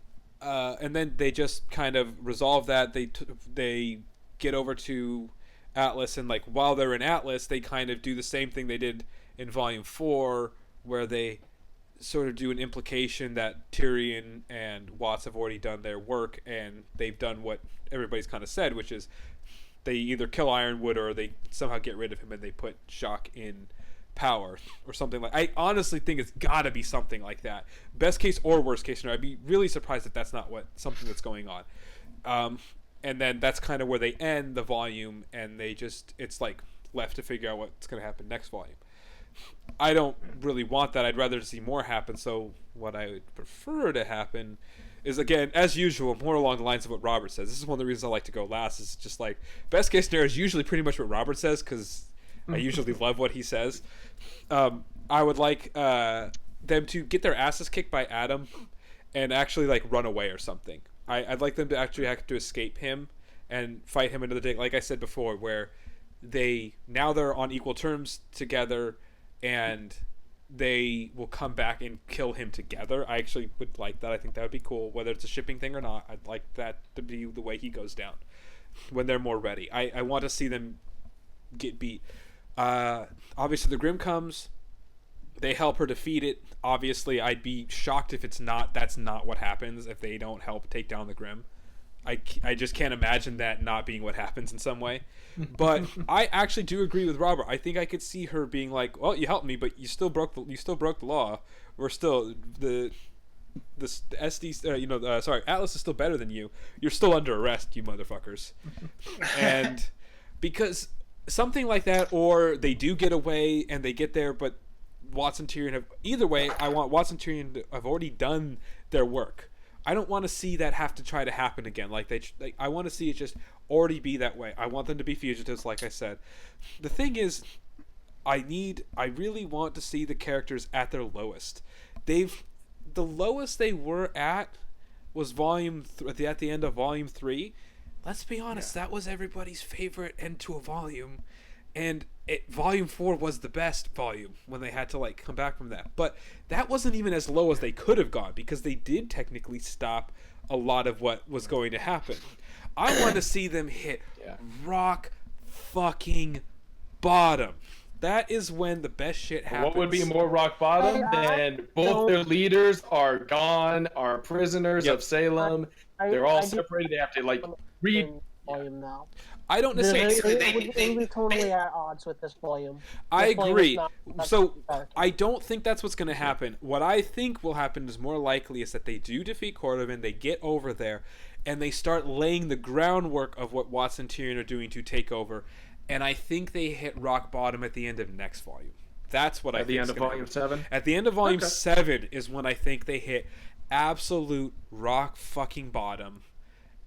And then they just kind of resolve that. They get over to Atlas, and like while they're in Atlas, they kind of do the same thing they did in Volume 4, where they sort of do an implication that Tyrion and Watts have already done their work, and they've done what everybody's kind of said, which is they either kill Ironwood or they somehow get rid of him and they put Shock in power or something like. I honestly think it's got to be something like that. Best case or worst case scenario. I'd be really surprised if that's not something that's going on. And then that's kind of where they end the volume, and it's like left to figure out what's going to happen next volume. I don't really want that. I'd rather see more happen. So what I would prefer to happen is, again, as usual, more along the lines of what Robert says. This is one of the reasons I like to go last. Is just like best case scenario is usually pretty much what Robert says, because I usually love what he says. I would like them to get their asses kicked by Adam and actually like run away or something. I'd like them to actually have to escape him and fight him another day, like I said before, where they're on equal terms together, and they will come back and kill him together. I actually would like that. I think that would be cool, whether it's a shipping thing or not. I'd like that to be the way he goes down when they're more ready. I want to see them get beat. Obviously, the Grimm comes. They help her defeat it. Obviously, I'd be shocked if that's not what happens, if they don't help take down the Grimm. I just can't imagine that not being what happens in some way. But I actually do agree with Robert. I think I could see her being like, "Well, you helped me, but you still broke the law. We're still the SD. Sorry, Atlas is still better than you. You're still under arrest, you motherfuckers." And because something like that, or they do get away and they get there, but Watts and Tyrion have. Either way, I want Watts and Tyrion to have already done their work. I don't want to see that have to try to happen again. I want to see it just already be that way. I want them to be fugitives, like I said. The thing is, I really want to see the characters at their lowest. The lowest they were at was at the end of Volume 3. Let's be honest, that was everybody's favorite end to a volume. And Volume 4 was the best volume when they had to like come back from that. But that wasn't even as low as they could have gone, because they did technically stop a lot of what was going to happen. I want to see them hit rock fucking bottom. That is when the best shit happens. What would be more rock bottom than both their leaders are gone, are prisoners of Salem. They're all separated. They have to like read volume now. I don't necessarily. It would be totally at odds with this volume. I agree. So I don't think that's what's going to happen. What I think will happen is more likely is that they do defeat Cordovan, they get over there, and they start laying the groundwork of what Watts and Tyrion are doing to take over. And I think they hit rock bottom at the end of next volume. That's what I think. At the end of Volume 7? At the end of Volume 7 is when I think they hit absolute rock fucking bottom.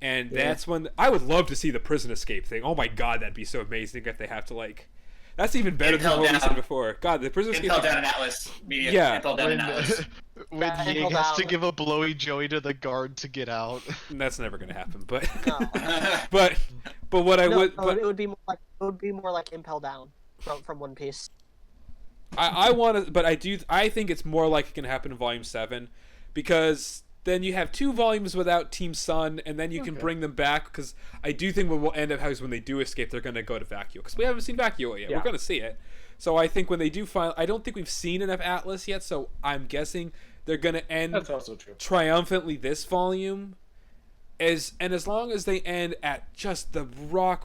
And that's when I would love to see the prison escape thing. Oh my god, that'd be so amazing if they have to like. That's even better than what we said before. God, the prison escape. Impel down in Atlas. Impel down in Atlas. When Yang has to give a blowy joey to the guard to get out. That's never gonna happen. But No. but what I would. No, it would be more like Impel Down from One Piece. I want to, but I think it's more likely going to happen in Volume 7, because then you have 2 volumes without Team Sun, and then you can bring them back, because I do think what will end up happening is when they do escape, they're going to go to Vacuo, because we haven't seen Vacuo yet. We're going to see it. So I think when they do I don't think we've seen enough Atlas yet, so I'm guessing they're going to end That's also true. triumphantly this volume. As long as they end at just the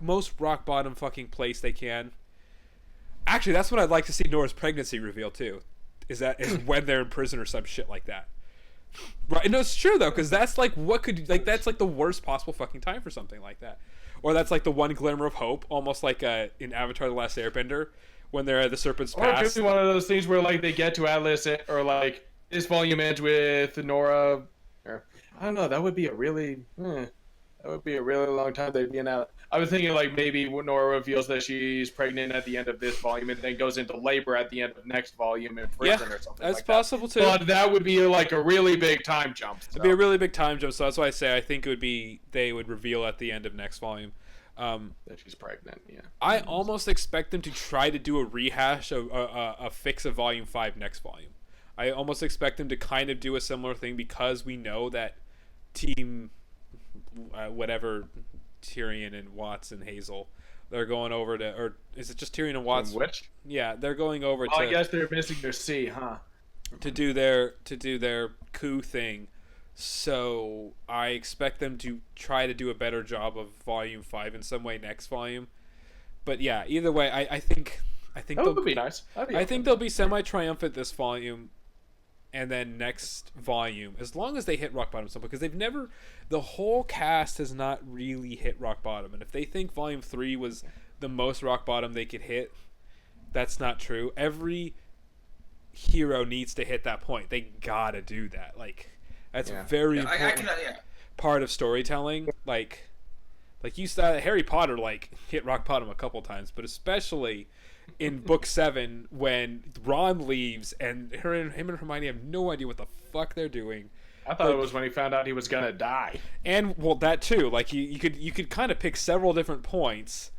most rock bottom fucking place they can. Actually, that's what I'd like to see Nora's pregnancy reveal too. Is when they're in prison or some shit like that. Right? No, it's true though, because that's like that's like the worst possible fucking time for something like that. Or that's like the one glimmer of hope, almost like in Avatar: The Last Airbender, when they're at the Serpent's Pass. Or it could be one of those things where like they get to Atlas, or like this volume ends with Nora. Or I don't know. That would be a really. That would be a really long time they'd be in Atlas. I was thinking like maybe Nora reveals that she's pregnant at the end of this volume and then goes into labor at the end of next volume in prison or something. That's like possible too. But that would be like a really big time jump. So. It'd be a really big time jump. So that's why I say I think it would be they would reveal at the end of next volume. That she's pregnant. Yeah. I almost expect them to try to do a rehash of a fix of Volume 5 next volume. I almost expect them to kind of do a similar thing because we know that Team whatever, Tyrion and Watts and Hazel, they're going over to, or is it just Tyrion and Watts? Which? Yeah, they're going over to. I guess they're missing their C, huh? To do their coup thing. So I expect them to try to do a better job of Volume 5 in some way next volume. But yeah, either way, I think That would be nice. I think they'll be semi-triumphant this volume, and then next volume, as long as they hit rock bottom, because the whole cast has not really hit rock bottom, and if they think Volume 3 was the most rock bottom they could hit, that's not true. Every hero needs to hit that point. They gotta do that. Like, that's very important part of storytelling. Like you said, Harry Potter hit rock bottom a couple times, but especially in book 7 when Ron leaves and him and Hermione have no idea what the fuck they're doing. I thought it was when he found out he was gonna die. And well, that too. Like you could kind of pick several different points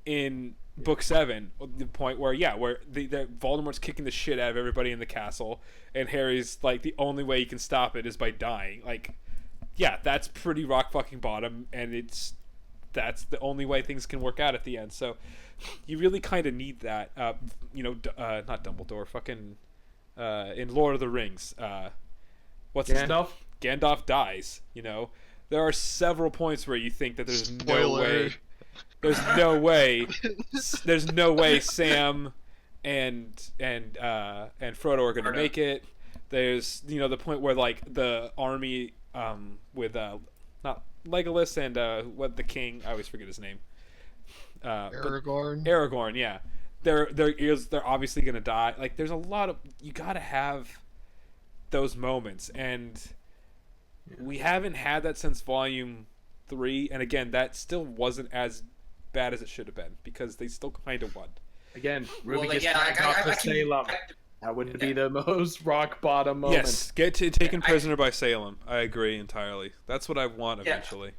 in book 7, the point where the Voldemort's kicking the shit out of everybody in the castle, and Harry's like, the only way you can stop it is by dying. Like, yeah, that's pretty rock fucking bottom, and that's the only way things can work out at the end. So you really kind of need that. Not Dumbledore, fucking in Lord of the Rings. What's Gandalf? Gandalf dies. There are several points where you think that there's Spoiler. no way Sam and Frodo are going to make it. There's the point where the army with not Legolas and the king, I always forget his name. Aragorn, yeah. They're obviously going to die. Like, there's a lot of, you got to have those moments, and we haven't had that since Volume 3, and again, that still wasn't as bad as it should have been, because they still kind of won. Again, Ruby gets dragged off to Salem. That would be the most rock bottom moment. Yes, taken prisoner by Salem. I agree entirely. That's what I want eventually.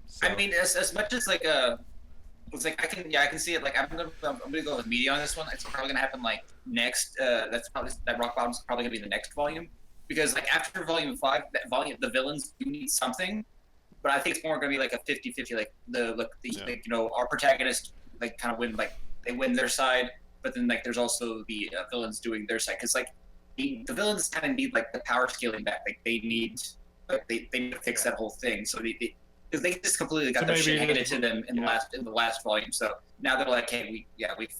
So. I mean, as much as it's like I can see it. Like, I'm gonna go with media on this one. It's probably gonna happen next. That rock bottom's probably gonna be the next volume, because after Volume 5, the villains do need something. But I think it's more going to be a 50-50. Our protagonist kind of win, they win their side, but then there's also the villains doing their side, because the villains kind of need the power scaling back. They need they need to fix that whole thing. So because they just completely got their shit handed to them in the last volume. So now they're hey, we've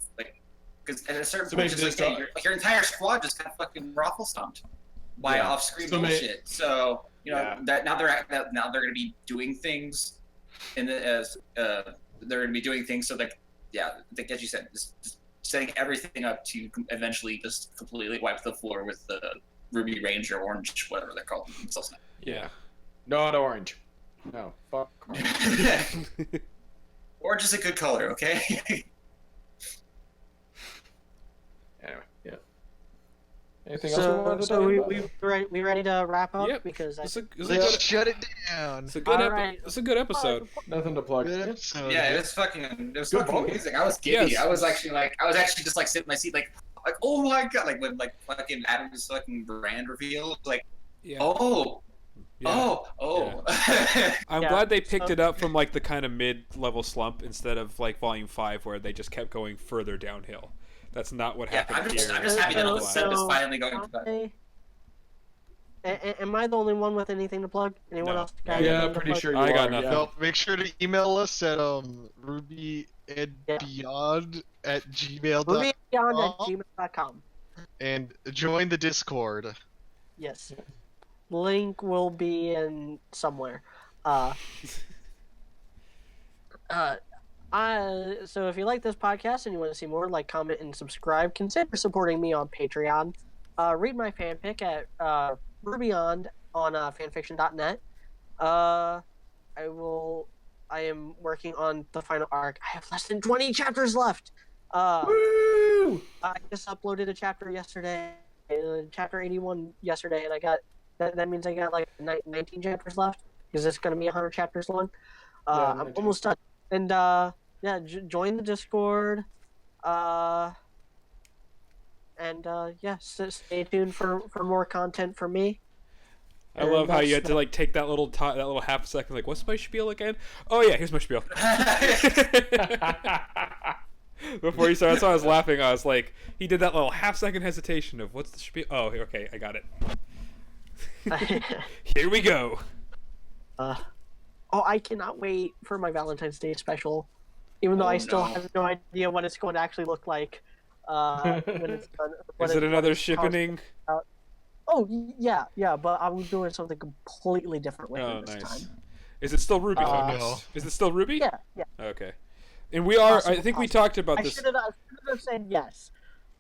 because at a certain point, just your entire squad just got fucking raffle stomped by off-screen bullshit. So. That now they're going to be doing things, they're going to be doing things. So as you said, just setting everything up to eventually just completely wipe the floor with the Ruby, Ranger, Orange, whatever they're called. Yeah, not orange. No, fuck. Orange is a good color, okay? Anyway, yeah. Anything else we wanted to talk about? we ready to wrap up? Yep. Because Let's shut it down. It's a good episode. Nothing to plug. Good episode. Yeah, it was fucking amazing. I was giddy. Yes. I was actually just sitting in my seat oh my god, when fucking Adam's fucking brand reveal, Yeah. oh. Yeah. Oh. I'm glad they picked it up from the kind of mid-level slump instead of Volume 5 where they just kept going further downhill. That's not what happened I'm here. just happy that the set is finally going to bed. Am I the only one with anything to plug? Anyone No. else? Yeah, pretty sure you I got are, nothing. yeah. No, make sure to email us at rubyandbeyond@gmail.com RWBY@gmail.com. and join the Discord. Yes. Link will be in somewhere. So if you like this podcast and you want to see more, comment, and subscribe, consider supporting me on Patreon. Read my fanfic at RWBY on fanfiction.net. I am working on the final arc. I have less than 20 chapters left. Woo! I just uploaded a chapter yesterday, chapter 81 yesterday, and I got that means I got 19 chapters left, because it's going to be 100 chapters long. I'm almost done. And yeah, join the Discord. Uh, and yeah, stay tuned for more content from me. I love how you had to Smash. like take that little that little half second, like, what's my spiel again? Oh yeah, here's my spiel. Before you started, that's why I was laughing. I was like, he did that little half second hesitation of what's the spiel? Oh, okay, I got it. Here we go. Oh, I cannot wait for my Valentine's Day special, even though Oh, I still no. have no idea what it's going to actually look like. When it's done. Is it another shipping? Oh yeah, but I'm doing something completely different with Oh, it this nice. time. Is it still RWBY Oh, focused? no. Is it still RWBY? Yeah. Okay. And we are. Possible, I think we possible. talked about I this. should have said yes.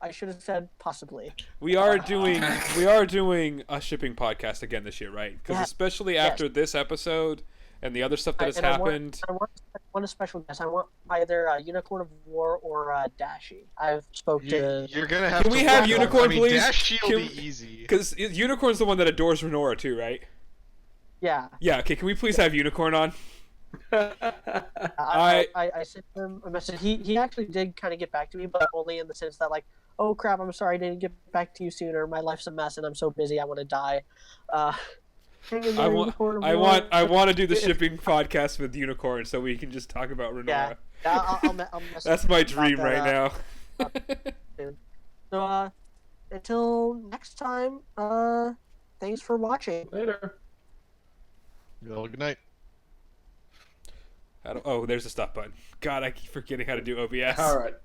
I should have said possibly. We are doing a shipping podcast again this year, right? Because Yeah. especially after this episode and the other stuff that has And happened. I want a special guest. I want either Unicorn of War or Dashi. I've spoke to. You're gonna have Can to we have work on- Unicorn, I mean, please? Dash will Can- be easy. Because Unicorn's the one that adores Renora too, right? Yeah. Yeah. Okay. Can we please have Unicorn on? I sent him a message. He actually did kind of get back to me, but only in the sense that like, oh crap, I'm sorry I didn't get back to you sooner. My life's a mess and I'm so busy. I want to die. Hang in there, Unicorn of War. I want to do the shipping podcast with Unicorn so we can just talk about Renora. Yeah. I'll message That's my him about dream that, right now. soon. So until next time, thanks for watching. Later. Well, good night. Oh, there's a stop button. God, I keep forgetting how to do OBS. All right.